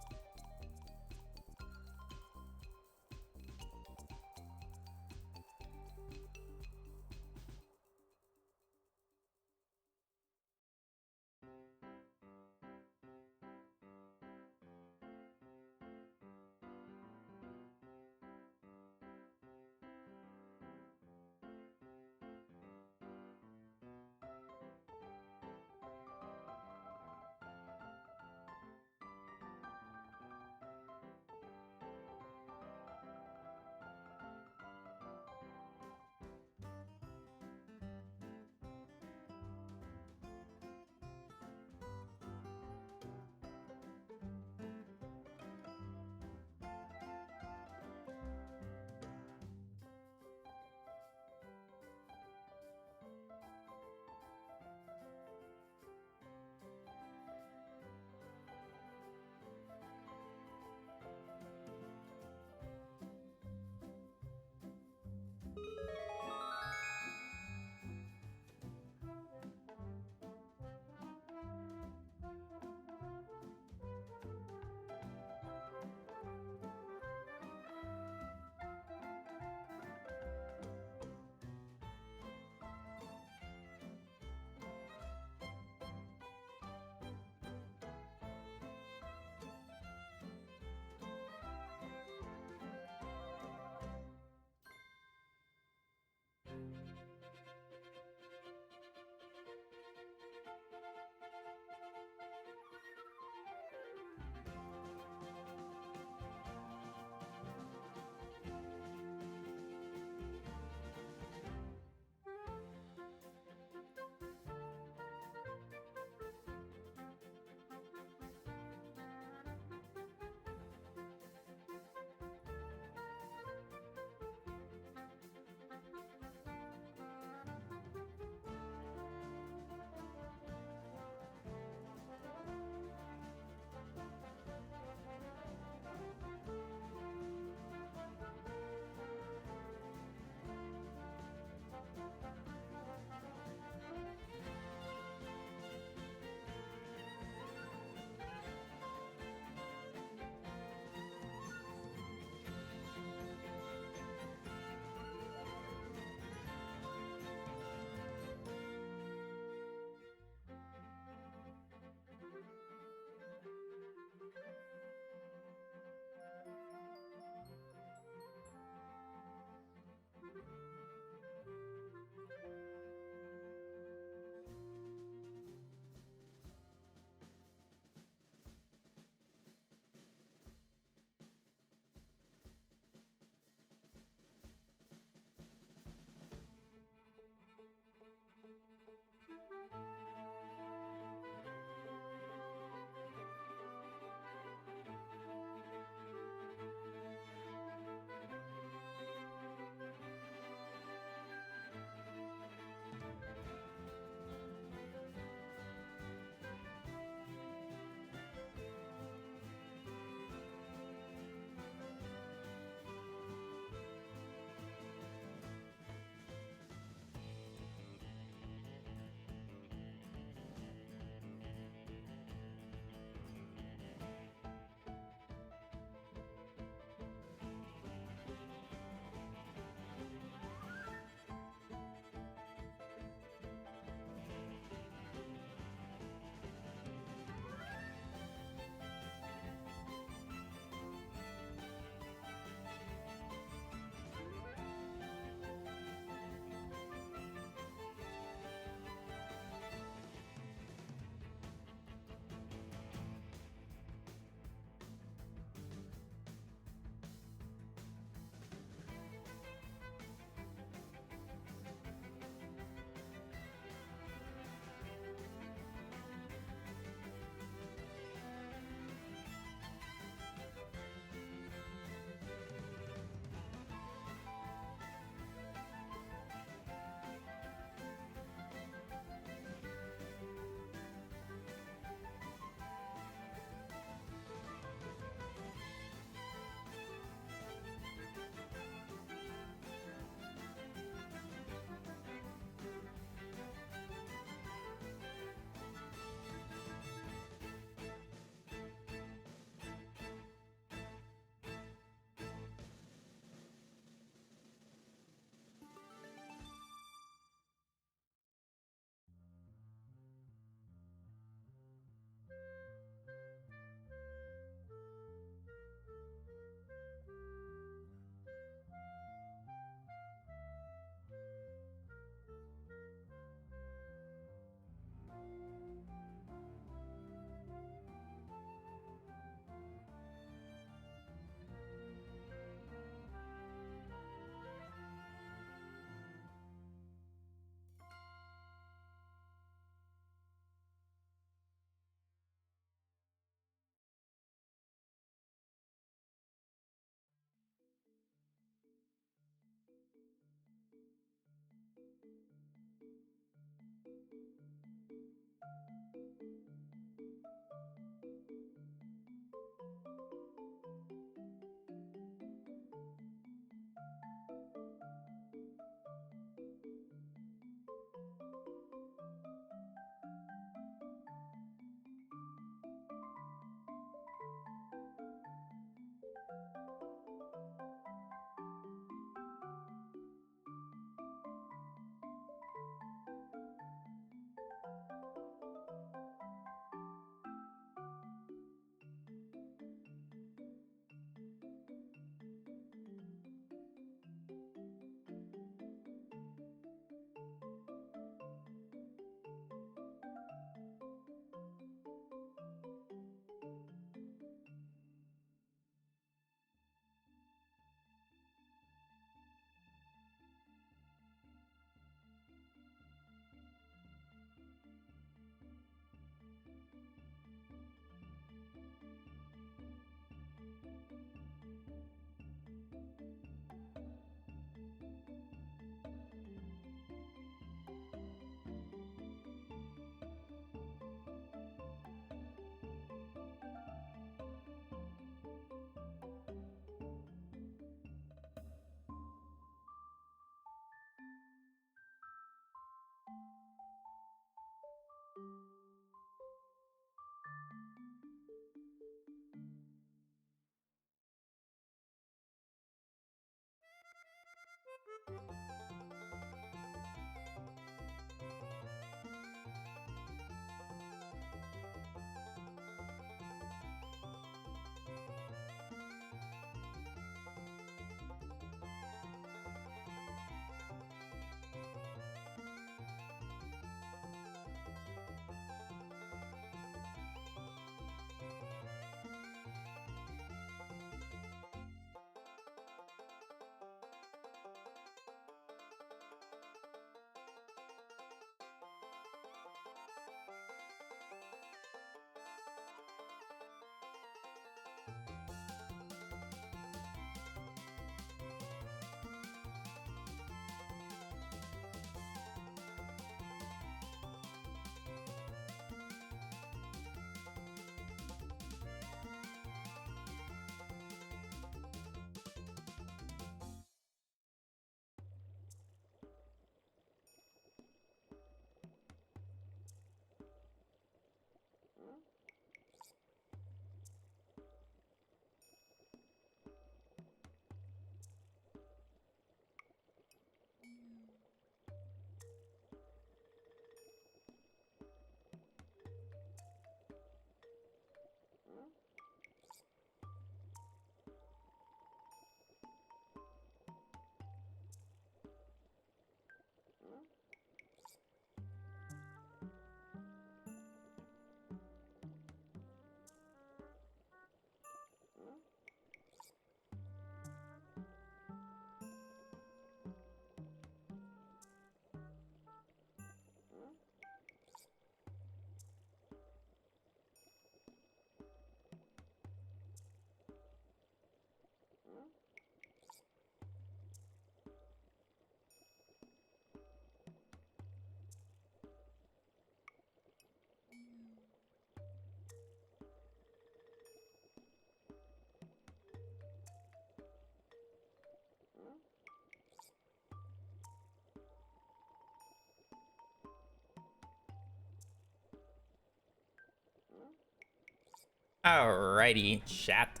Alrighty, chat.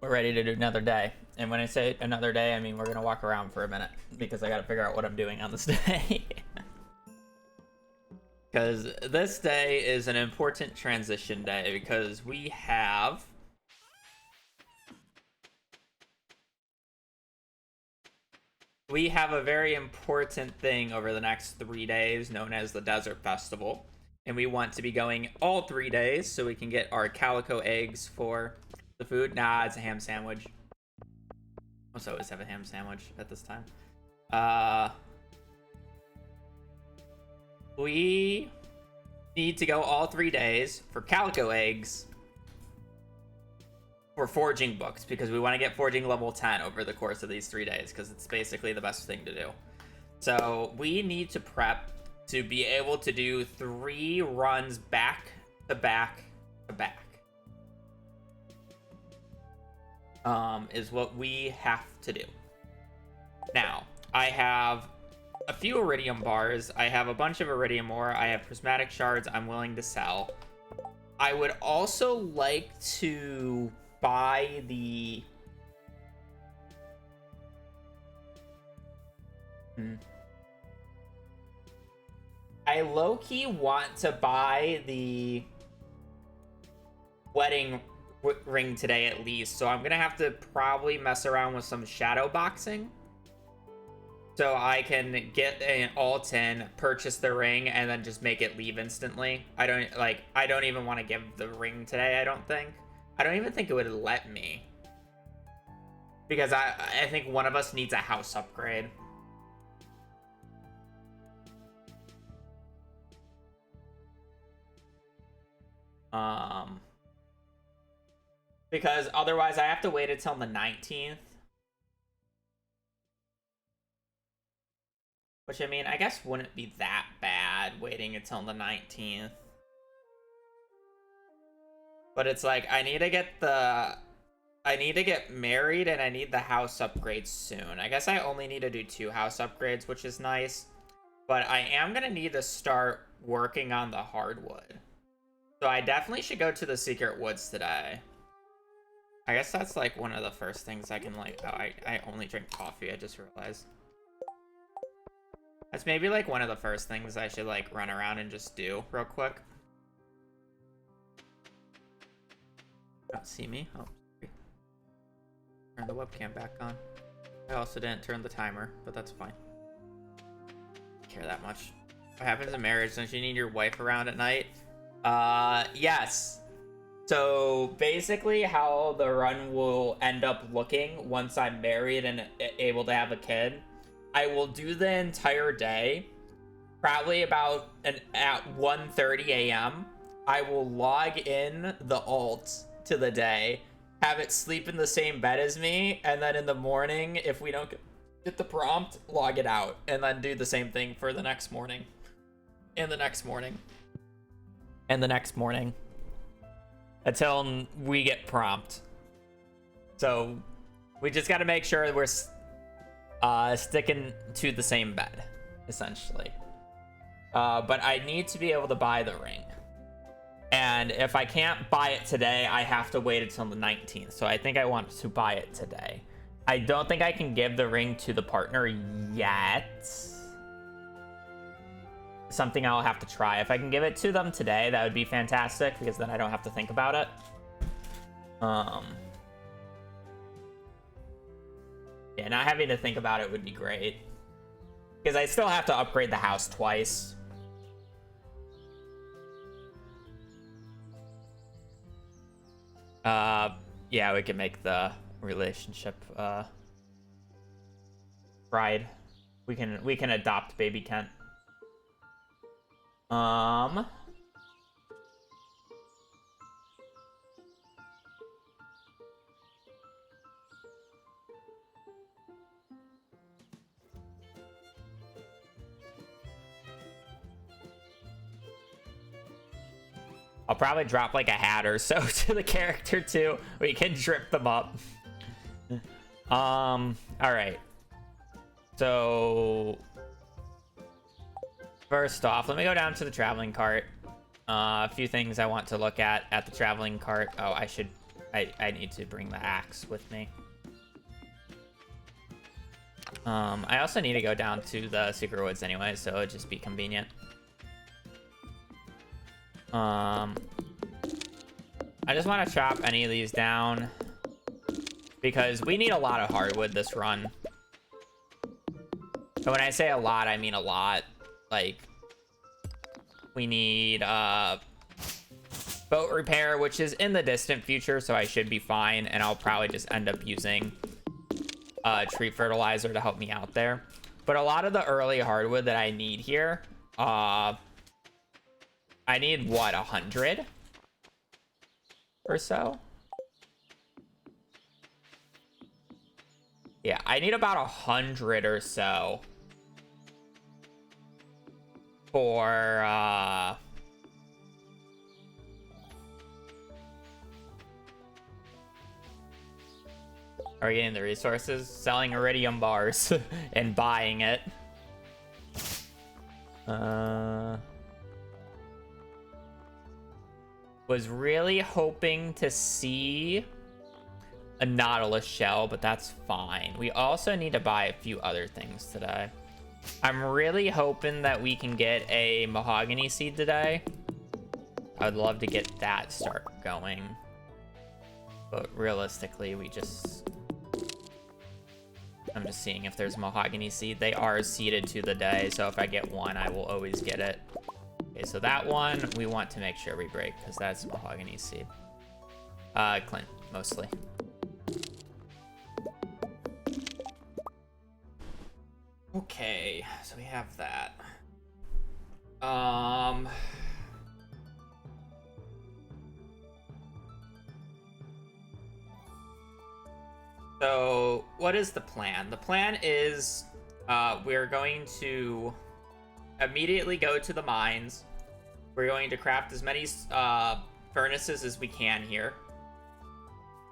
We're ready to do another day. And when I say another day, I mean we're gonna walk around for a minute because I gotta figure out what I'm doing on this day. Because this day is an important transition day because we have a very important thing over the next 3 days known as the Desert Festival. And we want to be going all 3 days so we can get our calico eggs for the food. Nah, it's a ham sandwich. Must always have a ham sandwich at this time. We need to go all 3 days for calico eggs for forging books because we want to get forging level 10 over the course of these 3 days because it's basically the best thing to do. So we need to prep to be able to do 3 runs back to back to back. Is what we have to do. Now, I have a few iridium bars. I have a bunch of iridium ore. I have prismatic shards I'm willing to sell. I would also like to buy the... I low-key want to buy the wedding ring today at least, so I'm gonna have to probably mess around with some shadow boxing so I can get an alt in, purchase the ring, and then just make it leave instantly. I don't even want to give the ring today. I don't even think it would let me, because I think one of us needs a house upgrade. Because otherwise I have to wait until the 19th. Which, I mean, I guess wouldn't be that bad waiting until the 19th. But it's like, I need to get married and I need the house upgrades soon. I guess I only need to do 2 house upgrades, which is nice. But I am going to need to start working on the hardwood. So I definitely should go to the secret woods today. I guess that's like one of the first things I can like... Oh, I only drink coffee, I just realized. That's maybe like one of the first things I should like run around and just do real quick. Don't see me? Oh, sorry. Turn the webcam back on. I also didn't turn the timer, but that's fine. Don't care that much. What happens in marriage? Don't you need your wife around at night? Yes. So basically how the run will end up looking once I'm married and able to have a kid, I will do the entire day, probably about at 1:30 a.m. I will log in the alt to the day, have it sleep in the same bed as me, and then in the morning, if we don't get the prompt, log it out, and then do the same thing for the next morning, and the next morning, and the next morning, until we get prompt. So we just got to make sure we're sticking to the same bed, essentially. But I need to be able to buy the ring. And if I can't buy it today, I have to wait until the 19th. So I think I want to buy it today. I don't think I can give the ring to the partner yet. Something I'll have to try. If I can give it to them today, that would be fantastic, because then I don't have to think about it. Yeah, not having to think about it would be great. Because I still have to upgrade the house twice. Yeah, we can make the relationship bride. We can adopt baby Kent. I'll probably drop like a hat or so to the character too. We can drip them up. All right. So first off, let me go down to the traveling cart. A few things I want to look at the traveling cart. Oh, I need to bring the axe with me. I also need to go down to the secret woods anyway, so it'd just be convenient. I just want to chop any of these down because we need a lot of hardwood this run. And when I say a lot, I mean a lot. Like, we need boat repair, which is in the distant future, so I should be fine, and I'll probably just end up using tree fertilizer to help me out there. But a lot of the early hardwood that I need here, I need, what, 100 or so? Yeah, I need about 100 or so for are we getting the resources? Selling iridium bars and buying it. Was really hoping to see a Nautilus shell, but that's fine. We also need to buy a few other things today. I'm really hoping that we can get a mahogany seed today. I'd love to get that start going. But realistically, I'm just seeing if there's mahogany seed. They are seeded to the day, so if I get one, I will always get it. Okay, so that one we want to make sure we break because that's mahogany seed. Clint, mostly. Okay, so we have that. So what is the plan? The plan is we're going to immediately go to the mines. We're going to craft as many furnaces as we can here.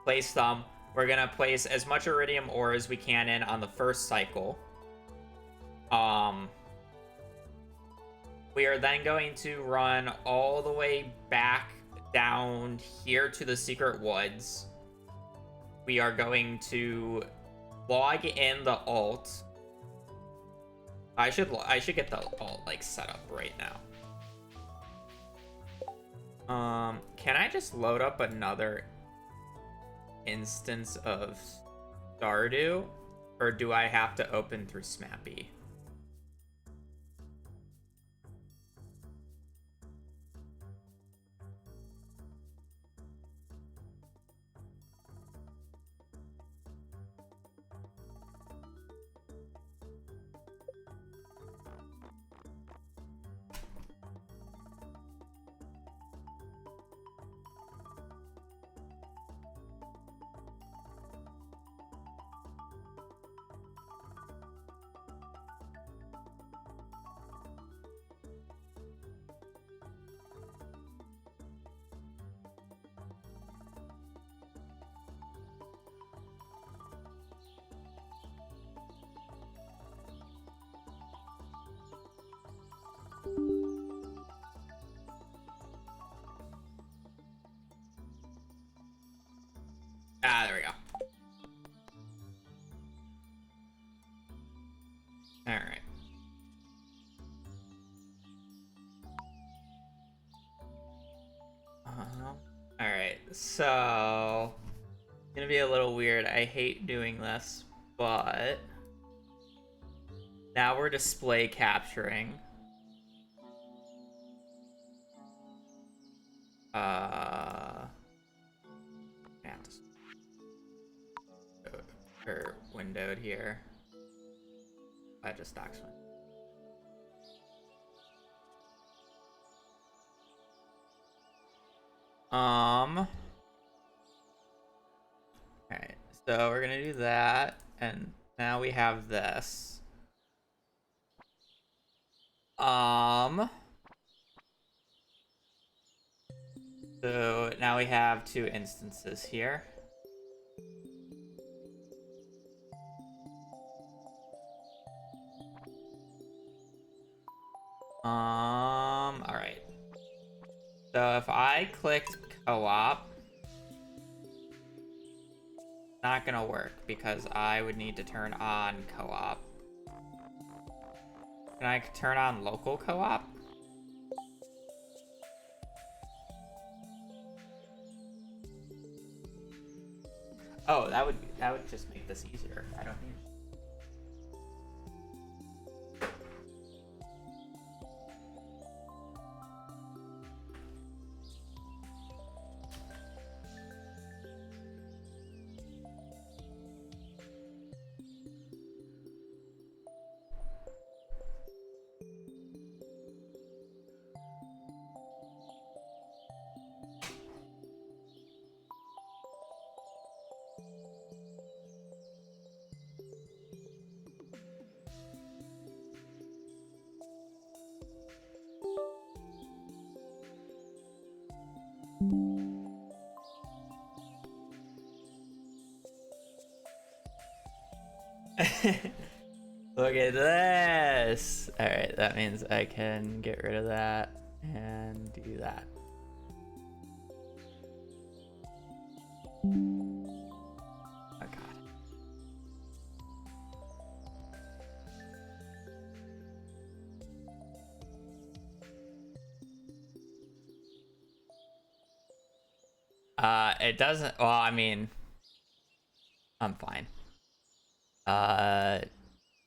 Place them. We're going to place as much iridium ore as we can in on the first cycle. We are then going to run all the way back down here to the secret woods. We are going to log in the alt. I should get the alt like set up right now. Can I just load up another instance of Stardew, or do I have to open through Smappy? Ah, there we go. All right. All right. So, it's gonna be a little weird. I hate doing this, but now we're display capturing. Or windowed here. I just doxed one. Alright, so we're gonna do that, and now we have this. So now we have two instances here. Alright. So if I clicked co-op, not gonna work because I would need to turn on co-op. Can I turn on local co-op? Oh, that would just make this easier. I don't need. Look at this. All right, that means I can get rid of that and do that. Oh god. It doesn't. Well, I mean, I'm fine.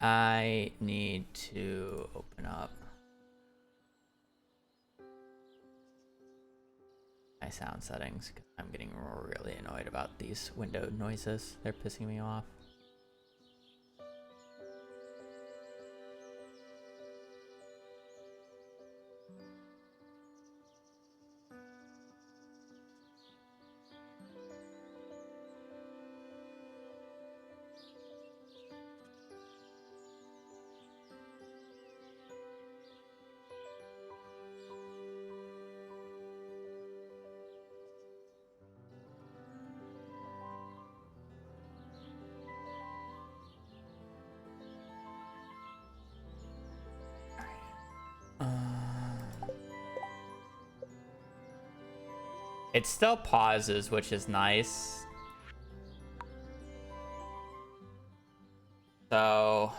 I need to open up my sound settings because I'm getting really annoyed about these window noises. They're pissing me off. It still pauses, which is nice. So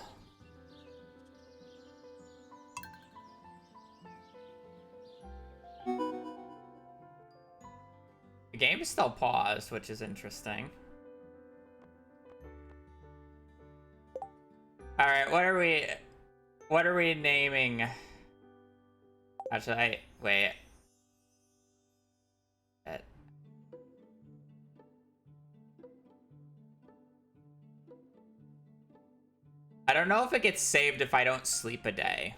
the game is still paused, which is interesting. All right, what are we naming? Actually, wait. I don't know if it gets saved if I don't sleep a day.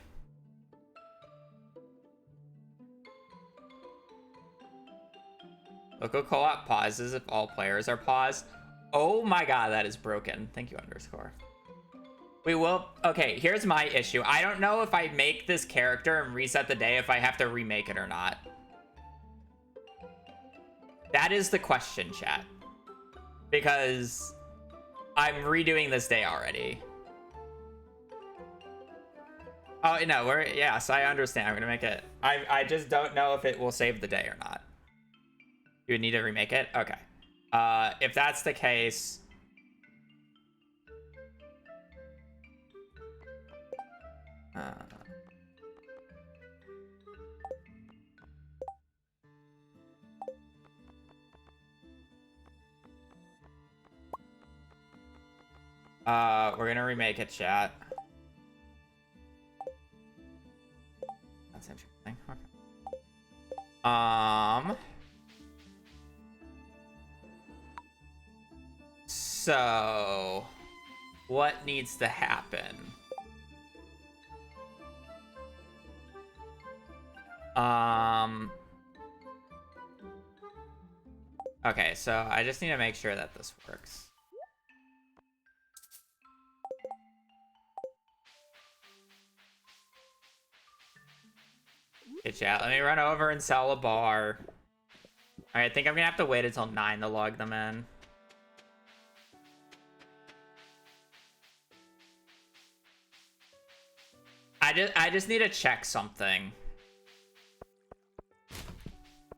Local co-op pauses if all players are paused. Oh my god, that is broken. Thank you, underscore. We will. Okay, here's my issue. I don't know if I make this character and reset the day if I have to remake it or not. That is the question, chat. Because I'm redoing this day already. Oh, no, yes, I understand. I'm gonna make it. I just don't know if it will save the day or not. You would need to remake it? Okay. If that's the case... we're gonna remake it, chat. That's interesting. Okay. So, what needs to happen? Okay, so I just need to make sure that this works. Okay, chat, let me run over and sell a bar. Alright, I think I'm gonna have to wait until 9 to log them in. I just need to check something.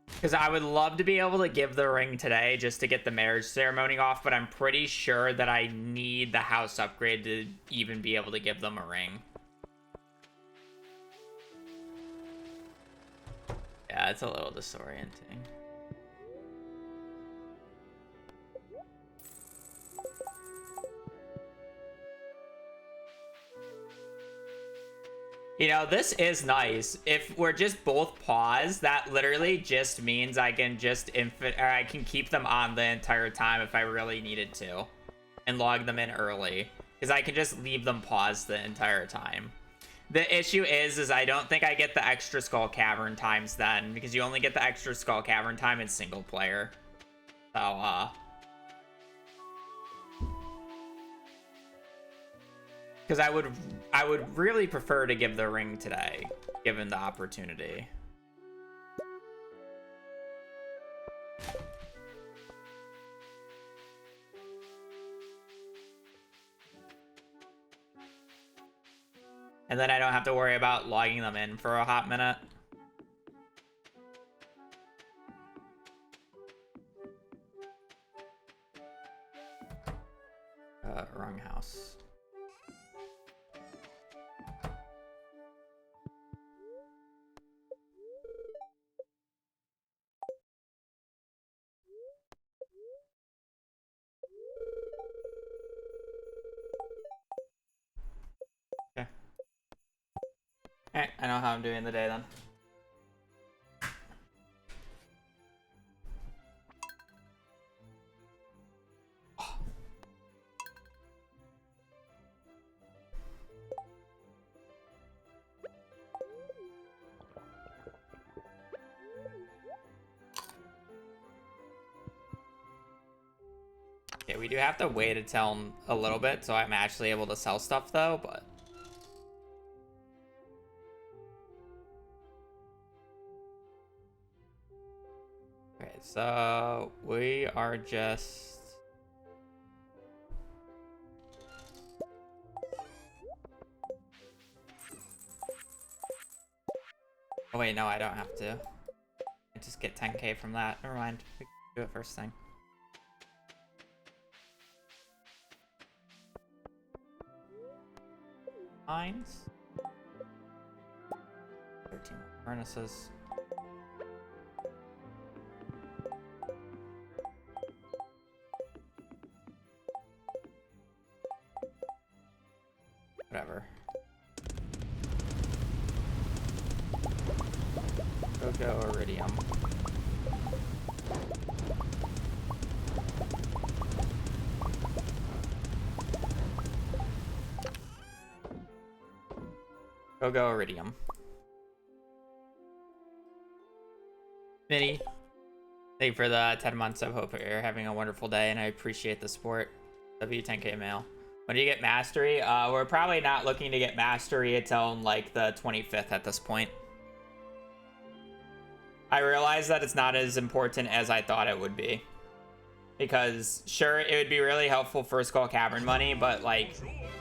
Because I would love to be able to give the ring today just to get the marriage ceremony off, but I'm pretty sure that I need the house upgrade to even be able to give them a ring. Yeah, it's a little disorienting. You know, this is nice. If we're just both paused, that literally just means I can just I can keep them on the entire time if I really needed to, and log them in early, because I can just leave them paused the entire time. The issue is I don't think I get the extra Skull Cavern times then, because you only get the extra Skull Cavern time in single player. So, because I would really prefer to give the ring today, given the opportunity. And then I don't have to worry about logging them in for a hot minute. Wrong house. Okay. Alright, I know how I'm doing the day then. Yeah, we do have to wait until a little bit, so I'm actually able to sell stuff though, but... Okay, so we are just... Oh wait, no, I don't have to. I just get 10k from that. Never mind. We can do it first thing. Mines. 13 furnaces. Whatever. Go iridium. Go iridium. Mitty, thank you for the 10 months. I hope you're having a wonderful day, and I appreciate the support. W10k mail. When do you get mastery? We're probably not looking to get mastery until like the 25th at this point. I realize that it's not as important as I thought it would be. Because, sure, it would be really helpful for Skull Cavern money, but, like,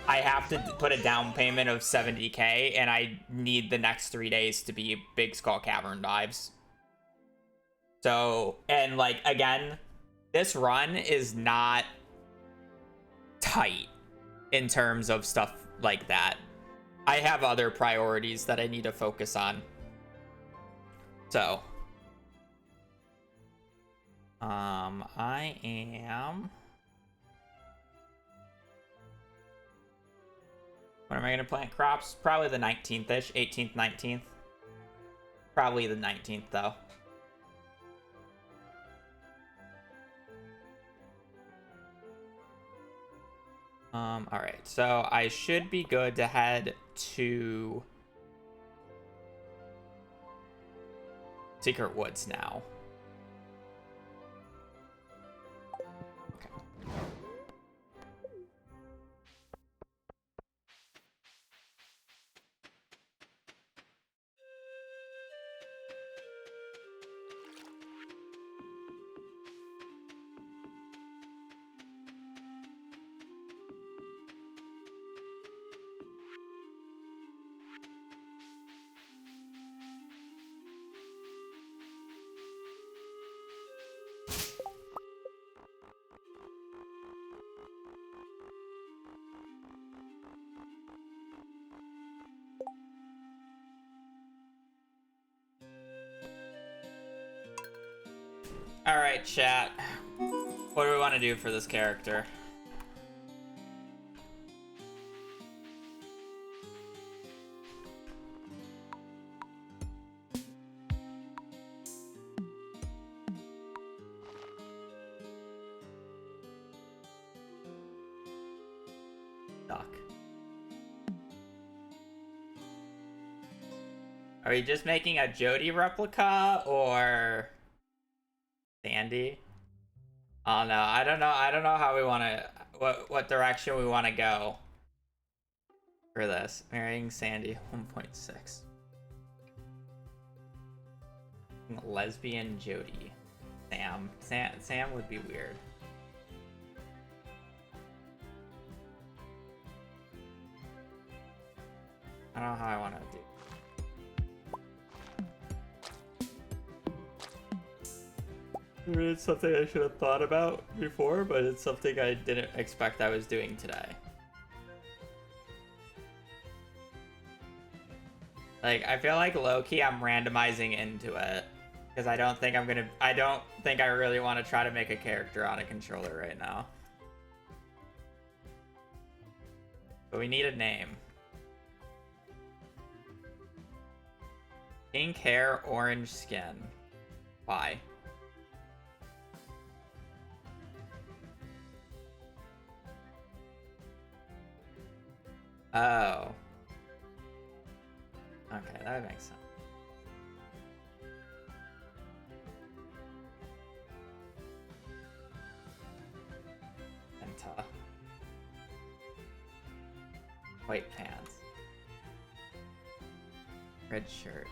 I have to put a down payment of 70k, and I need the next 3 days to be big Skull Cavern dives. So, and, like, again, this run is not tight in terms of stuff like that. I have other priorities that I need to focus on. So... I am... When am I gonna plant crops? Probably the 19th-ish, 18th, 19th. Probably the 19th, though. Alright, so I should be good to head to Secret Woods now. Alright, chat. What do we want to do for this character? Duck. Are we just making a Jody replica or Sandy? Oh no, I don't know. I don't know how we want to, what direction we want to go for this. Marrying Sandy 1.6. Lesbian Jody. Sam would be weird. I don't know how I want to do. It's something I should have thought about before, but it's something I didn't expect I was doing today. Like, I feel like low-key I'm randomizing into it. Because I don't think I really want to try to make a character on a controller right now. But we need a name. Pink hair, orange skin. Why? Oh. Okay, that makes sense. Penta. White pants. Red shirt.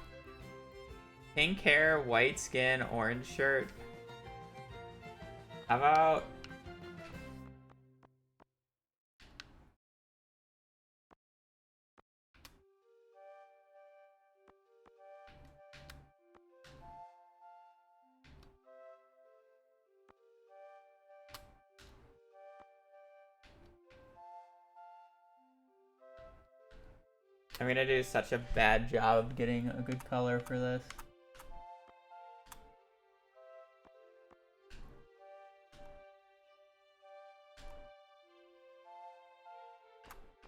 Pink hair, white skin, orange shirt. How about... I'm gonna do such a bad job of getting a good color for this.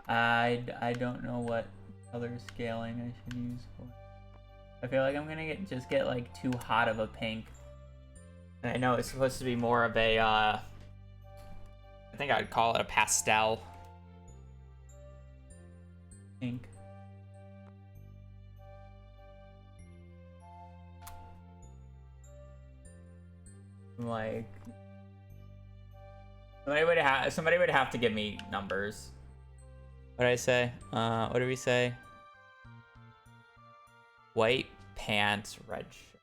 I don't know what color scaling I should use for. I feel like I'm gonna just get like too hot of a pink. And I know it's supposed to be more of a I think I'd call it a pastel pink. Like somebody would have to give me numbers. What did I say? What did we say? White pants, red shirt.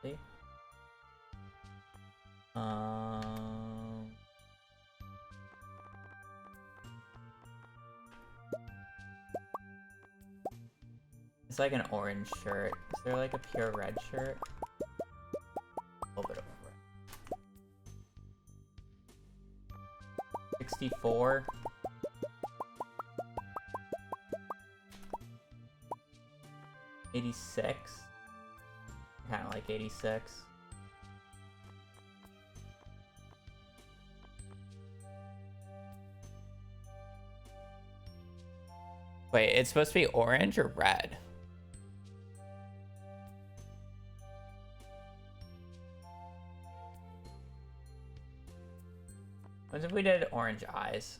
See? It's like an orange shirt. Is there like a pure red shirt? A little bit of red. 64. $86. Kind of like 86. Wait, it's supposed to be orange or red? What if we did orange eyes?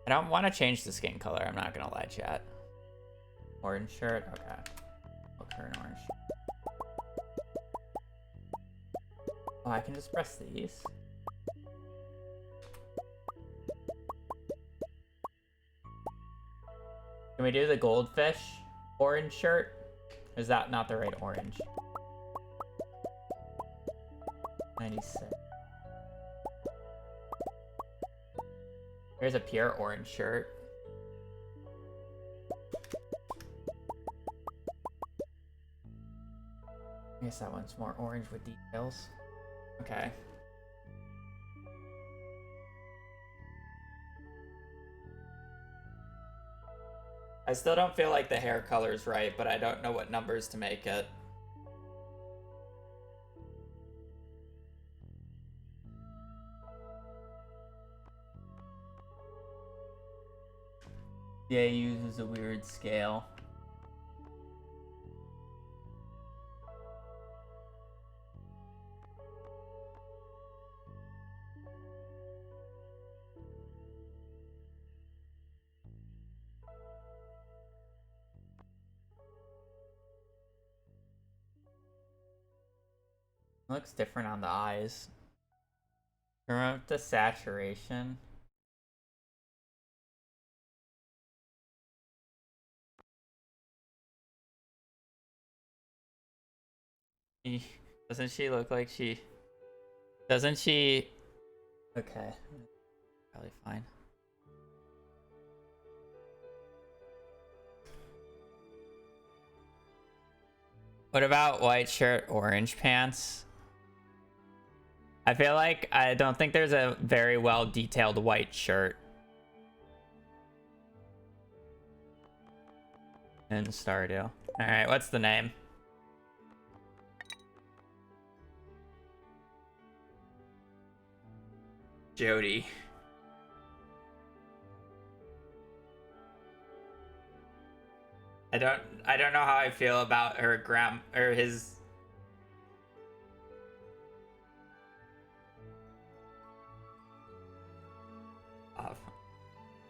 I don't want to change the skin color, I'm not gonna lie, chat. Orange shirt, okay. I'll turn orange. Oh, I can just press these. Can we do the goldfish orange shirt? Or is that not the right orange? 96. Here's a pure orange shirt. I guess that one's more orange with details. Okay. I still don't feel like the hair color's right, but I don't know what numbers to make it. Yeah, he uses a weird scale. Looks different on the eyes. Turn up the saturation. Doesn't she look like she... Doesn't she... Okay. Probably fine. What about white shirt, orange pants? I feel like I don't think there's a very well detailed white shirt in Stardew. Alright, what's the name? Jody. I don't know how I feel about her or his.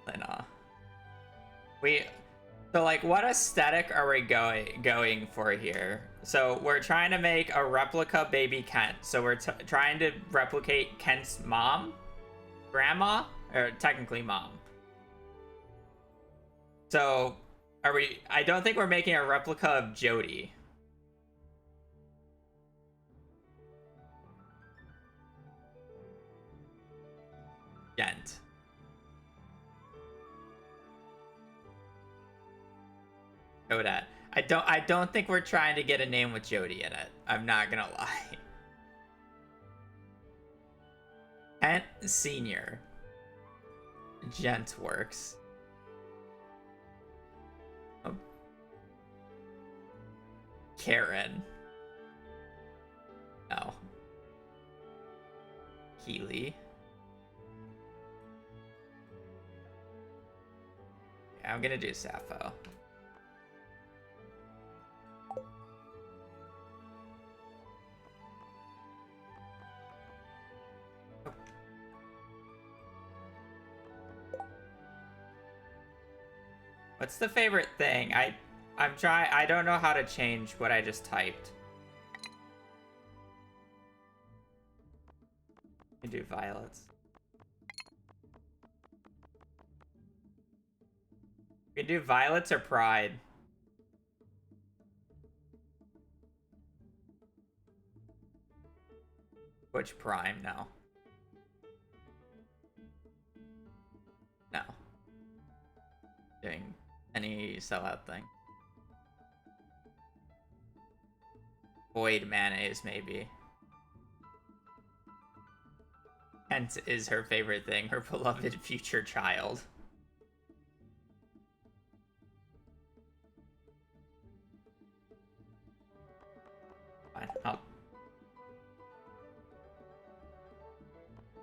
Lena. So like, what aesthetic are we going for here? So we're trying to make a replica baby Kent. So we're trying to replicate Kent's mom, grandma, or technically mom. So are we? I don't think we're making a replica of Jody. Gent. Odette. I don't think we're trying to get a name with Jody in it. I'm not gonna lie. Kent Senior. Gent works. Oh. Karen. No. Keely. Yeah, I'm gonna do Sappho. What's the favorite thing? I'm trying. I don't know how to change what I just typed. I do violets. We can do violets or pride. Which prime? No. No. Doing any sellout thing. Void mayonnaise, maybe. Kent is her favorite thing, her beloved future child. Fine.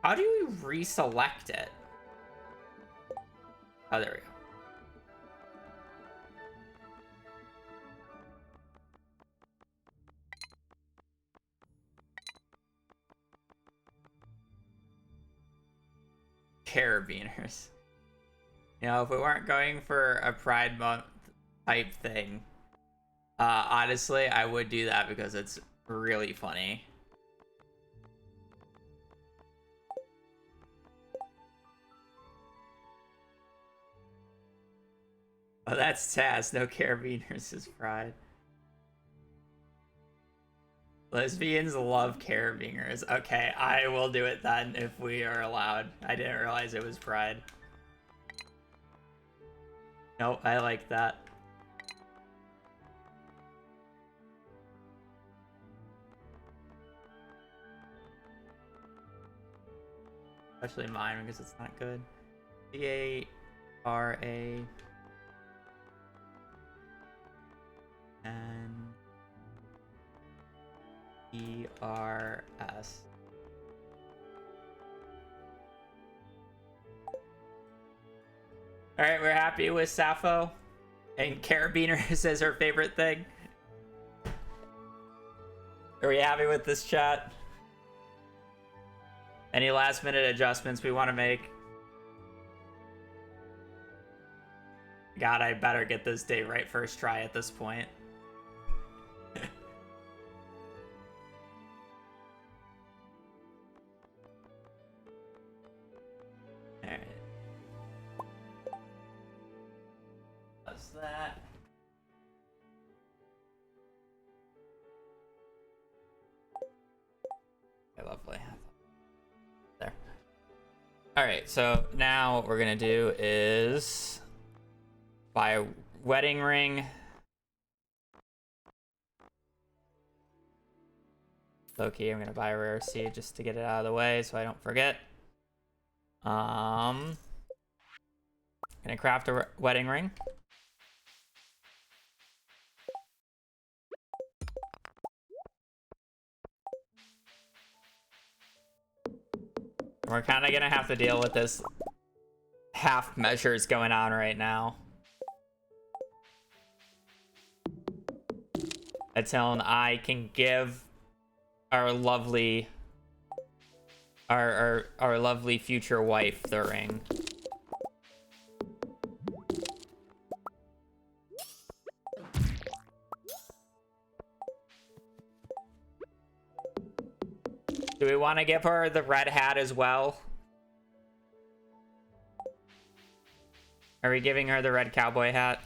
How do you reselect it? Oh, there we go. Carabiners. You know, if we weren't going for a Pride Month type thing, honestly, I would do that because it's really funny. Oh, that's Taz. No carabiners is Pride. Lesbians love carabiners. Okay, I will do it then if we are allowed. I didn't realize it was Pride. Nope, I like that. Especially mine because it's not good. C-A-R-A and E-R-S. Alright, we're happy with Sappho. And Carabiners is her favorite thing. Are we happy with this chat? Any last minute adjustments we want to make? God, I better get this date right first try at this point. Alright. That's that. Alright, so now what we're gonna do is buy a wedding ring. Low-key, I'm gonna buy a rare seed just to get it out of the way so I don't forget. Gonna craft a wedding ring. We're kind of gonna have to deal with this half measures going on right now until I can give our lovely our lovely future wife the ring. Do we want to give her the red hat as well? Are we giving her the red cowboy hat?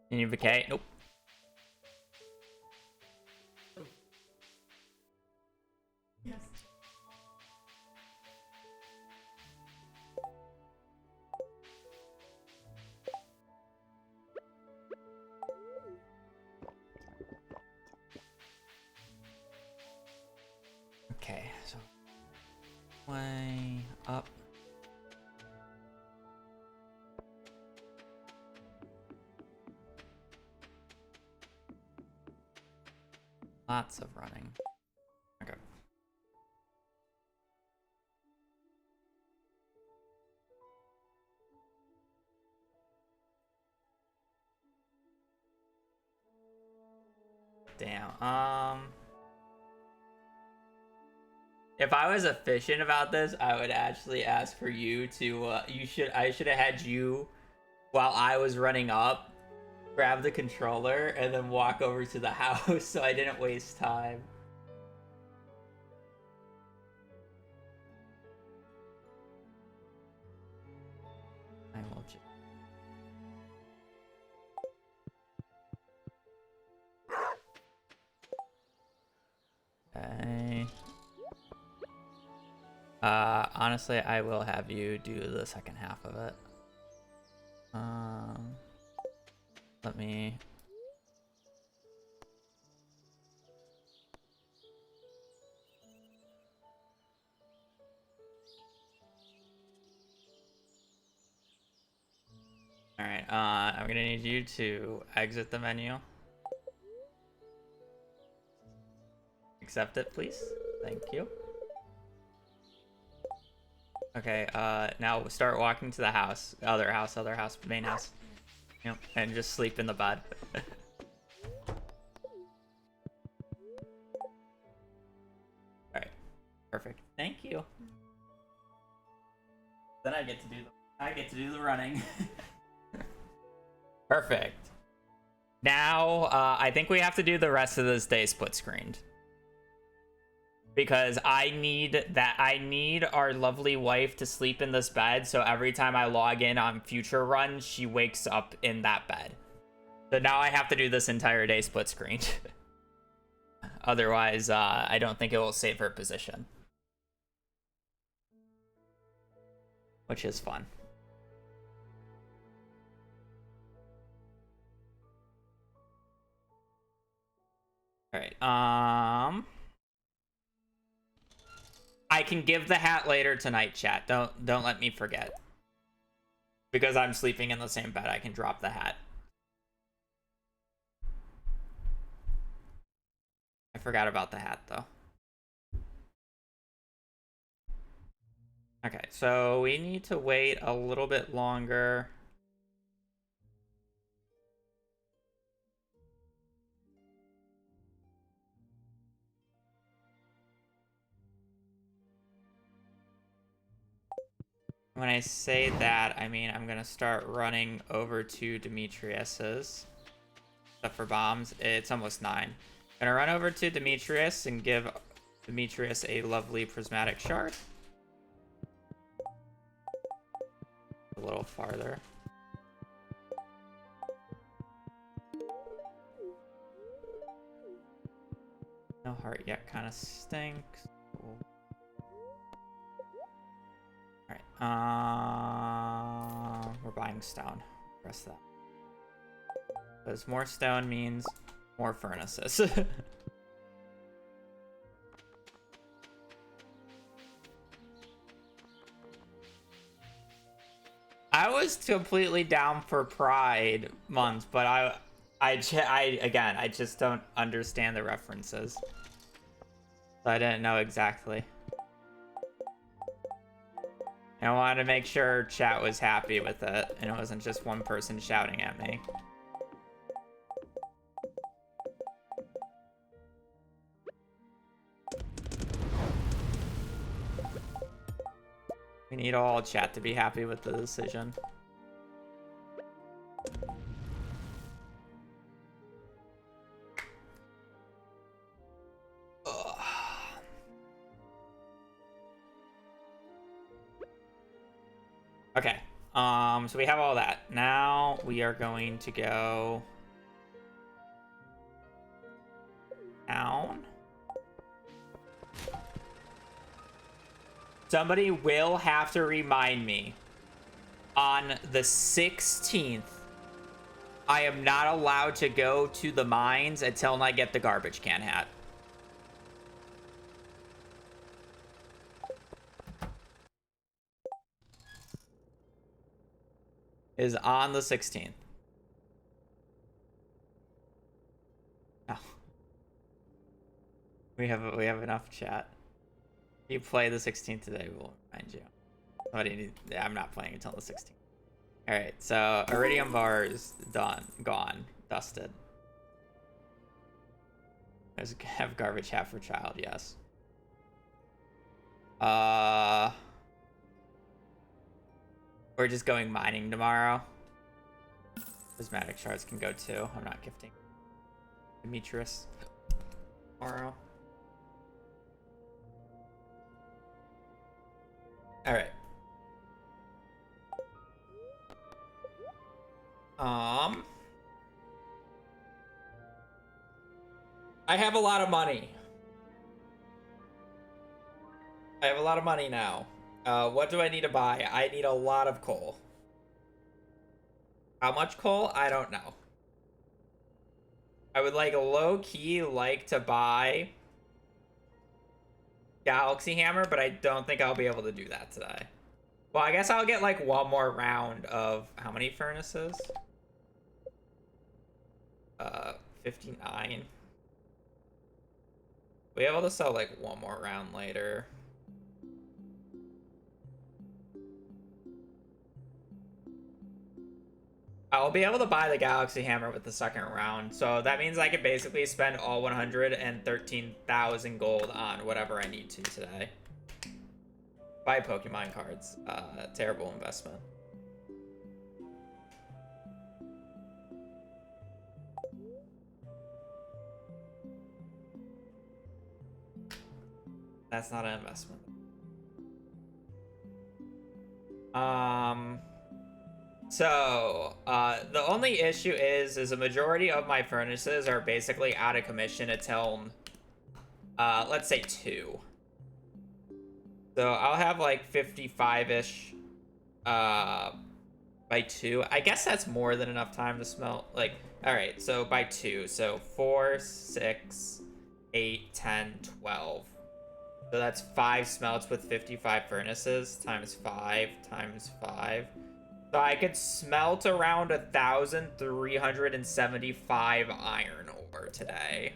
Any vacay? Nope. Yes. Okay, so way up. Lots of running. Okay. Damn. If I was efficient about this, I would actually ask for you to, I should have had you, while I was running up, grab the controller, and then walk over to the house so I didn't waste time. I will just... Okay. Honestly, I will have you do the second half of it. Let me... Alright, I'm gonna need you to exit the menu. Accept it, please. Thank you. Okay, now start walking to the house. Other house, main house. Yep, and just sleep in the bed. Alright, perfect. Thank you. Then I get to do the running. Perfect. Now, I think we have to do the rest of this day split screened. Because I need our lovely wife to sleep in this bed, so every time I log in on future runs, she wakes up in that bed. So now I have to do this entire day split screened. Otherwise, I don't think it will save her position. Which is fun. Alright, I can give the hat later tonight, chat. Don't let me forget. Because I'm sleeping in the same bed, I can drop the hat. I forgot about the hat, though. Okay, so we need to wait a little bit longer. When I say that, I mean I'm gonna start running over to Demetrius's. Except for bombs, it's almost 9. Gonna run over to Demetrius and give Demetrius a lovely prismatic shard. A little farther. No heart yet, kind of stinks. Cool. Alright, we're buying stone. Press that. Because more stone means more furnaces. I was completely down for Pride Month, but I just don't understand the references. So I didn't know exactly. I wanted to make sure chat was happy with it, and it wasn't just one person shouting at me. We need all chat to be happy with the decision. Ugh. Okay. So we have all that. Now we are going to go down. Somebody will have to remind me. On the 16th, I am not allowed to go to the mines until I get the garbage can hat. Is on the 16th. Oh. We have enough chat. If you play the 16th today, we'll remind you. I'm not playing until the 16th. Alright, so Iridium bar is done. Gone. Dusted. Let's have garbage hat for child, yes. We're just going mining tomorrow. Prismatic shards can go too. I'm not gifting Demetrius tomorrow. Alright. I have a lot of money. I have a lot of money now. What do I need to buy? I need a lot of coal. How much coal? I don't know. I would low-key like to buy Galaxy Hammer, but I don't think I'll be able to do that today. Well, I guess I'll get one more round of how many furnaces? 59. We'll be able to sell one more round later. I'll be able to buy the Galaxy Hammer with the second round, so that means I could basically spend all 113,000 gold on whatever I need to today. Buy Pokemon cards. Terrible investment. That's not an investment. So, the only issue is a majority of my furnaces are basically out of commission until, let's say 2. So I'll have 55-ish, by 2. I guess that's more than enough time to smelt, alright, so by 2. So 4, 6, 8, 10, 12. So that's 5 smelts with 55 furnaces times 5 times 5. So I could smelt around 1,375 iron ore today.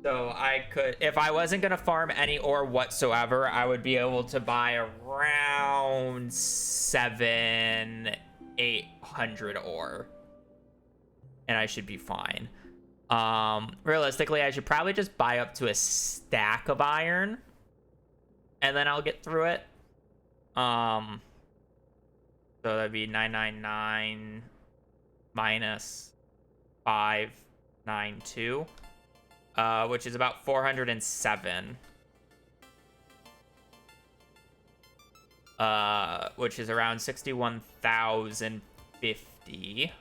So I could, if I wasn't going to farm any ore whatsoever, I would be able to buy around 800 ore. And I should be fine. Realistically, I should probably just buy up to a stack of iron. And then I'll get through it. So that'd be 999 minus 592, which is about 407. Which is around 61,050.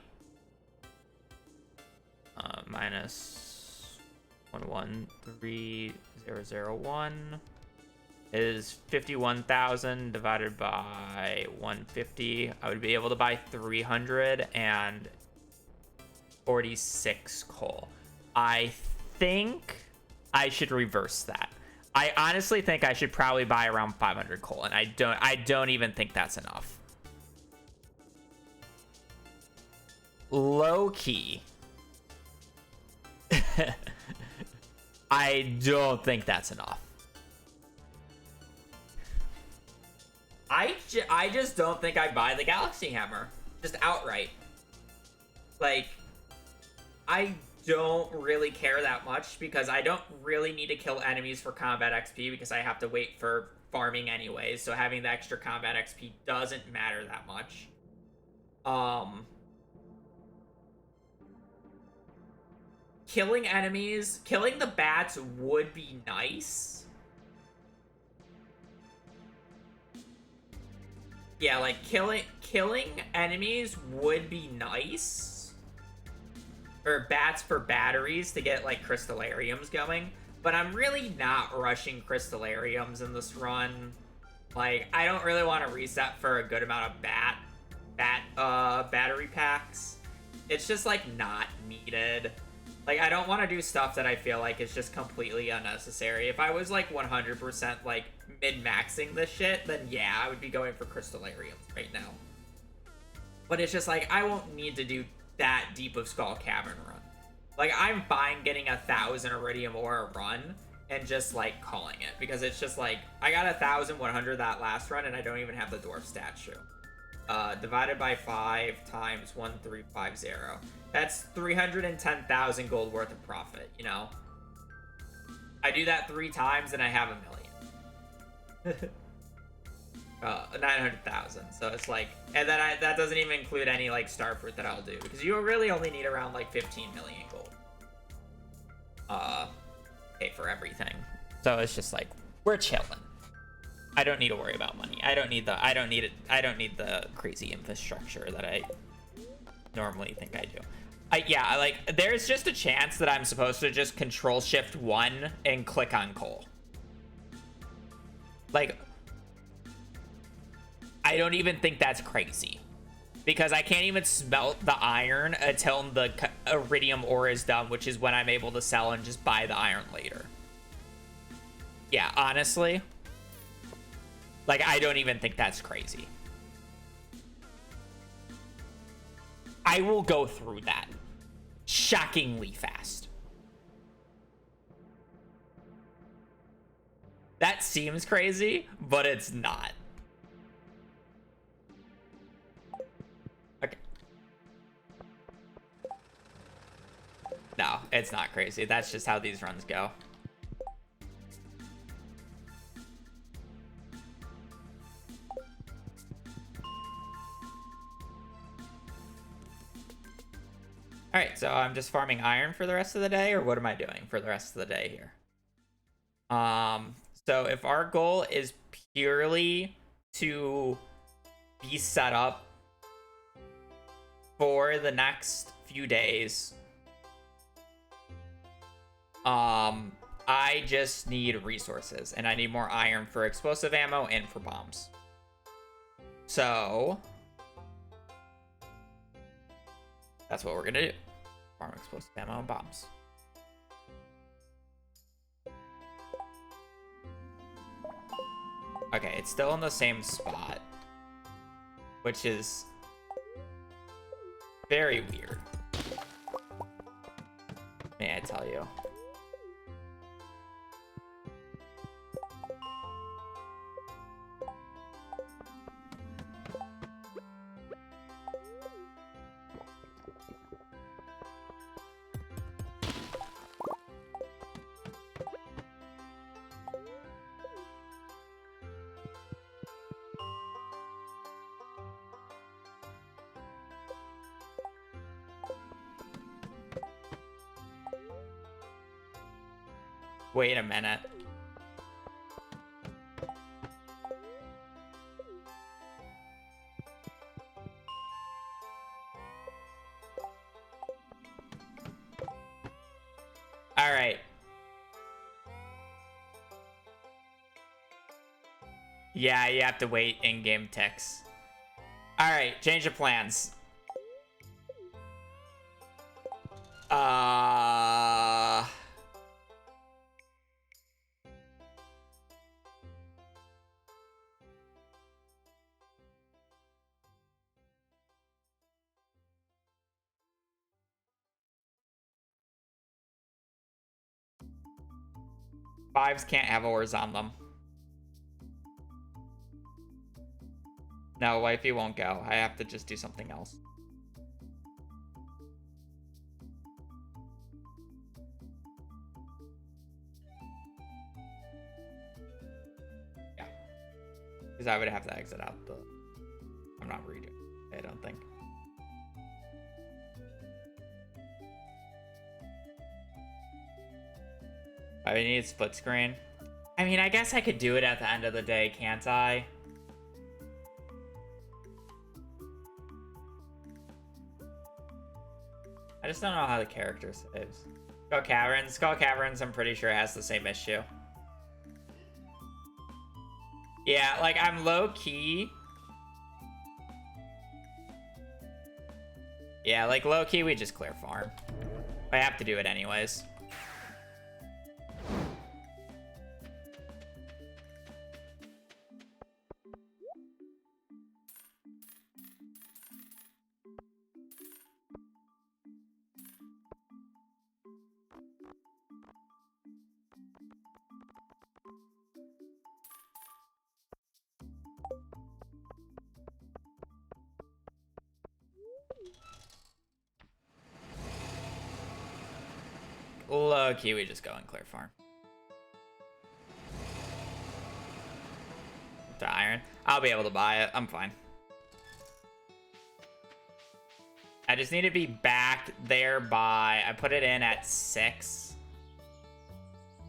Minus 113,001 is 51,000 divided by 150. I would be able to buy 346 coal. I think I should reverse that. I honestly think I should probably buy around 500 coal, and I don't even think that's enough. Low key. I don't think that's enough. I just don't think I buy the Galaxy Hammer. Just outright. Like, I don't really care that much because I don't really need to kill enemies for combat XP because I have to wait for farming anyways. So having the extra combat XP doesn't matter that much. Killing enemies, killing the bats would be nice. Yeah, like killing enemies would be nice. Or bats for batteries to get like crystallariums going. But I'm really not rushing crystallariums in this run. Like, I don't really want to reset for a good amount of battery packs. It's just like not needed. Like, I don't want to do stuff that I feel like is just completely unnecessary. If I was, like, 100%, like, min-maxing this shit, then yeah, I would be going for crystallariums right now. But it's just, like, I won't need to do that deep of Skull Cavern run. Like, I'm fine getting 1,000 Iridium ore a run and just, like, calling it. Because it's just, like, I got 1,100 that last run, and I don't even have the Dwarf statue. Divided by 5 times 1350. That's 310,000 gold worth of profit, you know? I do that 3 times and I have 1,000,000. 900,000. So it's like, and then that doesn't even include any like starfruit that I'll do because you really only need around like 15 million gold. Pay for everything. So it's just like, we're chilling. I don't need to worry about money. I don't need the crazy infrastructure that I normally think I do. Yeah, like, there's just a chance that I'm supposed to just Control-Shift-1 and click on coal. Like, I don't even think that's crazy. Because I can't even smelt the iron until the iridium ore is done, which is when I'm able to sell and just buy the iron later. Yeah, honestly. Like, I don't even think that's crazy. I will go through that shockingly fast. That seems crazy, but it's not. Okay. No, it's not crazy. That's just how these runs go. All right, so I'm just farming iron for the rest of the day, or what am I doing for the rest of the day here? So if our goal is purely to be set up for the next few days, I just need resources, and I need more iron for explosive ammo and for bombs. So that's what we're gonna do. Farm explosive ammo and bombs. Okay, it's still in the same spot, which is very weird, may I tell you. Wait a minute. All right. Yeah, you have to wait in-game ticks. Alright, change of plans. Fives can't have ores on them. No, wifey won't go. I have to just do something else. Yeah. Because I would have to exit out the... I'm not redoing it, I don't think. I need split screen. I mean, I guess I could do it at the end of the day, can't I? I just don't know how the character saves. Skull Caverns. Skull Caverns, I'm pretty sure has the same issue. Yeah, like, I'm low-key. Yeah, like, low-key, we just clear farm. I have to do it anyways. Low-key, we just go and clear farm. To iron. I'll be able to buy it. I'm fine. I just need to be back there by... I put it in at 6.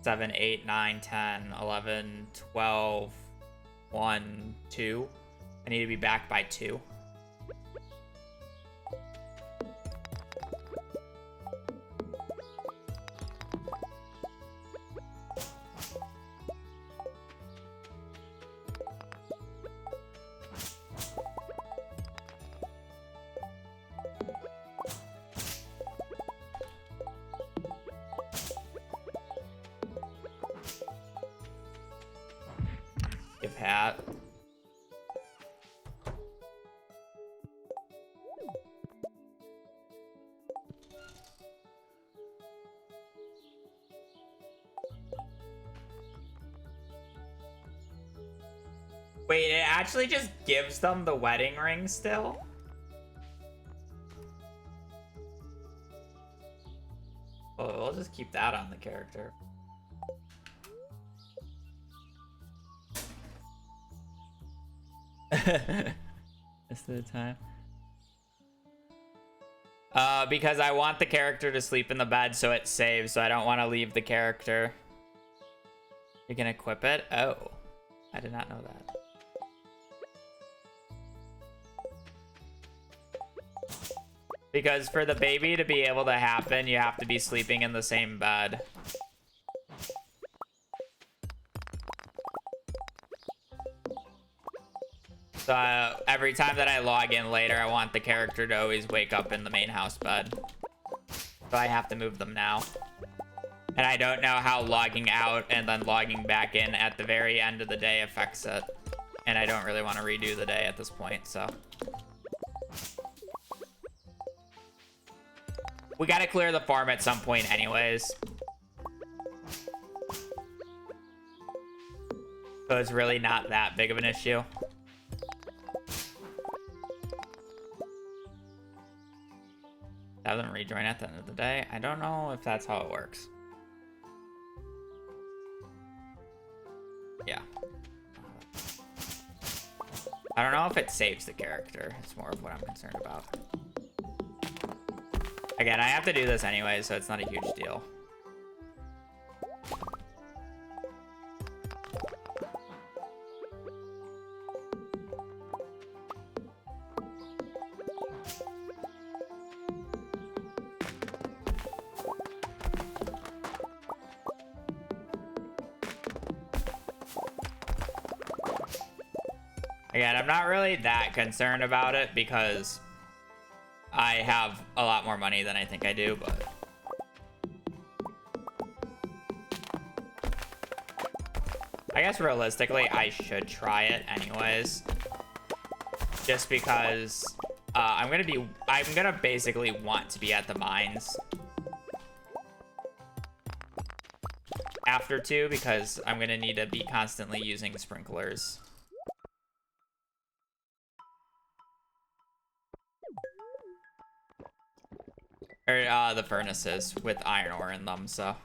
7, 8, 9, 10, 11, 12, 1, 2. I need to be back by 2. Give hat. Wait, it actually just gives them the wedding ring still? Oh, we'll just keep that on the character. Most of the time. Because I want the character to sleep in the bed so it saves, so I don't want to leave the character. You can equip it? Oh. I did not know that. Because for the baby to be able to happen, you have to be sleeping in the same bed. So every time that I log in later, I want the character to always wake up in the main house bed. So I have to move them now. And I don't know how logging out and then logging back in at the very end of the day affects it. And I don't really want to redo the day at this point, so. We gotta clear the farm at some point anyways. So it's really not that big of an issue. Have them rejoin at the end of the day. I don't know if that's how it works. Yeah. I don't know if it saves the character. It's more of what I'm concerned about. Again, I have to do this anyway, so it's not a huge deal. Again, I'm not really that concerned about it because I have a lot more money than I think I do, but I guess realistically I should try it anyways. Just because I'm gonna basically want to be at the mines after 2 because I'm gonna need to be constantly using sprinklers. Or the furnaces with iron ore in them, so.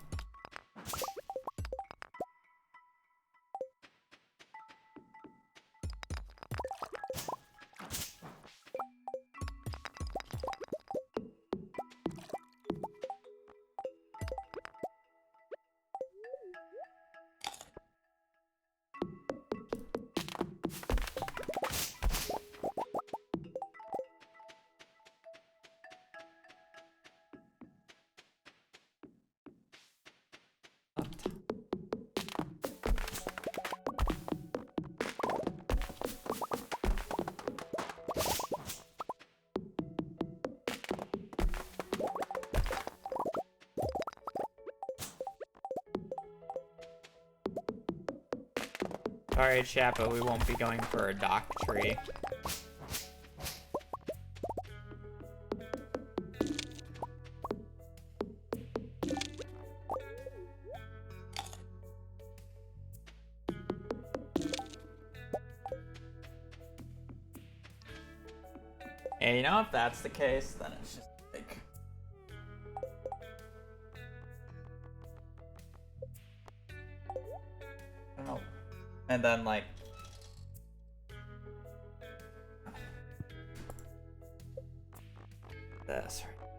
Sorry, chat, but we won't be going for a dock tree. And you know, if that's the case, then it's just like... Oh. And then, like... this, right?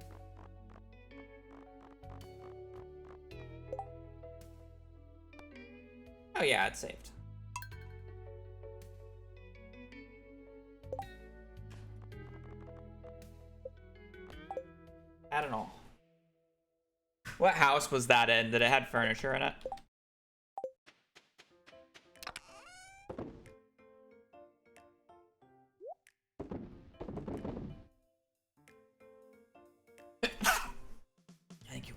Oh yeah, it's saved. I don't know. What house was that in? Did it have furniture in it? Thank you.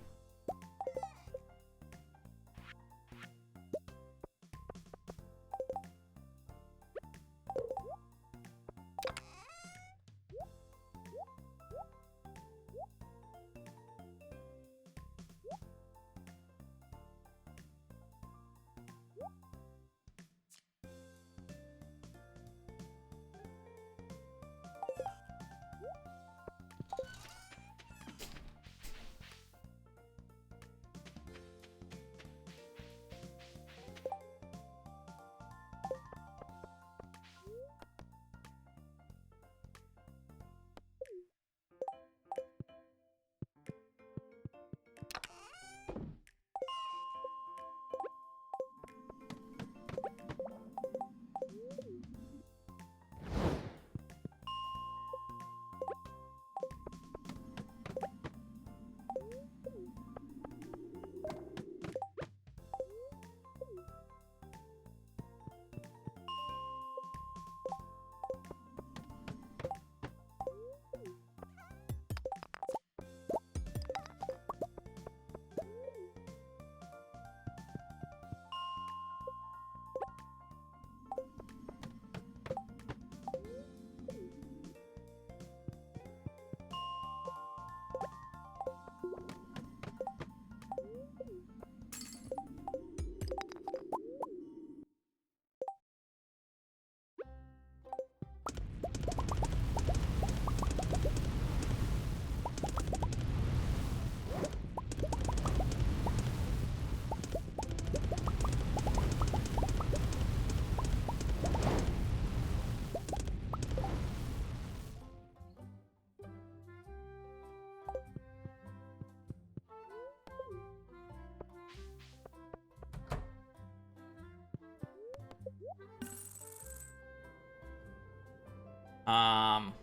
Um...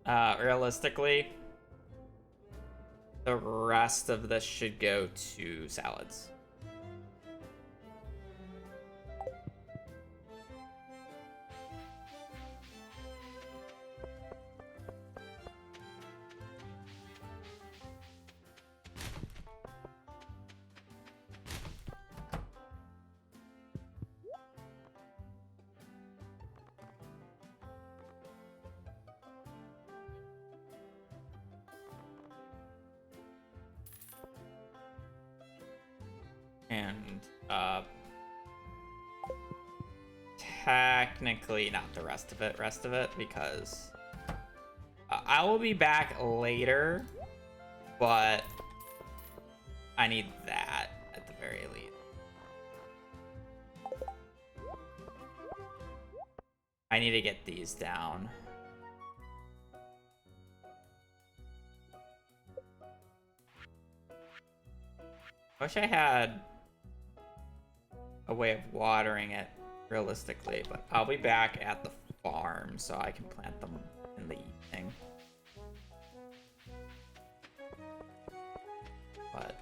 Realistically, the rest of this should go to salads. And technically not the rest of it, because I will be back later, but I need that at the very least. I need to get these down. Wish I had a way of watering it realistically, but I'll be back at the farm so I can plant them in the evening. But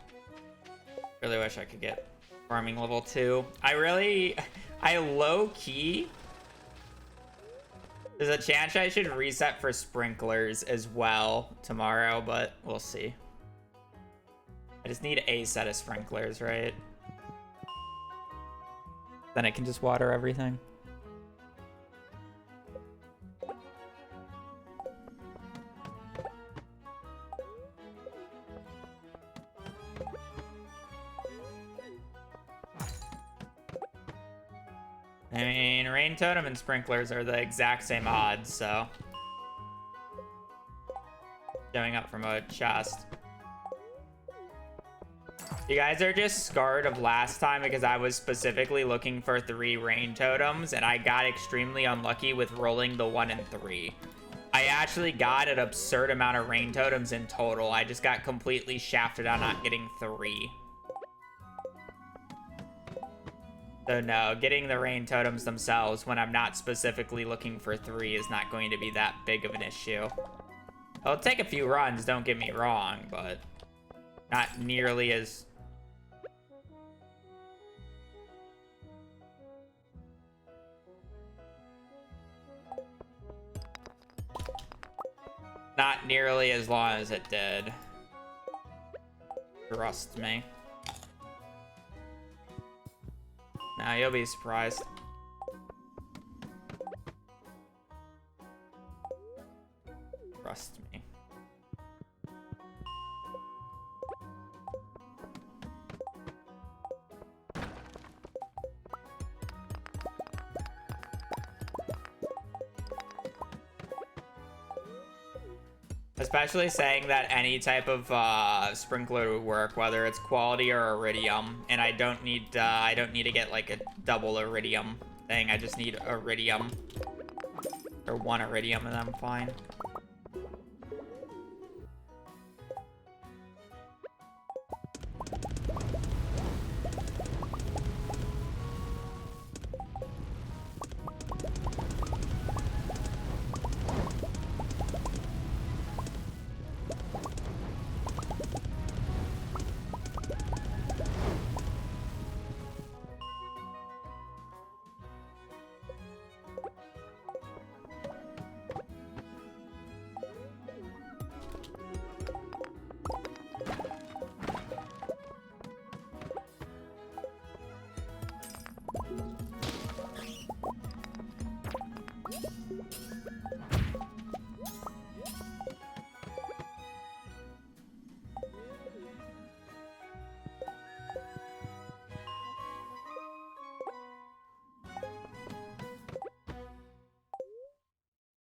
really wish I could get farming level 2. I low-key, there's a chance I should reset for sprinklers as well tomorrow, but we'll see. I just need a set of sprinklers, right? Then I can just water everything. I mean, rain totem and sprinklers are the exact same odds, so showing up from a chest. You guys are just scarred of last time because I was specifically looking for 3 rain totems and I got extremely unlucky with rolling the 1 and 3. I actually got an absurd amount of rain totems in total. I just got completely shafted on not getting 3. So no, getting the rain totems themselves when I'm not specifically looking for 3 is not going to be that big of an issue. It'll take a few runs, don't get me wrong, but not nearly as... Not nearly as long as it did. Trust me. Now you'll be surprised. Trust me. Especially saying that any type of sprinkler would work, whether it's quality or iridium, and I don't need to get like a double iridium thing. I just need iridium or 1 iridium, and I'm fine.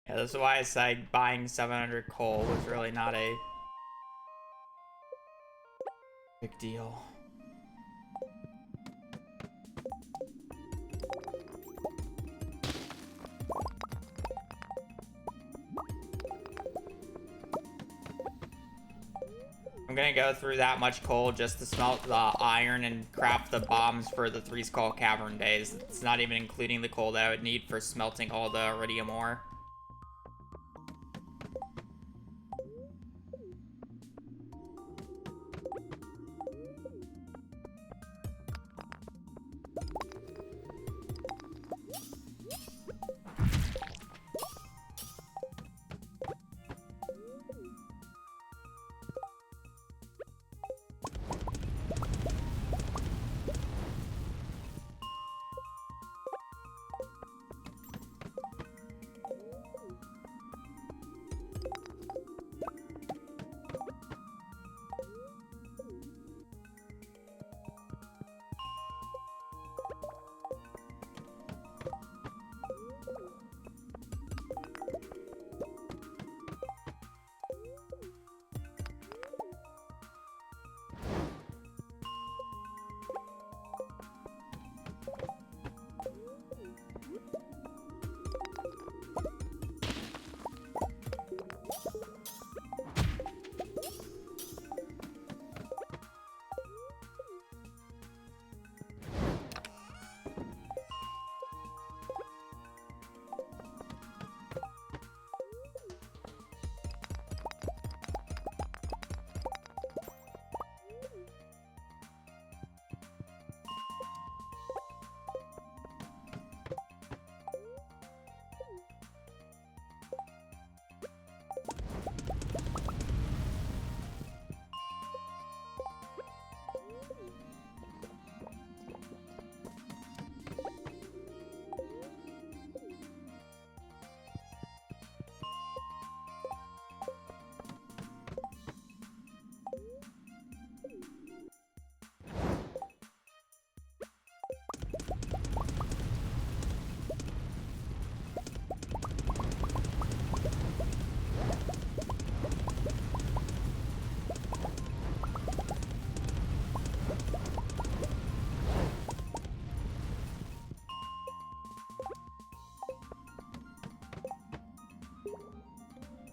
Yeah, this is why I said buying 700 coal was really not a big deal. I'm gonna go through that much coal just to smelt the iron and craft the bombs for the 3 Skull Cavern days. It's not even including the coal that I would need for smelting all the iridium ore.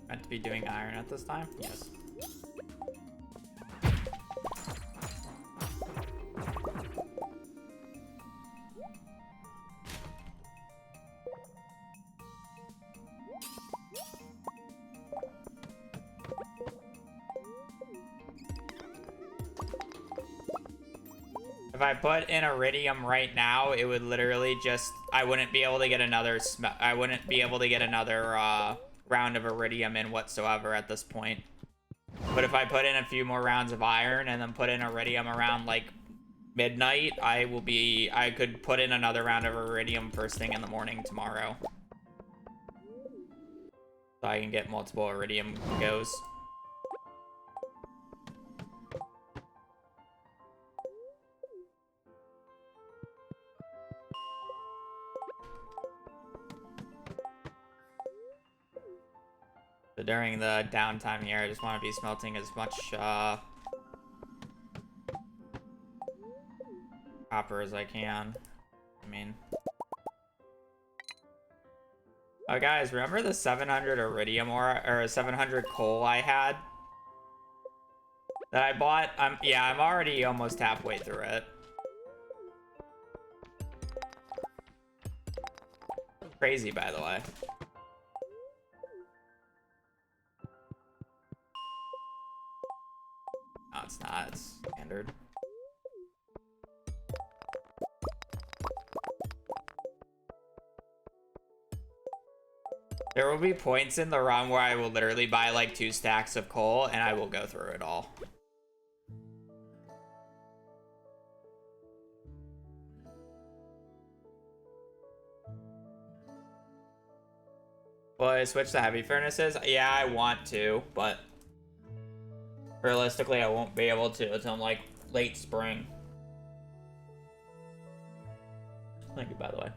Meant to be doing iron at this time? Yes. If I put in iridium right now, it would literally just, I wouldn't be able to get another round of iridium in whatsoever at this point. But if I put in a few more rounds of iron and then put in iridium around like midnight, I could put in another round of iridium first thing in the morning tomorrow. So I can get multiple iridium goes. So during the downtime here, I just want to be smelting as much copper as I can. I mean, oh guys, remember the 700 iridium or 700 coal I had that I bought? Yeah, I'm already almost halfway through it. Crazy, by the way. No, it's not. It's standard. There will be points in the run where I will literally buy like 2 stacks of coal and I will go through it all. Will I switch to heavy furnaces? Yeah, I want to, but realistically, I won't be able to until like late spring. Thank you, by the way.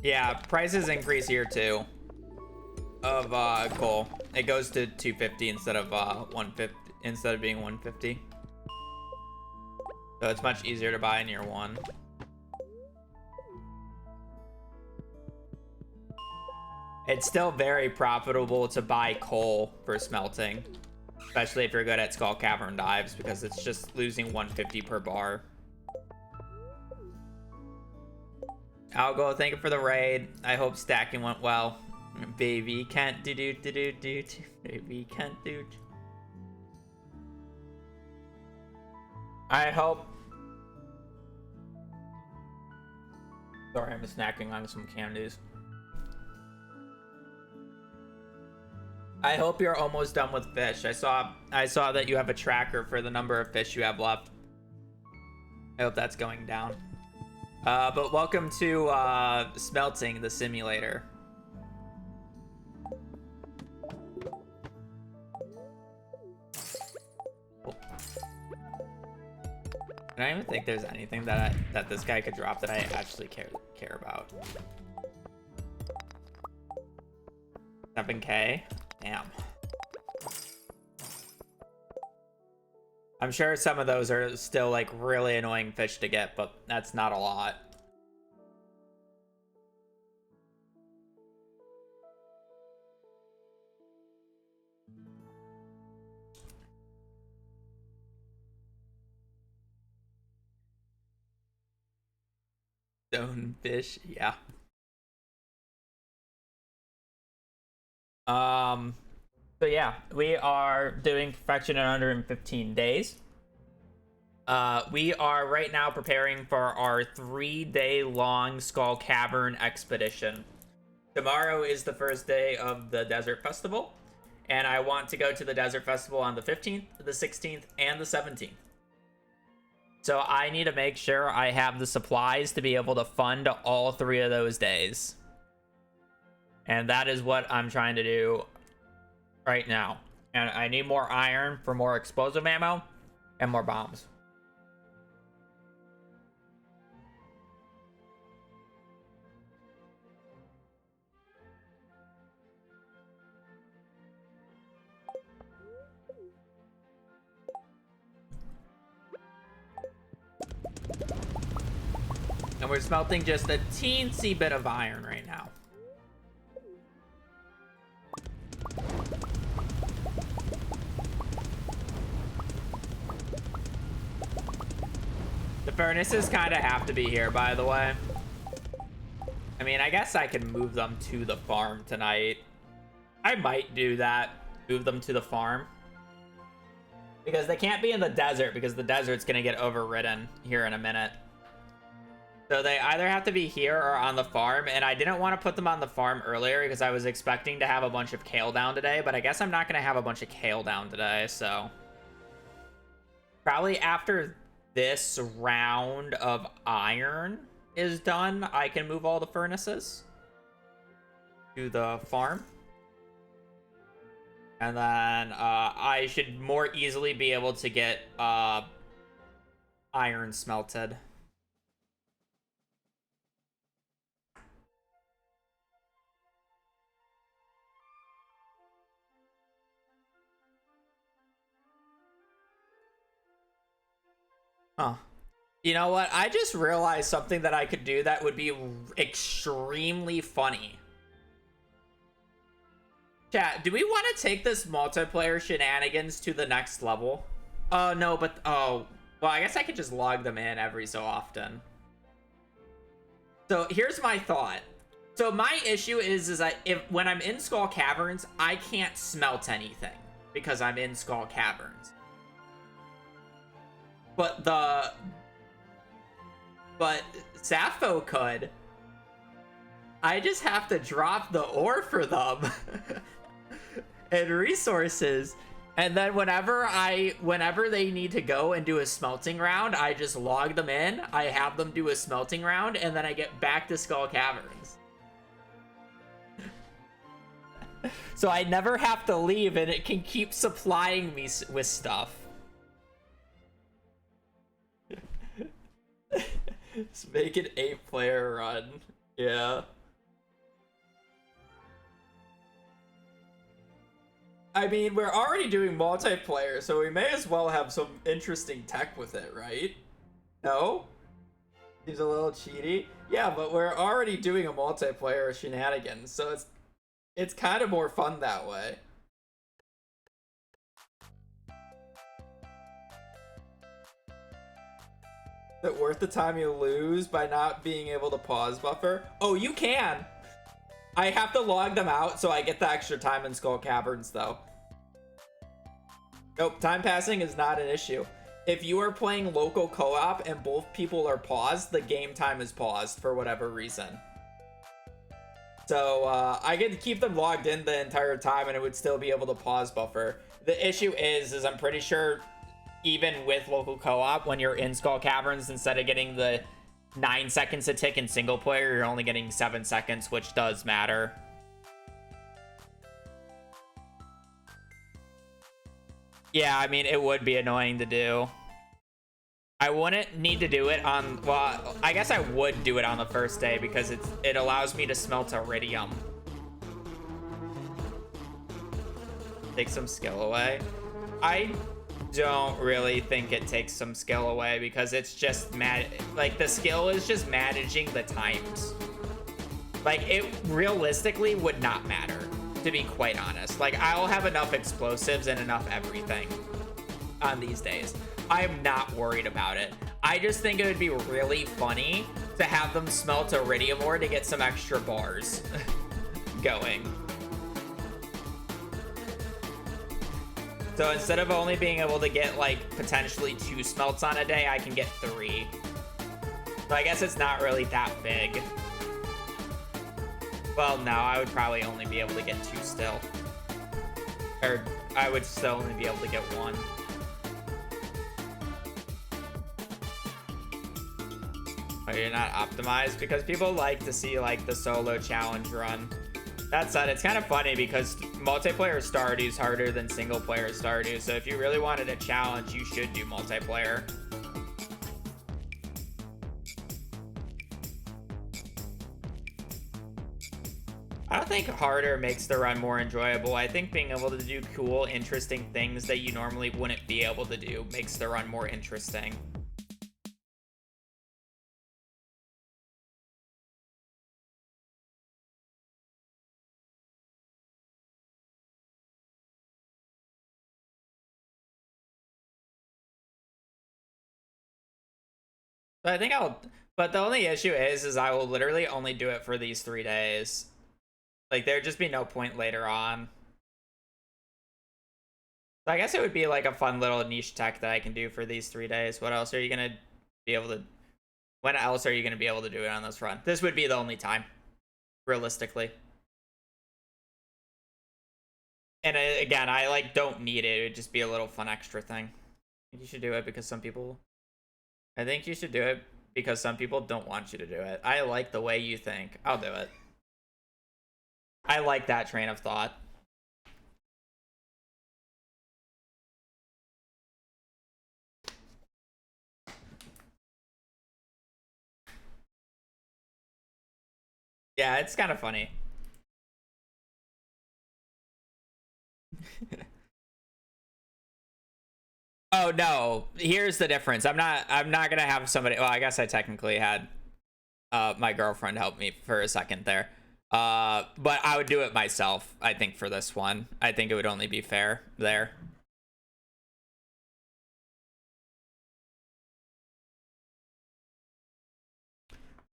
Yeah, prices increase here too. Of coal. It goes to 250 instead of 150 instead of being 150. So it's much easier to buy in year 1. It's still very profitable to buy coal for smelting, especially if you're good at Skull Cavern dives, because it's just losing 150 per bar. Algo, thank you for the raid. I hope stacking went well. Baby can't do. Baby can't do. I hope. Sorry, I'm snacking on some candies. I hope you're almost done with fish. I saw that you have a tracker for the number of fish you have left. I hope that's going down. But welcome to Smelting, the simulator. Oh. I don't even think there's anything that this guy could drop that I actually care about. 7K? Damn. I'm sure some of those are still like really annoying fish to get, but that's not a lot. Stonefish, yeah. So yeah, we are doing perfection in under 15 days. We are right now preparing for our 3-day long Skull Cavern expedition. Tomorrow is the first day of the Desert Festival, and I want to go to the Desert Festival on the 15th, the 16th, and the 17th. So I need to make sure I have the supplies to be able to fund all 3 of those days. And that is what I'm trying to do right now. And I need more iron for more explosive ammo and more bombs. we're smelting just a teensy bit of iron right now. The furnaces kind of have to be here, by the way. I mean, I guess I can move them to the farm tonight. I might do that. Move them to the farm. Because they can't be in the desert, because the desert's going to get overridden here in a minute. So they either have to be here or on the farm. And I didn't want to put them on the farm earlier because I was expecting to have a bunch of kale down today. But I guess I'm not going to have a bunch of kale down today, so... Probably after this round of iron is done, I can move all the furnaces to the farm. And then I should more easily be able to get iron smelted. Huh. You know what? I just realized something that I could do that would be extremely funny. Chat, do we want to take this multiplayer shenanigans to the next level? Oh, no, but... Oh, well, I guess I could just log them in every so often. So, here's my thought. So, my issue is that when I'm in Skull Caverns, I can't smelt anything. Because I'm in Skull Caverns. But Sappho could. I just have to drop the ore for them and resources, and then whenever they need to go and do a smelting round, I just log them in. I have them do a smelting round, and then I get back to Skull Caverns. So I never have to leave, and it can keep supplying me with stuff. Just make an 8-player run. Yeah. I mean, we're already doing multiplayer, so we may as well have some interesting tech with it, right? No? Seems a little cheaty. Yeah, but we're already doing a multiplayer shenanigans, so it's kind of more fun that way. Is it worth the time you lose by not being able to pause buffer? Oh, you can! I have to log them out so I get the extra time in Skull Caverns, though. Nope, time passing is not an issue. If you are playing local co-op and both people are paused, the game time is paused for whatever reason. So, I get to keep them logged in the entire time and it would still be able to pause buffer. The issue is I'm pretty sure even with local co-op, when you're in Skull Caverns, instead of getting the 9 seconds a tick in single player, you're only getting 7 seconds, which does matter. Yeah, I mean, it would be annoying to do. I wouldn't need to do it on... Well, I guess I would do it on the first day because it allows me to smelt iridium. Take some skill away. I don't really think it takes some skill away because it's just like the skill is just managing the times. Like it realistically would not matter, to be quite honest. Like I'll have enough explosives and enough everything on these days. I'm not worried about it. I just think it would be really funny to have them smelt iridium ore to get some extra bars going. So instead of only being able to get like potentially 2 smelts on a day, I can get 3. So I guess it's not really that big. Well, no, I would probably only be able to get 2 still. Or I would still only be able to get 1. Oh, you're not optimized? Because people like to see like the solo challenge run. That said, it's kind of funny because multiplayer Stardew is harder than single player Stardew. So if you really wanted a challenge, you should do multiplayer. I don't think harder makes the run more enjoyable. I think being able to do cool, interesting things that you normally wouldn't be able to do makes the run more interesting. But I think but the only issue is I will literally only do it for these 3 days. Like, there'd just be no point later on. So I guess it would be like a fun little niche tech that I can do for these 3 days. What else are you gonna be able to... When else are you gonna be able to do it on this run? This would be the only time, realistically. And again, I like don't need it. It would just be a little fun extra thing. I think you should do it because some people... I think you should do it because some people don't want you to do it. I like the way you think. I'll do it. I like that train of thought. Yeah, it's kind of funny. Oh no, here's the difference. I'm not gonna have somebody... Well, I guess I technically had my girlfriend help me for a second there. But I would do it myself, I think, for this one. I think it would only be fair there.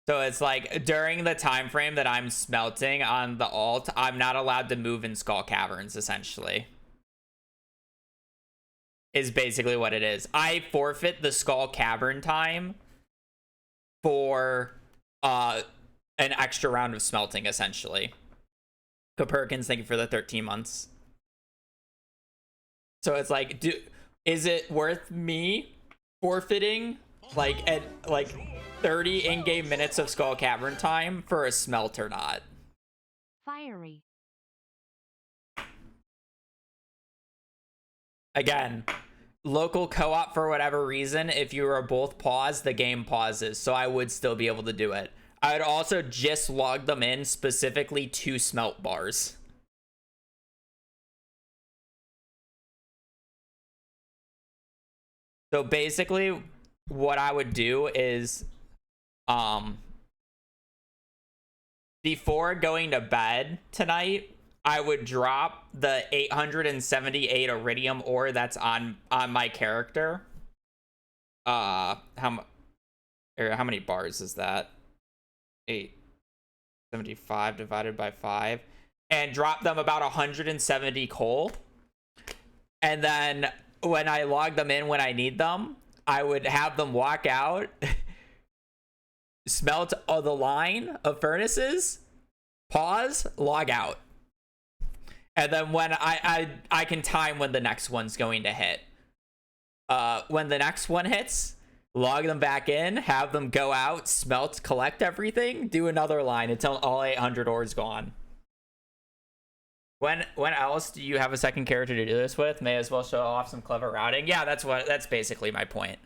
So it's like during the time frame that I'm smelting on the alt, I'm not allowed to move in Skull Caverns, essentially. Is basically what it is. I forfeit the Skull Cavern time for an extra round of smelting, essentially. Perkins, thank you for the 13 months. So it's like, is it worth me forfeiting like 30 in-game minutes of Skull Cavern time for a smelt or not? Fiery. Again, local co-op, for whatever reason, if you are both paused, the game pauses, so I would still be able to do it. I would also just log them in specifically to smelt bars. So basically, what I would do is, before going to bed tonight, I would drop the 878 iridium ore that's on my character. How many bars is that? 875 divided by 5, and drop them about 170 coal. And then when I log them in when I need them, I would have them walk out, smelt the line of furnaces, pause, log out. And then when I can time when the next one's going to hit. When the next one hits, log them back in, have them go out, smelt, collect everything, do another line until all 800 ore is gone. When else do you have a second character to do this with? May as well show off some clever routing. Yeah, that's basically my point.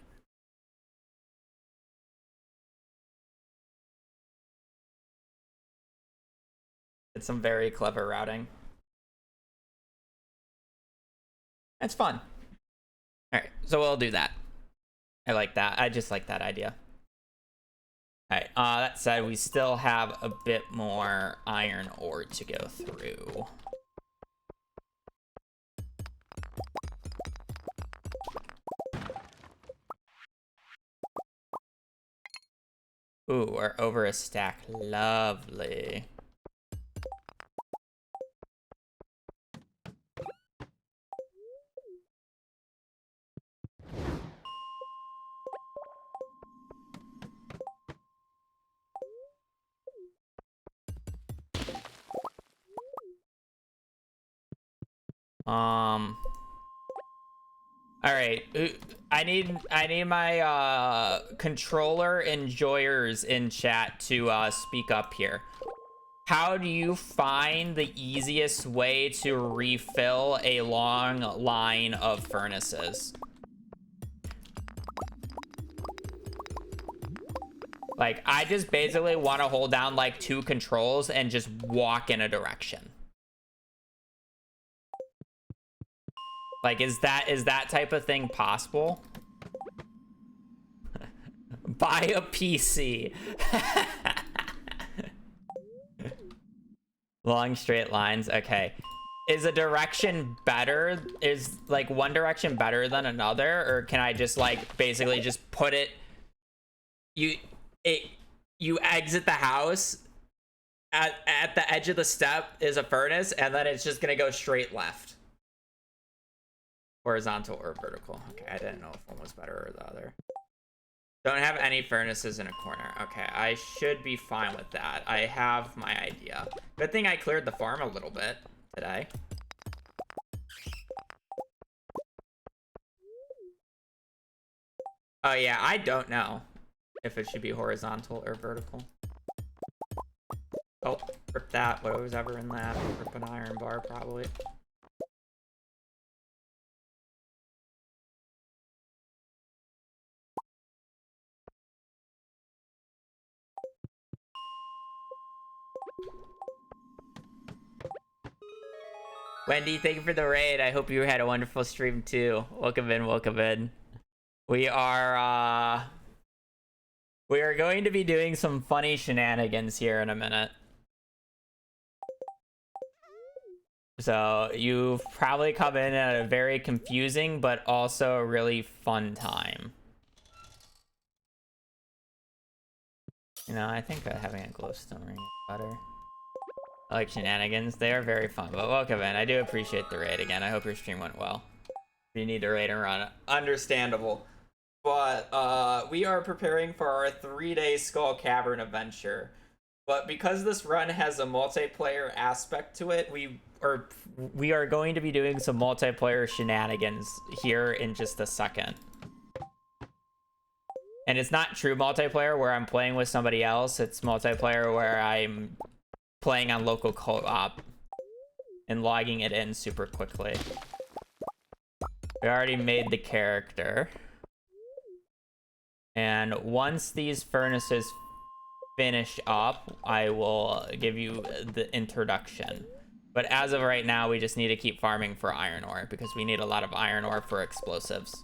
It's some very clever routing. It's fun. All right, so we'll do that. I like that. I just like that idea. All right, that said, we still have a bit more iron ore to go through. Ooh, we're over a stack. Lovely. All right, I need my controller enjoyers in chat to speak up here. How do you find the easiest way to refill a long line of furnaces? Like, I just basically want to hold down like 2 controls and just walk in a direction. Like, is that type of thing possible? Buy a PC. Long straight lines. Okay. Is a direction better? Is like one direction better than another? Or can I just like basically just put it you you exit the house. At the edge of the step is a furnace, and then it's just gonna go straight left. Horizontal or vertical. Okay, I didn't know if one was better or the other. Don't have any furnaces in a corner. Okay, I should be fine with that. I have my idea. Good thing I cleared the farm a little bit today. Oh yeah, I don't know if it should be horizontal or vertical. Oh, rip that. What was ever in that? Rip an iron bar, probably. Wendy, thank you for the raid. I hope you had a wonderful stream too. Welcome in, welcome in. We are going to be doing some funny shenanigans here in a minute. So you've probably come in at a very confusing but also a really fun time. You know, I think having a glowstone ring is better. I like shenanigans. They are very fun. But welcome in. I do appreciate the raid again. I hope your stream went well. If you need to raid and run, understandable. But we are preparing for our 3-day Skull Cavern adventure. But because this run has a multiplayer aspect to it, we are going to be doing some multiplayer shenanigans here in just a second. And it's not true multiplayer where I'm playing with somebody else. It's multiplayer where I'm playing on local co-op and logging it in super quickly. We already made the character. And once these furnaces finish up, I will give you the introduction. But as of right now, we just need to keep farming for iron ore because we need a lot of iron ore for explosives.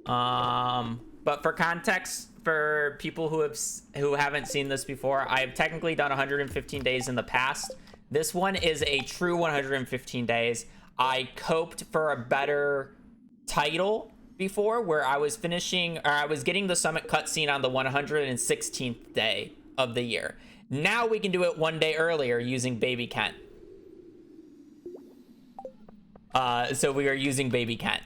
But for context, for people who haven't seen this before, I've technically done 115 days in the past. This one is a true 115 days. I coped for a better title before, where I was finishing, or I was getting the summit cutscene on the 116th day of the year. Now we can do it one day earlier using Baby Kent. So we are using Baby Kent.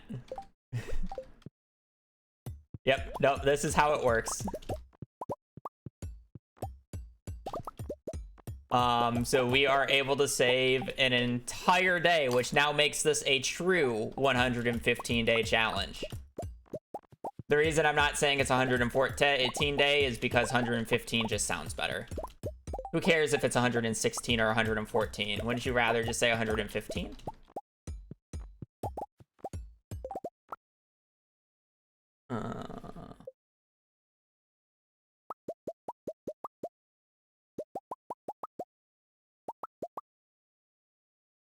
Yep, no, this is how it works. So we are able to save an entire day, which now makes this a true 115-day challenge. The reason I'm not saying it's 114 day is because 115 just sounds better. Who cares if it's 116 or 114? Wouldn't you rather just say 115?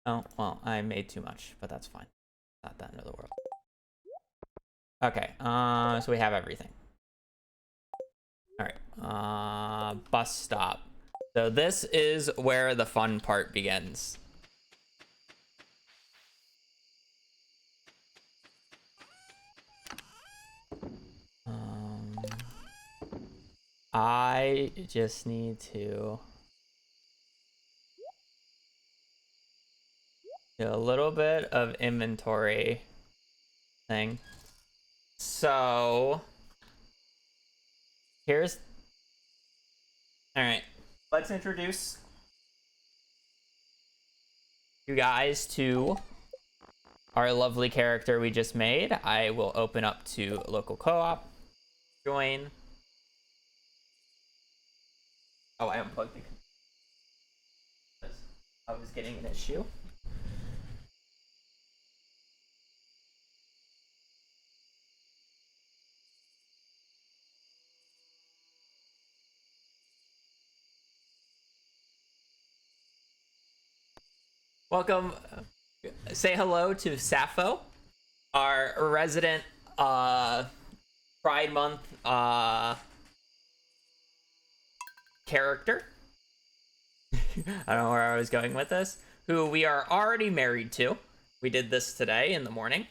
Oh, well, I made too much, but that's fine. Not the end of the world. Okay, so we have everything. All right, bus stop. So this is where the fun part begins. I just need to do a little bit of inventory thing. So here's, all right, let's introduce you guys to our lovely character we just made. I will open up to local co-op, join. Oh, I unplugged the computer. I was getting an issue. Welcome. Say hello to Sappho, our resident Pride Month character. I don't know where I was going with this. Who we are already married to. We did this today in the morning.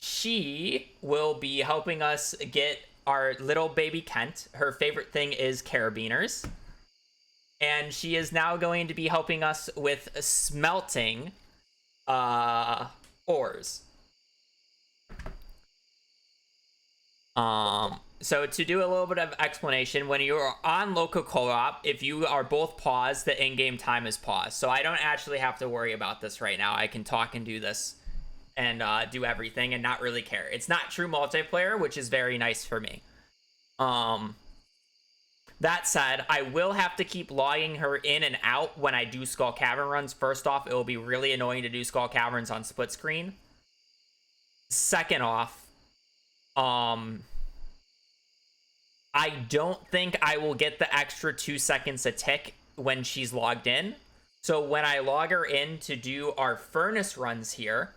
She will be helping us get our little baby Kent. Her favorite thing is carabiners. And she is now going to be helping us with smelting ores. So to do a little bit of explanation, when you are on local co-op, if you are both paused, the in-game time is paused. So I don't actually have to worry about this right now. I can talk and do this and do everything and not really care. It's not true multiplayer, which is very nice for me. That said, I will have to keep logging her in and out when I do Skull Cavern runs. First off, it will be really annoying to do Skull Caverns on split screen. Second off, I don't think I will get the extra 2 seconds a tick when she's logged in. So when I log her in to do our furnace runs here,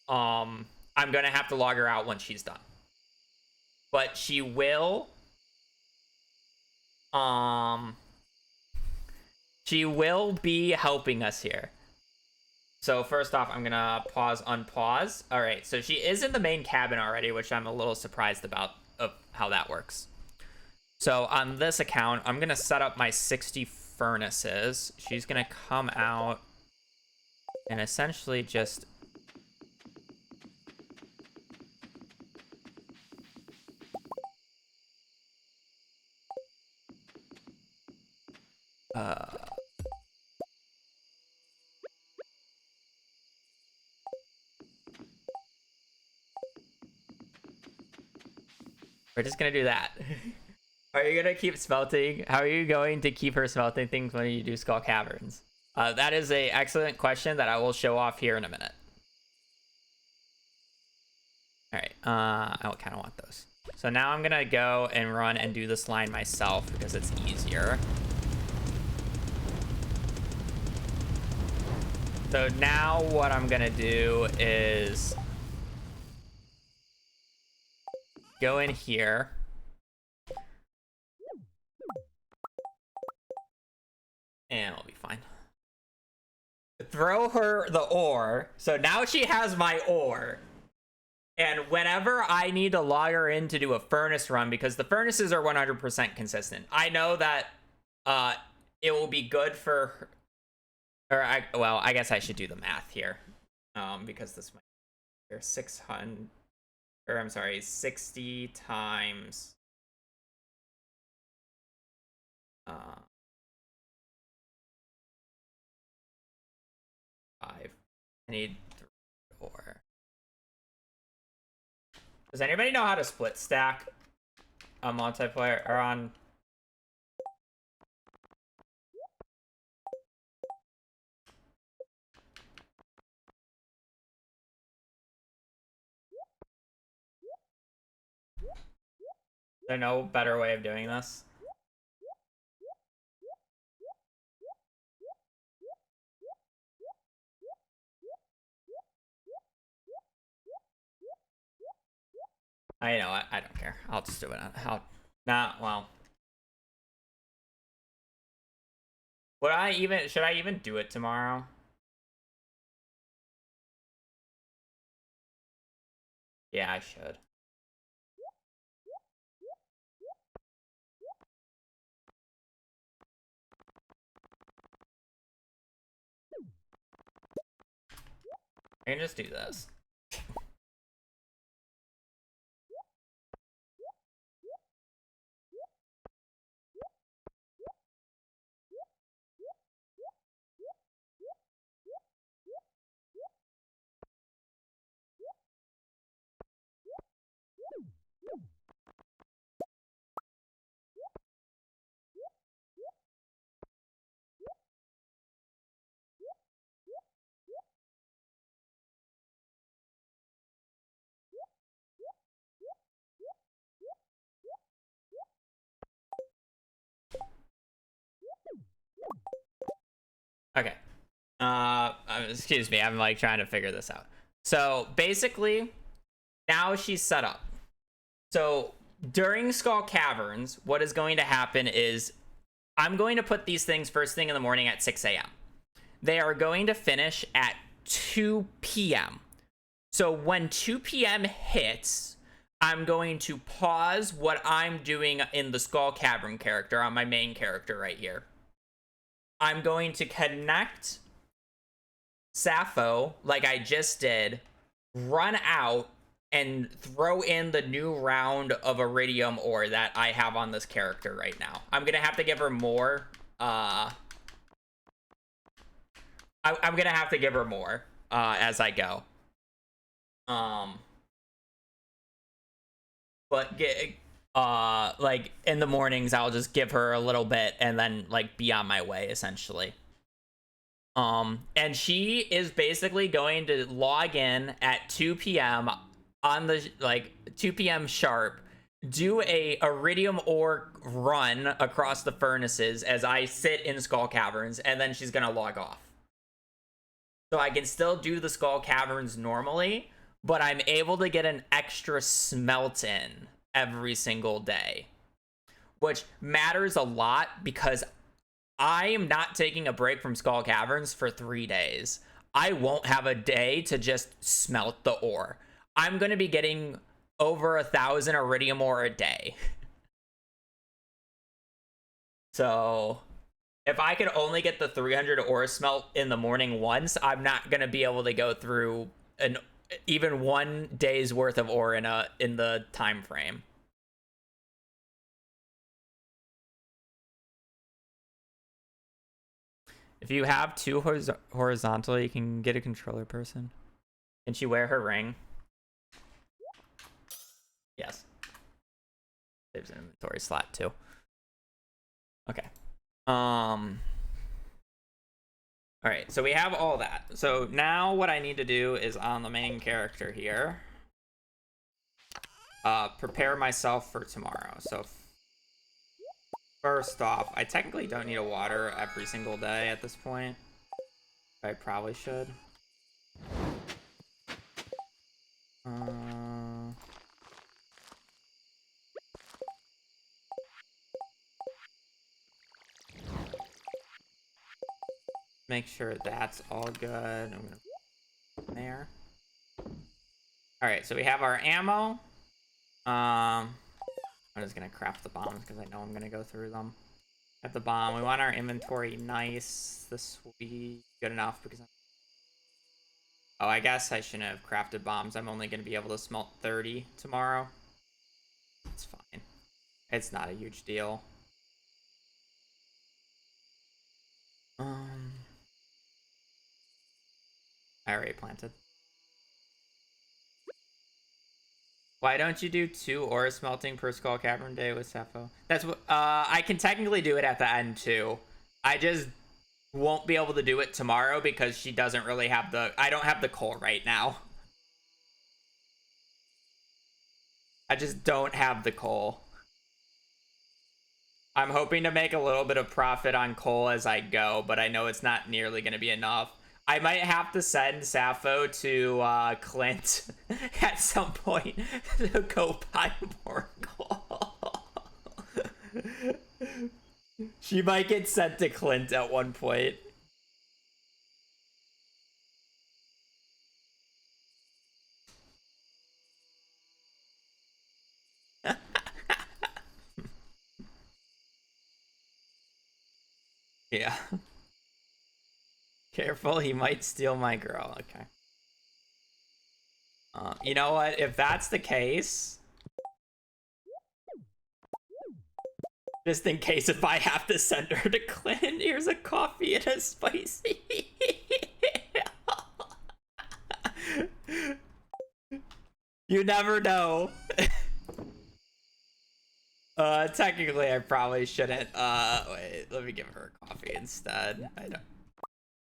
I'm going to have to log her out when she's done. But she will... she will be helping us here. So first off, I'm gonna pause, unpause. All right, so she is in the main cabin already, which I'm a little surprised about of how that works. So on this account, I'm gonna set up my 60 furnaces. She's gonna come out and essentially just we're just gonna do that. Are you gonna keep smelting? How are you going to keep her smelting things when you do Skull Caverns? That is a excellent question that I will show off here in a minute. All right, I kind of want those. So now I'm gonna go and run and do this line myself because it's easier. So now what I'm gonna do is go in here. And it'll be fine. Throw her the ore. So now she has my ore. And whenever I need to log her in to do a furnace run, because the furnaces are 100% consistent, I know that it will be good for her. Or I guess I should do the math here, because this might be 600, or I'm sorry, 60 times 5. I need 3 ore. Does anybody know how to split stack on multiplayer or on? Is there no better way of doing this? I know what, I don't care. I'll just do it. Well. Should I even do it tomorrow? Yeah, I should. I can just do this. Okay. Excuse me. I'm like trying to figure this out. So basically, now she's set up. So during Skull Caverns, what is going to happen is I'm going to put these things first thing in the morning at 6 a.m. They are going to finish at 2 p.m. So when 2 p.m. hits, I'm going to pause what I'm doing in the Skull Cavern character on my main character right here. I'm going to connect Sappho like I just did, run out, and throw in the new round of iridium ore that I have on this character right now. I'm gonna have to give her more. I'm gonna have to give her more as I go. But like in the mornings, I'll just give her a little bit and then like be on my way essentially. And she is basically going to log in at 2 p.m. on the 2 p.m. sharp, do a iridium ore run across the furnaces as I sit in Skull Caverns, and then she's gonna log off. So I can still do the Skull Caverns normally, but I'm able to get an extra smelt in every single day, which matters a lot because I am not taking a break from Skull Caverns for 3 days. I won't have a day to just smelt the ore. I'm going to be getting over 1,000 iridium ore a day. So if I could only get the 300 ore smelt in the morning once, I'm not going to be able to go through even 1 day's worth of ore in the time frame. If you have 2 horizontal, you can get a controller person. Can she wear her ring? Yes. There's an inventory slot too. Okay. All right, so we have all that. So now what I need to do is on the main character here, prepare myself for tomorrow. So first off, I technically don't need a water every single day at this point. I probably should. Make sure that's all good. I'm gonna put there. All right, so we have our ammo. I'm just gonna craft the bombs because I know I'm gonna go through them. Have the bomb. We want our inventory nice. This will be good enough because oh, I guess I shouldn't have crafted bombs. I'm only gonna be able to smelt 30 tomorrow. It's fine. It's not a huge deal. I already planted. Why don't you do 2 ore smelting per Skull Cavern day with Sappho? That's what I can technically do it at the end too. I just won't be able to do it tomorrow because she doesn't really have I don't have the coal right now. I just don't have the coal. I'm hoping to make a little bit of profit on coal as I go, but I know it's not nearly going to be enough. I might have to send Sappho to Clint at some point to go buy more coal. She might get sent to Clint at one point. Yeah. Careful, he might steal my girl. Okay. You know what? If that's the case, just in case if I have to send her to Clint, here's a coffee and a spicy. You never know. Technically I probably shouldn't. Wait, let me give her a coffee instead.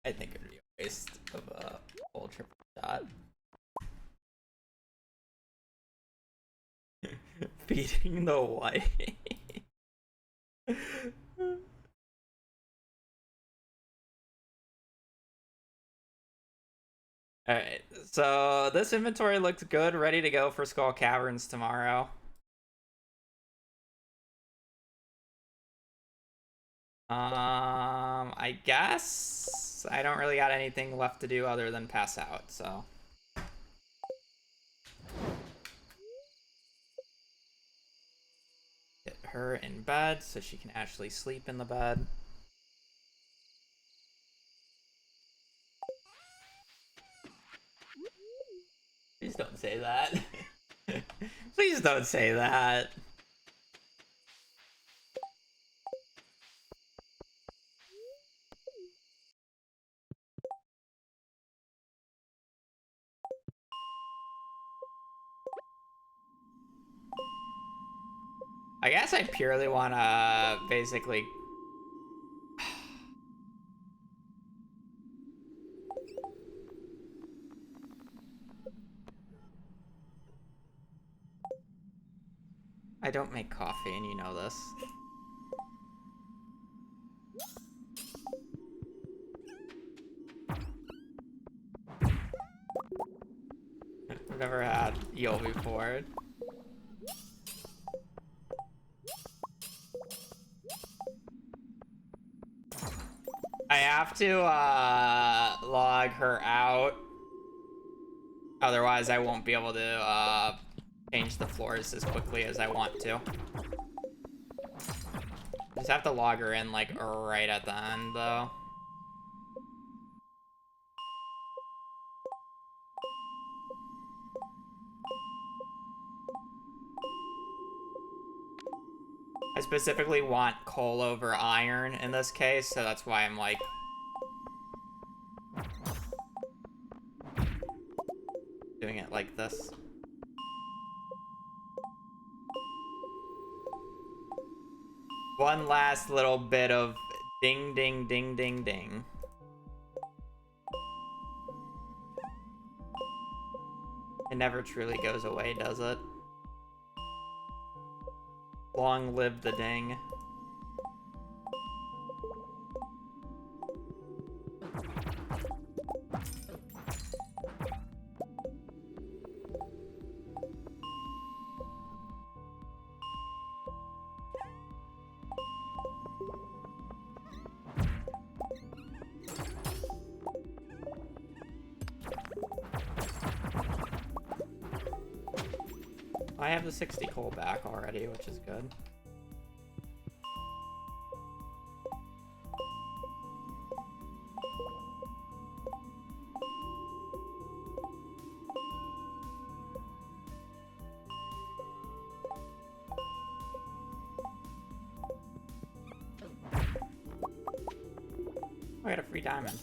I think it'd be a waste of a whole triple shot. Feeding the white. Alright, so this inventory looks good, ready to go for Skull Caverns tomorrow. I guess I don't really got anything left to do other than pass out, so. her in bed so she can actually sleep in the bed. Please don't say that. Please don't say that. I guess I purely want to basically... I don't make coffee, and you know this. I've never had eel before. I have to log her out. Otherwise, I won't be able to change the floors as quickly as I want to. Just have to log her in like right at the end, though. I specifically want coal over iron in this case, so that's why I'm like... doing it like this. One last little bit of ding, ding, ding, ding, ding. It never truly goes away, does it? Long live the ding. I have the 60 coal back already, which is good. I got a free diamond.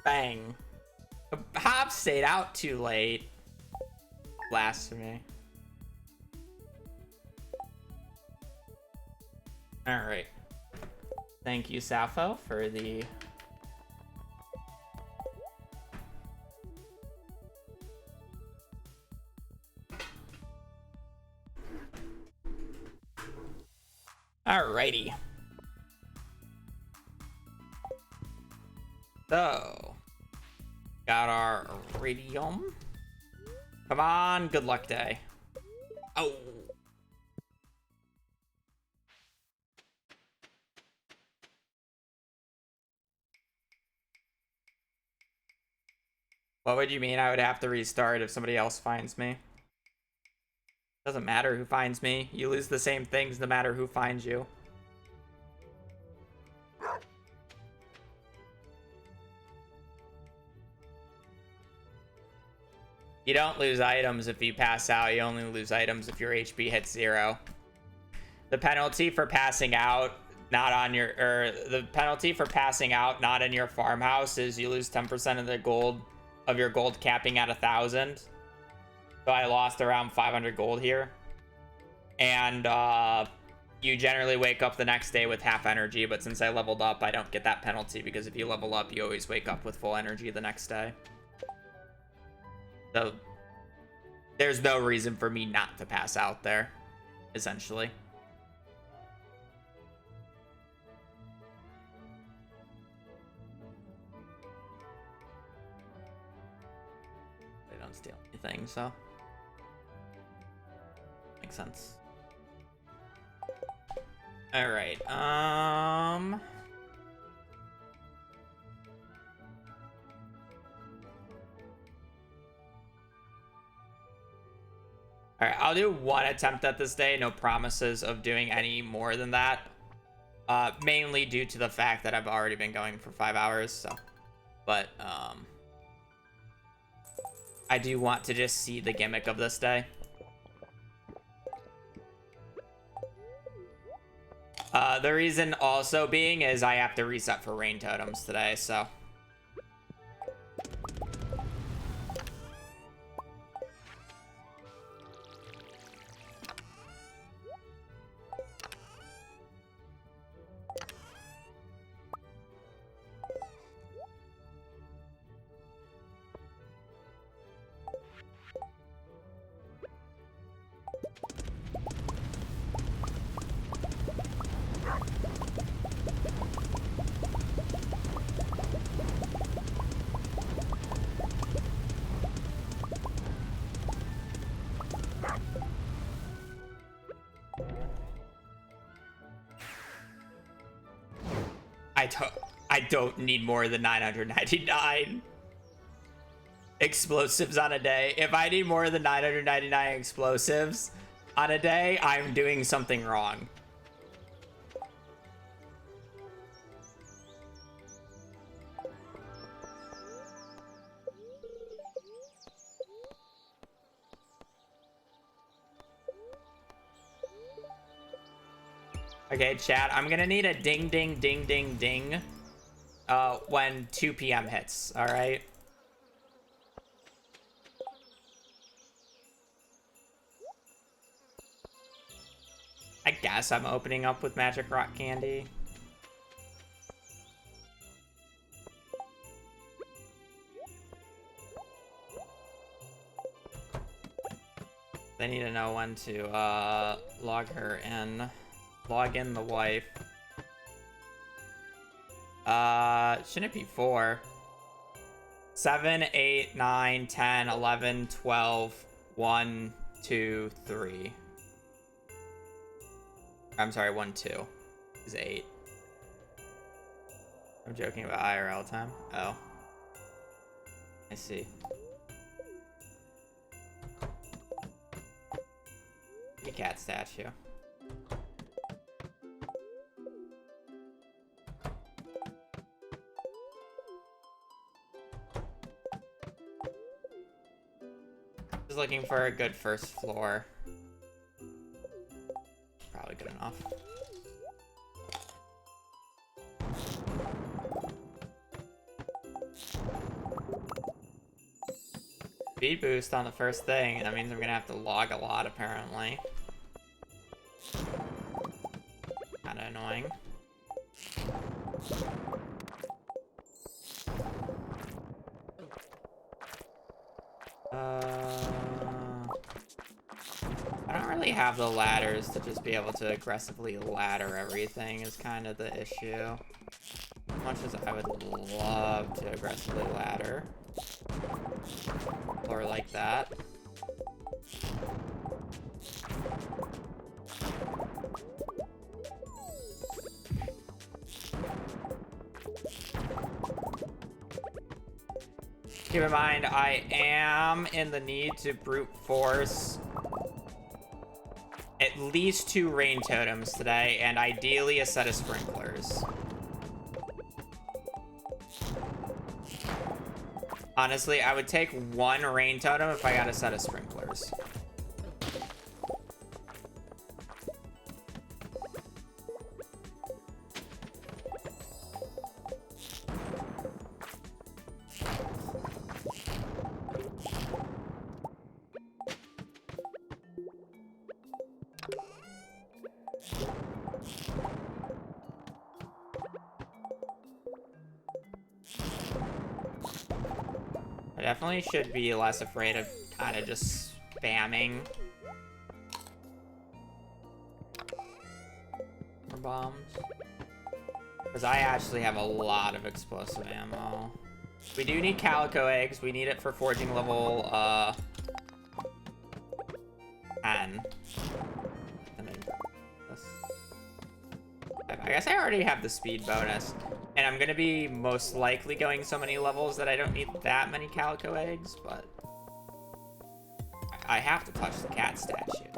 Bang. Hop stayed out too late. Blasphemy. Alright. Thank you, Sappho, for the... Alrighty. So, got our iridium. Come on, good luck day. Oh. What would you mean I would have to restart if somebody else finds me? Doesn't matter who finds me. You lose the same things no matter who finds you. You don't lose items if you pass out. You only lose items if your HP hits 0. The penalty for passing out not on your, or the penalty for passing out not in your farmhouse is you lose 10% of the gold, of your gold capping at 1,000. So I lost around 500 gold here. And you generally wake up the next day with half energy, but since I leveled up, I don't get that penalty because if you level up, you always wake up with full energy the next day. So there's no reason for me not to pass out there, essentially. They don't steal anything, so makes sense. All right. All right, I'll do one attempt at this day. No promises of doing any more than that. Mainly due to the fact that I've already been going for 5 hours, so. But, I do want to just see the gimmick of this day. The reason also being is I have to reset for rain totems today, so. I don't need more than 999 explosives on a day. If I need more than 999 explosives on a day, I'm doing something wrong. Okay, chat, I'm gonna need a ding, ding, ding, ding, ding when 2 p.m. hits, all right? I guess I'm opening up with Magic Rock Candy. They need to know when to log her in. Log in the wife. Shouldn't it be 4? 7, 8, 9, 10, 11, 12, 1, 2, 3. I'm sorry, 1, 2 is 8. I'm joking about IRL time. Oh. I see. The cat statue. Just looking for a good first floor. Probably good enough. Speed boost on the first thing. That means I'm gonna have to log a lot, apparently. Kinda annoying. I don't really have the ladders to just be able to aggressively ladder everything is kind of the issue. As much as I would love to aggressively ladder. Or like that. Keep in mind, I am in the need to brute force at least 2 rain totems today, and ideally a set of sprinklers. Honestly, I would take one rain totem if I got a set of sprinklers. I definitely should be less afraid of kind of just spamming for bombs. Because I actually have a lot of explosive ammo. We do need calico eggs. We need it for forging level 10. And then this. I guess I already have the speed bonus. And I'm going to be most likely going so many levels that I don't need that many calico eggs, but I have to touch the cat statue.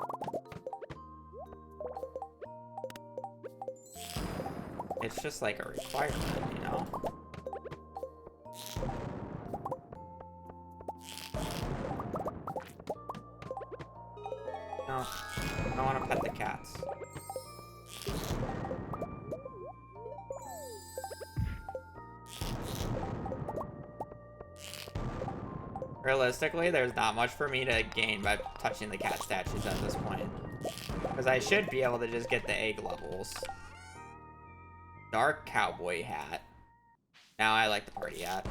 It's just like a requirement, you know? No, I don't want to pet the cats. Realistically, there's not much for me to gain by touching the cat statues at this point. Because I should be able to just get the egg levels. Dark cowboy hat. Now I like the party hat.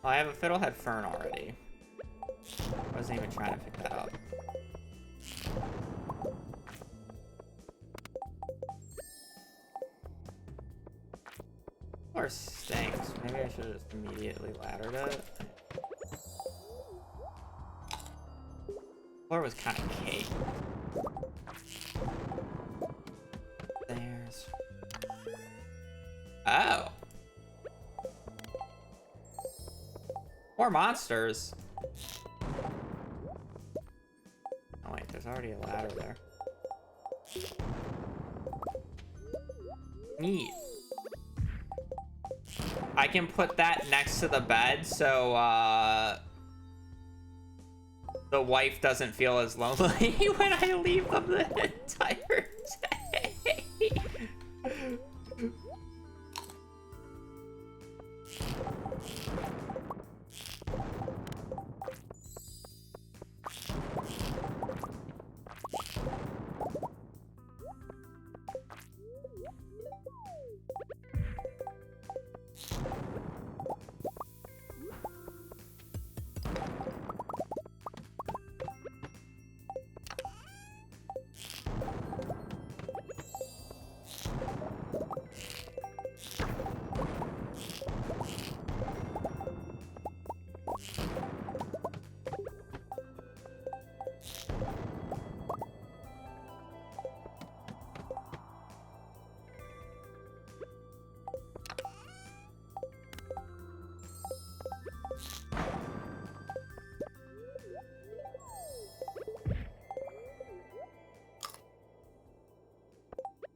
Well, I have a fiddlehead fern already. I wasn't even trying to pick that up. Or stinks. Maybe I should have just immediately laddered it. Floor was kind of cake. There's. Oh. More monsters. Oh wait, there's already a ladder there. Neat. I can put that next to the bed so the wife doesn't feel as lonely when I leave them the entire day.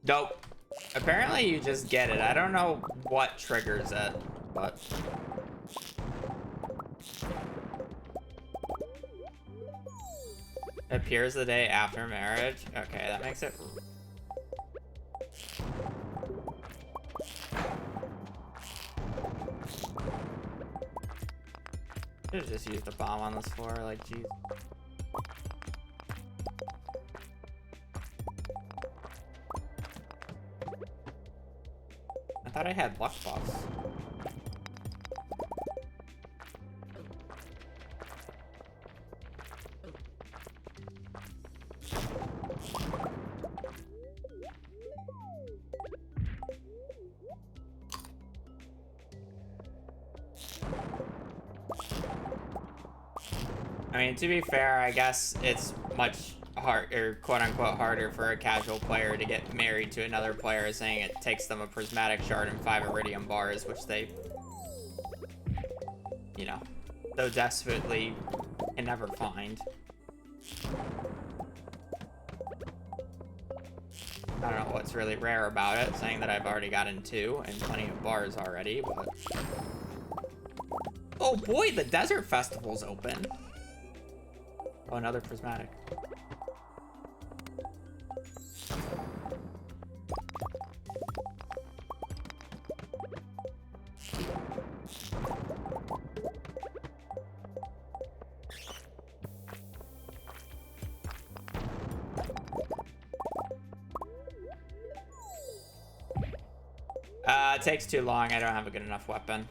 Nope. Apparently you just get it. I don't know what triggers it, but... Appears the day after marriage? Okay, that makes it... Should've just used a bomb on this floor, like, jeez. I thought I had luck buffs. I mean, to be fair, I guess it's much or quote-unquote harder for a casual player to get married to another player, saying it takes them a prismatic shard and 5 iridium bars, which they, you know, so desperately can never find. I don't know what's really rare about it, saying that I've already gotten 2 and plenty of bars already, but... Oh boy, the Desert Festival's open. Oh, another prismatic. It takes too long. I don't have a good enough weapon.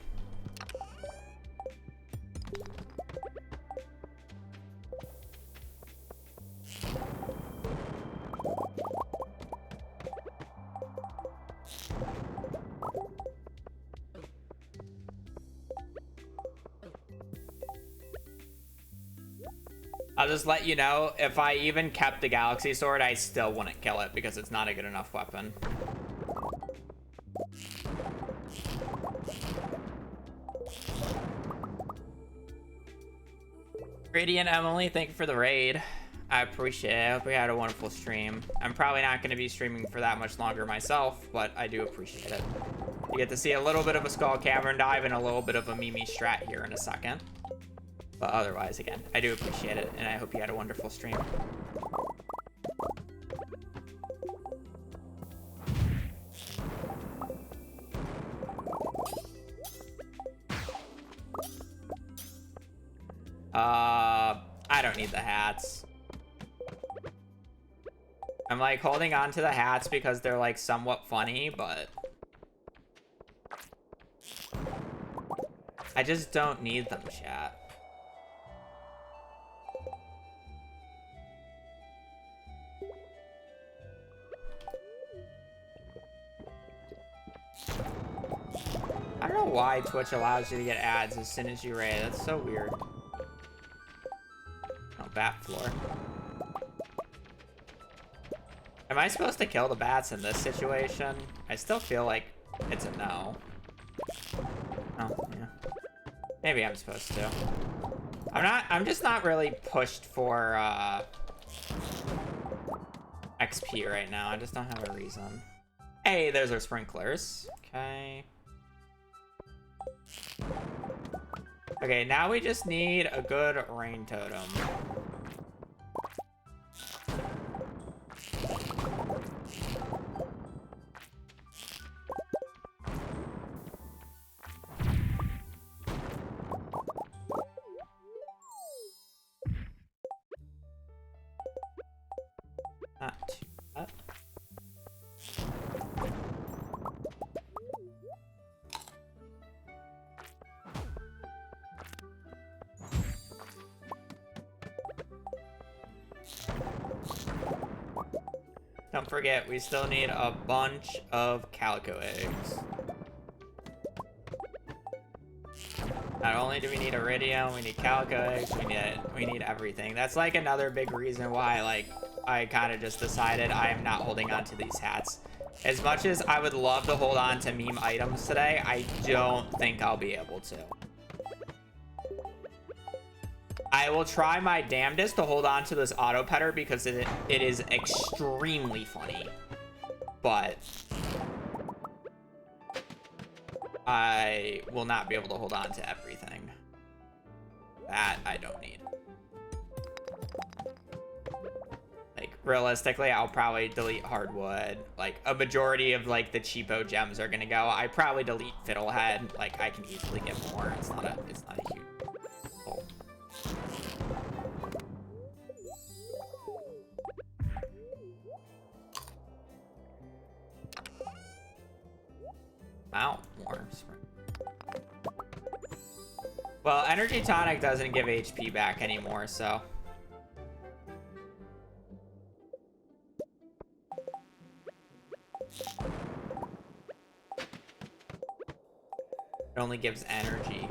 I'll just let you know, if I even kept the Galaxy Sword, I still wouldn't kill it because it's not a good enough weapon. Radiant Emily, thank you for the raid. I appreciate it. I hope we had a wonderful stream. I'm probably not going to be streaming for that much longer myself, but I do appreciate it. You get to see a little bit of a Skull Cavern dive and a little bit of a Mimi Strat here in a second. But otherwise, again, I do appreciate it, and I hope you had a wonderful stream. I don't need the hats. I'm like holding on to the hats because they're like somewhat funny, but I just don't need them, chat. I don't know why Twitch allows you to get ads as soon as you raid. That's so weird. Oh, bat floor. Am I supposed to kill the bats in this situation? I still feel like it's a no. Oh, yeah. Maybe I'm supposed to. I'm just not really pushed for XP right now. I just don't have a reason. Hey, there's our sprinklers. Okay. Okay, now we just need a good rain totem. Not too bad. Don't forget, we still need a bunch of calico eggs. Not only do we need iridium, we need calico eggs, we need everything. That's like another big reason why like I kind of just decided I am not holding on to these hats. As much as I would love to hold on to meme items today, I don't think I'll be able to. I will try my damnedest to hold on to this auto petter because it is extremely funny. But I will not be able to hold on to everything. That I don't need. Like, realistically, I'll probably delete hardwood. Like, a majority of, like, the cheapo gems are gonna go. I probably delete fiddlehead. Like, I can easily get more. It's not a huge goal. Wow, more. Well, Energy Tonic doesn't give HP back anymore, so. It only gives energy.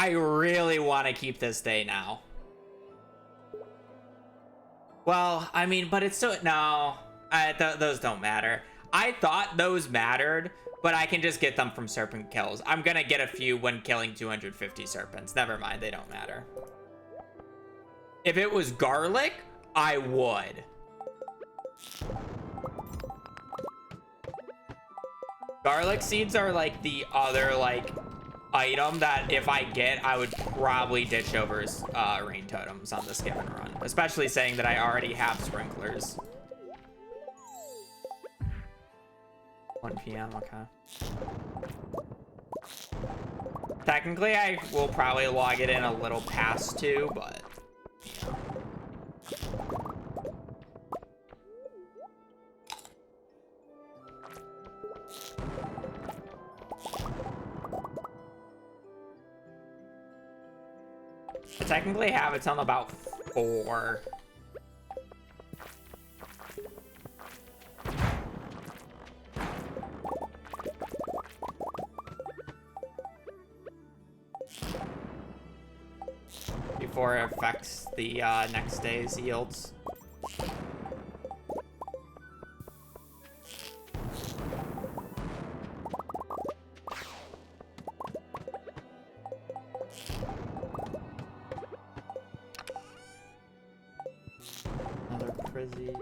I really want to keep this day now. Well, I mean, but it's so... No, those don't matter. I thought those mattered, but I can just get them from serpent kills. I'm gonna get a few when killing 250 serpents. Never mind, they don't matter. If it was garlic, I would. Garlic seeds are like the other like item that if I get, I would probably ditch over rain totems on this given run, especially saying that I already have sprinklers. 1 p.m. Okay. Technically, I will probably log it in a little past 2, but yeah. I technically have it till about 4. Before it affects the next day's yields. Another frizzy.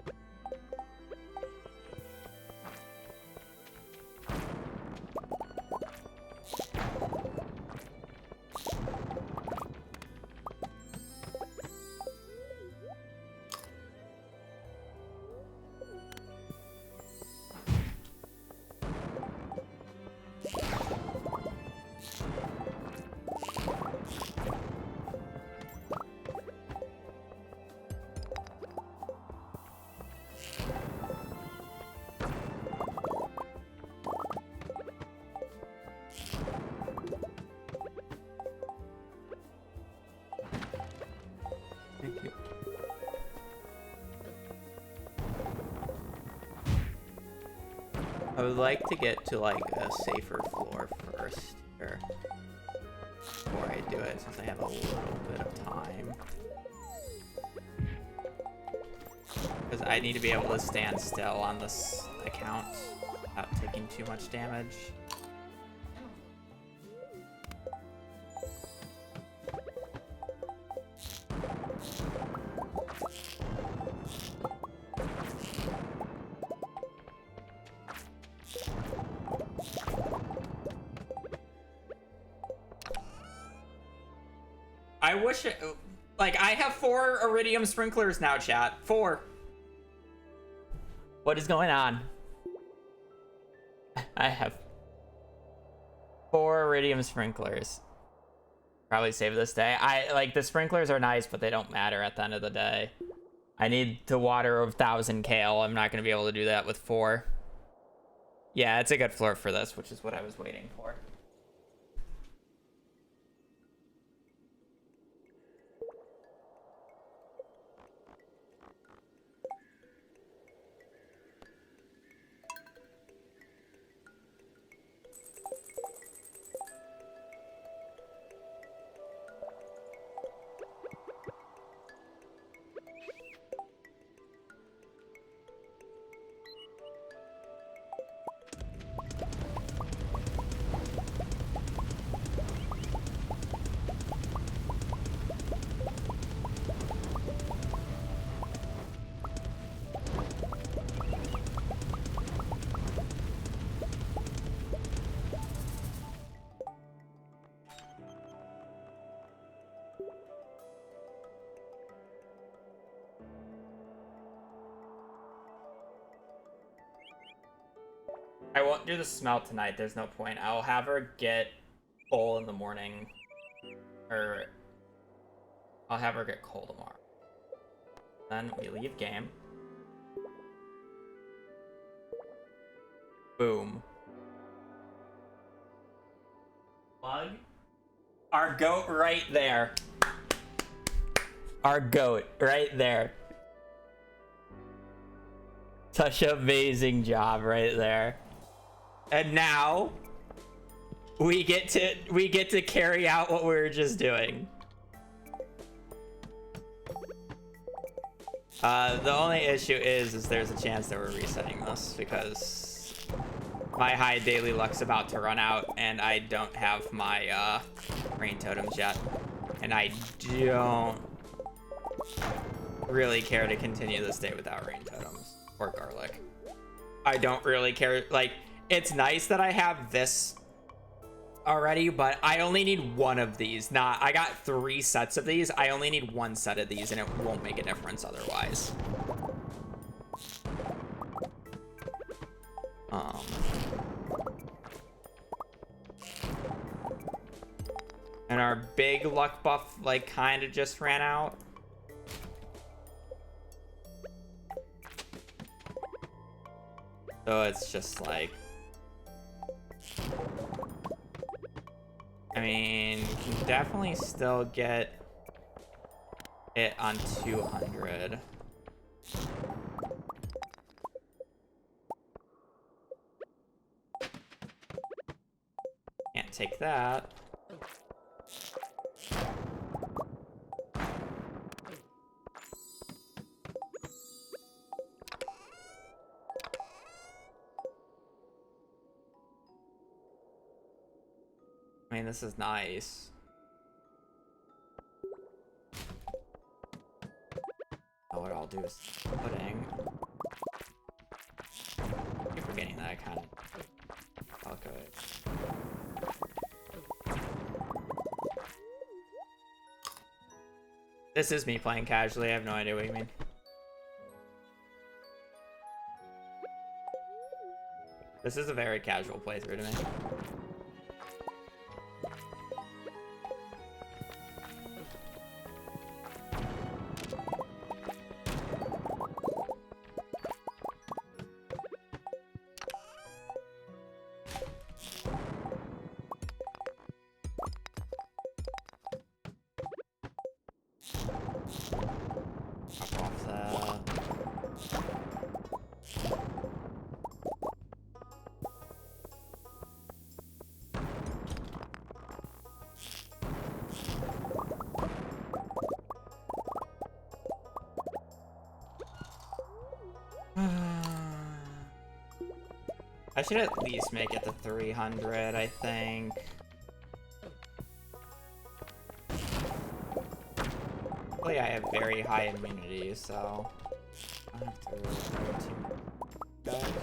Thank you. I would like to get to like a safer floor first here before I do it, since I have a little bit of time. Because I need to be able to stand still on this account without taking too much damage. I wish it, like, I have 4 iridium sprinklers now, chat. 4. What is going on? I have 4 iridium sprinklers. Probably save this day. Like, the sprinklers are nice, but they don't matter at the end of the day. I need to water 1,000 kale. I'm not going to be able to do that with 4. Yeah, it's a good floor for this, which is what I was waiting for. I won't do the smell tonight. There's no point. I'll have her get coal in the morning. Or I'll have her get coal tomorrow. Then we leave game. Boom. Plug. Our goat right there. Our goat right there. Such an amazing job right there. And now, we get to carry out what we were just doing. The only issue is there's a chance that we're resetting this because my high daily luck's about to run out and I don't have my rain totems yet, and I don't really care to continue this day without rain totems or garlic. I don't really care. Like, it's nice that I have this already, but I only need one of these. I got 3 sets of these. I only need 1 set of these and it won't make a difference otherwise. And our big luck buff like kind of just ran out. So it's just like, I mean, you can definitely still get it on 200. Can't take that. I mean, this is nice. Oh, what I'll do is pudding. I keep forgetting that I kind of talk of it. This is me playing casually. I have no idea what you mean. This is a very casual playthrough to me. I should at least make it to 300, I think. Hopefully I have very high immunity, so I don't have to really worry too much, guys.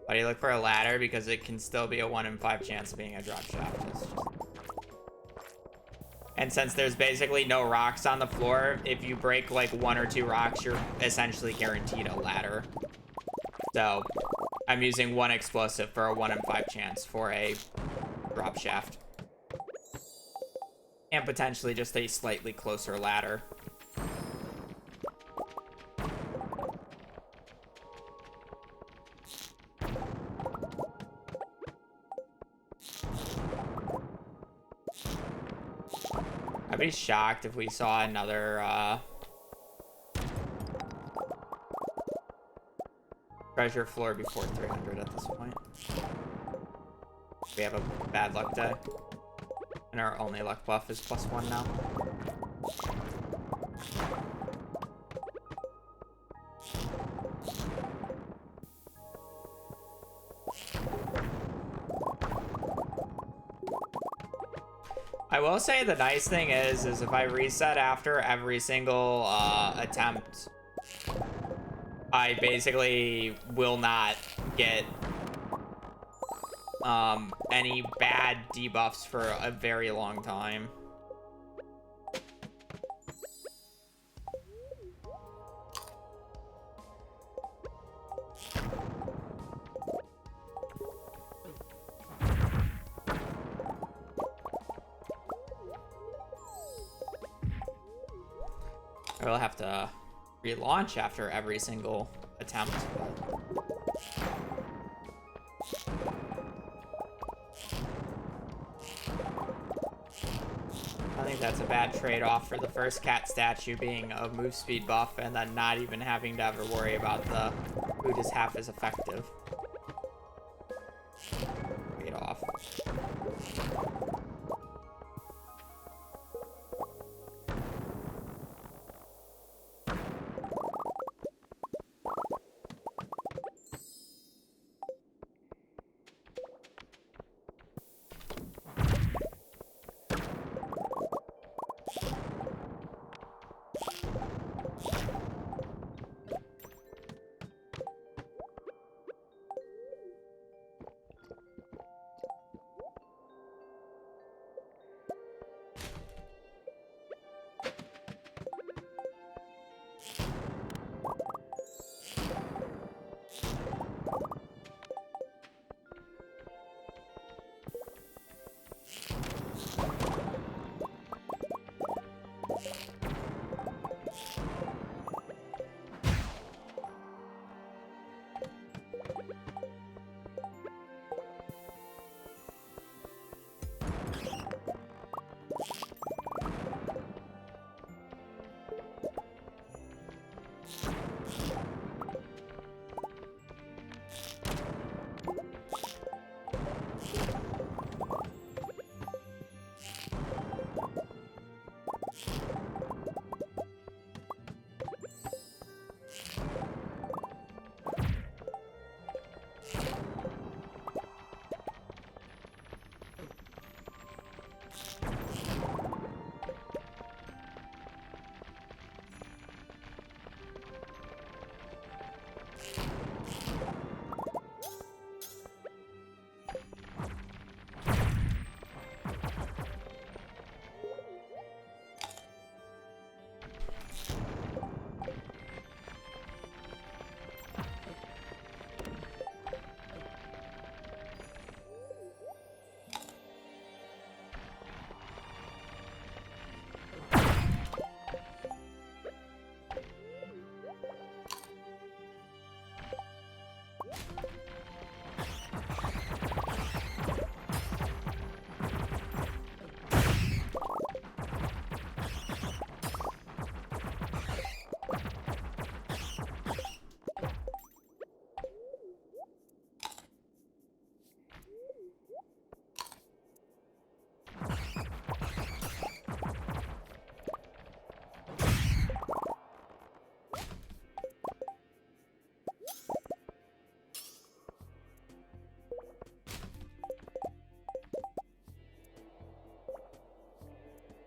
Why do you look for a ladder? Because it can still be a 1 in 5 chance of being a drop shaft. And since there's basically no rocks on the floor, if you break like 1 or 2 rocks, you're essentially guaranteed a ladder. So I'm using 1 explosive for a 1 in 5 chance for a drop shaft. And potentially just a slightly closer ladder. I'd be shocked if we saw another treasure floor before 300 at this point. We have a bad luck day. And our only luck buff is +1 now. I will say the nice thing is if I reset after every single attempt, I basically will not get any bad debuffs for a very long time. I will have to relaunch after every single attempt. I think that's a bad trade-off for the first cat statue being a move speed buff and then not even having to ever worry about the food is half as effective. Trade-off.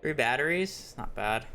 Three batteries, not bad.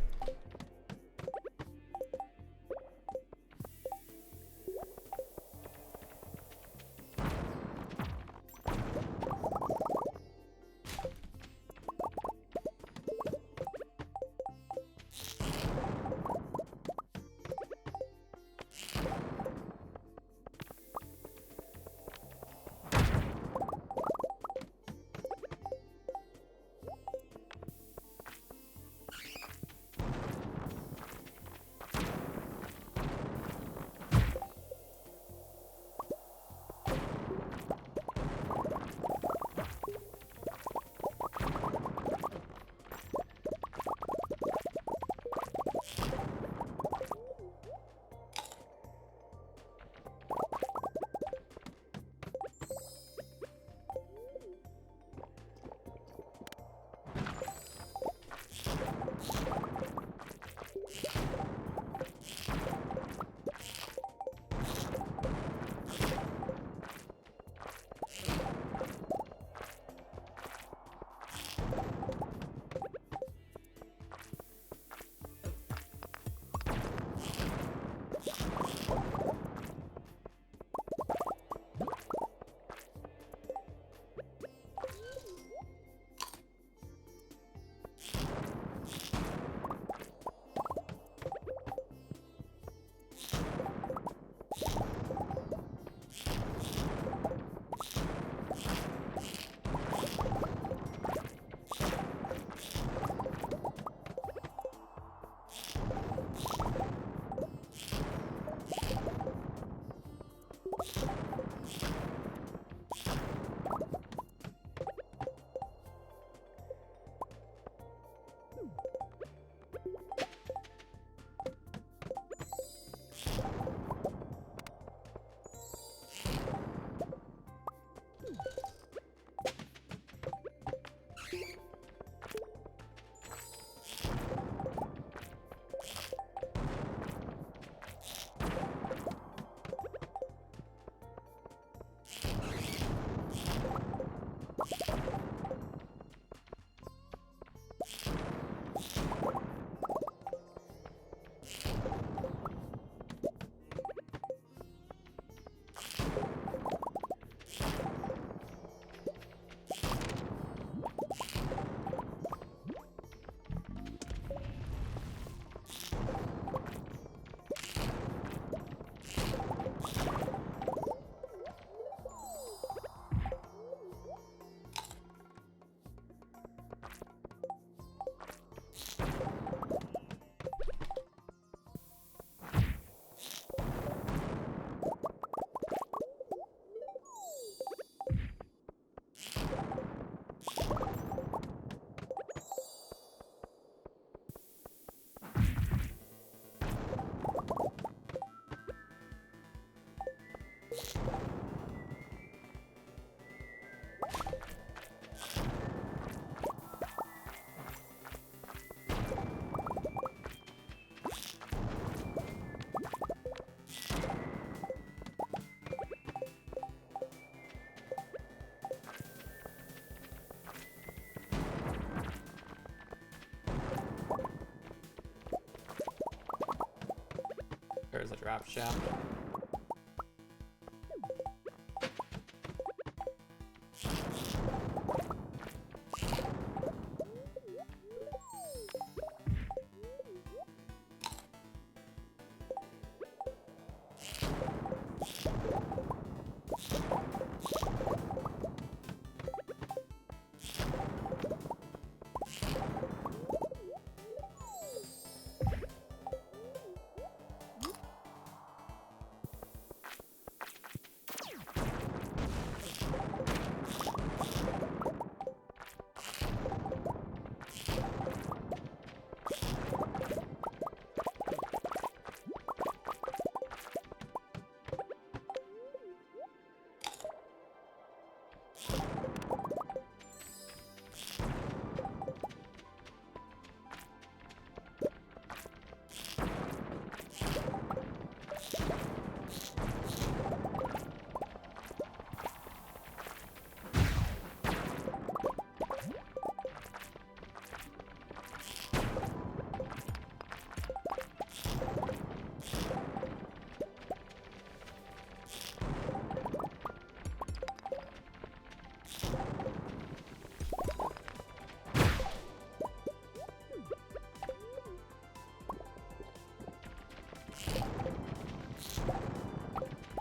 there's a drop shaft.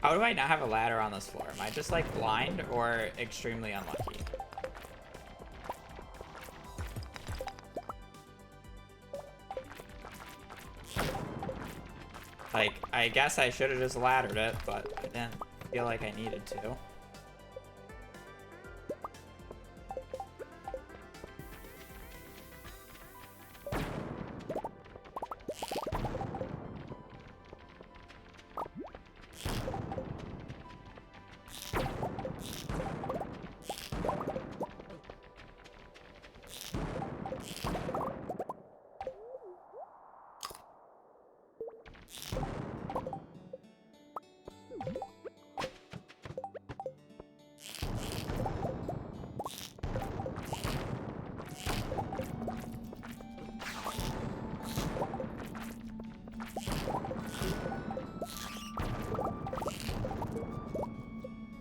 How do I not have a ladder on this floor? Am I just like blind or extremely unlucky? Like, I guess I should have just laddered it, but I didn't feel like I needed to.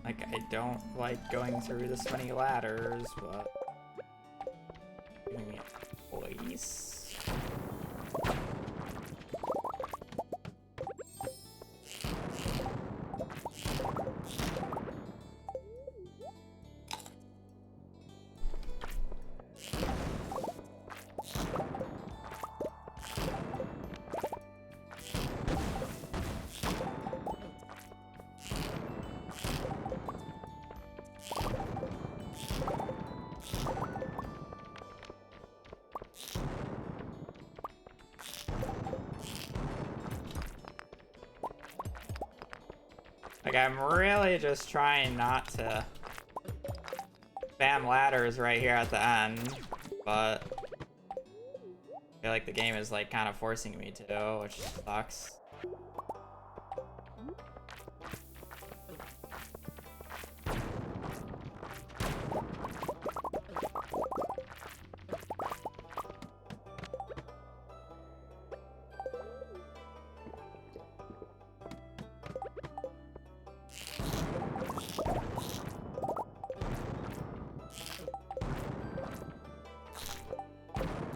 Like, I don't like going through this many ladders, but... Please. Like, I'm really just trying not to spam ladders right here at the end, but I feel like the game is like kind of forcing me to, which sucks.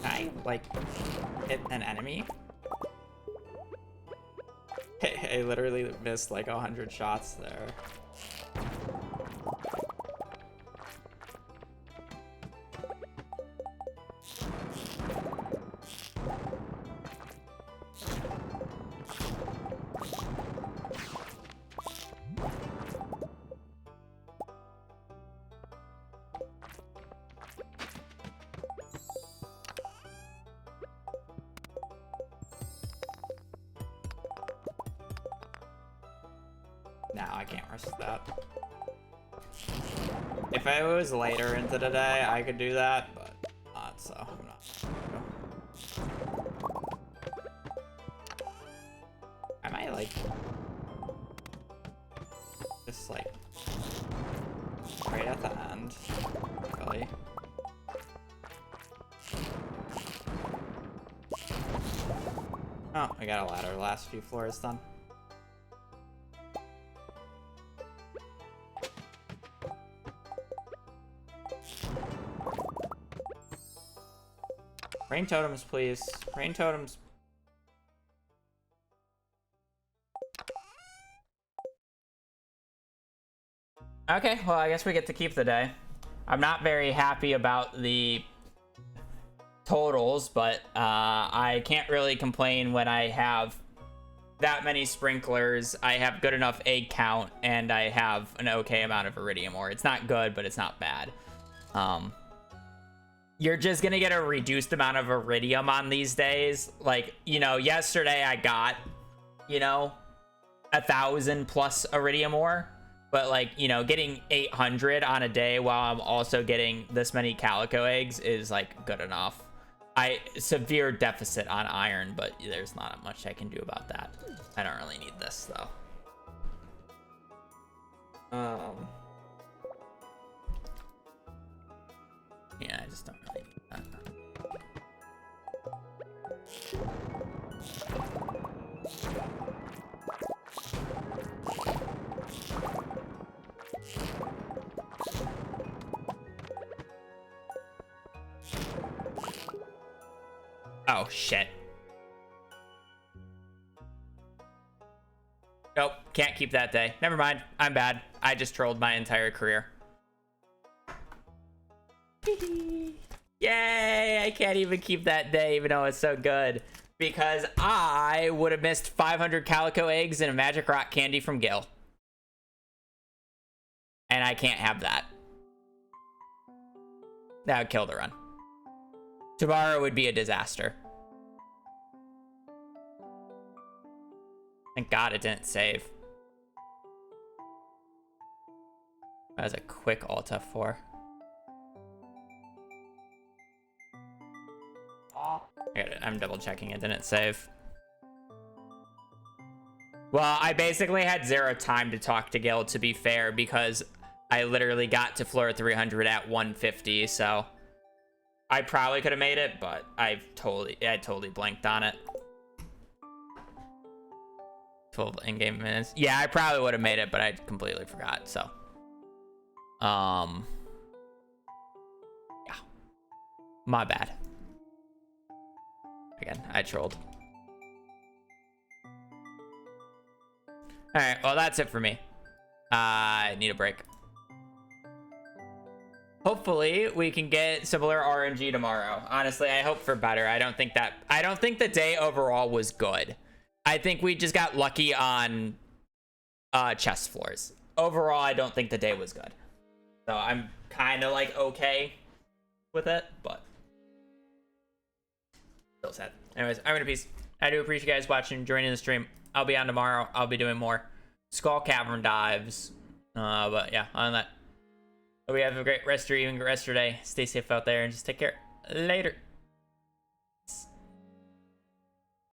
Can I, like, hit an enemy? I literally missed like 100 shots there. No, I can't risk that. If I was later into the day, I could do that, but not, so I'm not. I might, like, just, like, right at the end, really. Oh, I got a ladder. Last few floors done. Rain totems, please. Rain totems. Okay, well, I guess we get to keep the day. I'm not very happy about the totals, but I can't really complain when I have that many sprinklers. I have good enough egg count, and I have an okay amount of iridium ore. It's not good, but it's not bad. You're just gonna get a reduced amount of iridium on these days. Like, you know, yesterday I got, you know, 1,000 plus iridium ore, but like, you know, getting 800 on a day while I'm also getting this many calico eggs is like good enough. Severe deficit on iron, but there's not much I can do about that. I don't really need this though. Yeah, I just don't really need that. Oh, shit. Nope, can't keep that day. Never mind, I'm bad. I just trolled my entire career. Yay, I can't even keep that day even though it's so good. Because I would have missed 500 calico eggs and a magic rock candy from Gil. And I can't have that. That would kill the run. Tomorrow would be a disaster. Thank God it didn't save. That was a quick Alt F4. I got it. I'm double checking it didn't save. Well, I basically had 0 time to talk to Gil, to be fair, because I literally got to floor 300 at 150, so I probably could have made it, but I totally blanked on it. 12 in-game minutes. Yeah, I probably would have made it, but I completely forgot, so. Yeah. My bad. Again, I trolled. Alright, well, that's it for me. I need a break. Hopefully, we can get similar RNG tomorrow. Honestly, I hope for better. I don't think the day overall was good. I think we just got lucky on chest floors. Overall, I don't think the day was good. So I'm kind of like okay with it, but still sad. Anyways, I'm gonna peace. I do appreciate you guys watching, joining the stream. I'll be on tomorrow. I'll be doing more Skull Cavern dives. But yeah, other than that, hope you have a great rest of your evening, rest of your day. Stay safe out there and just take care. Later.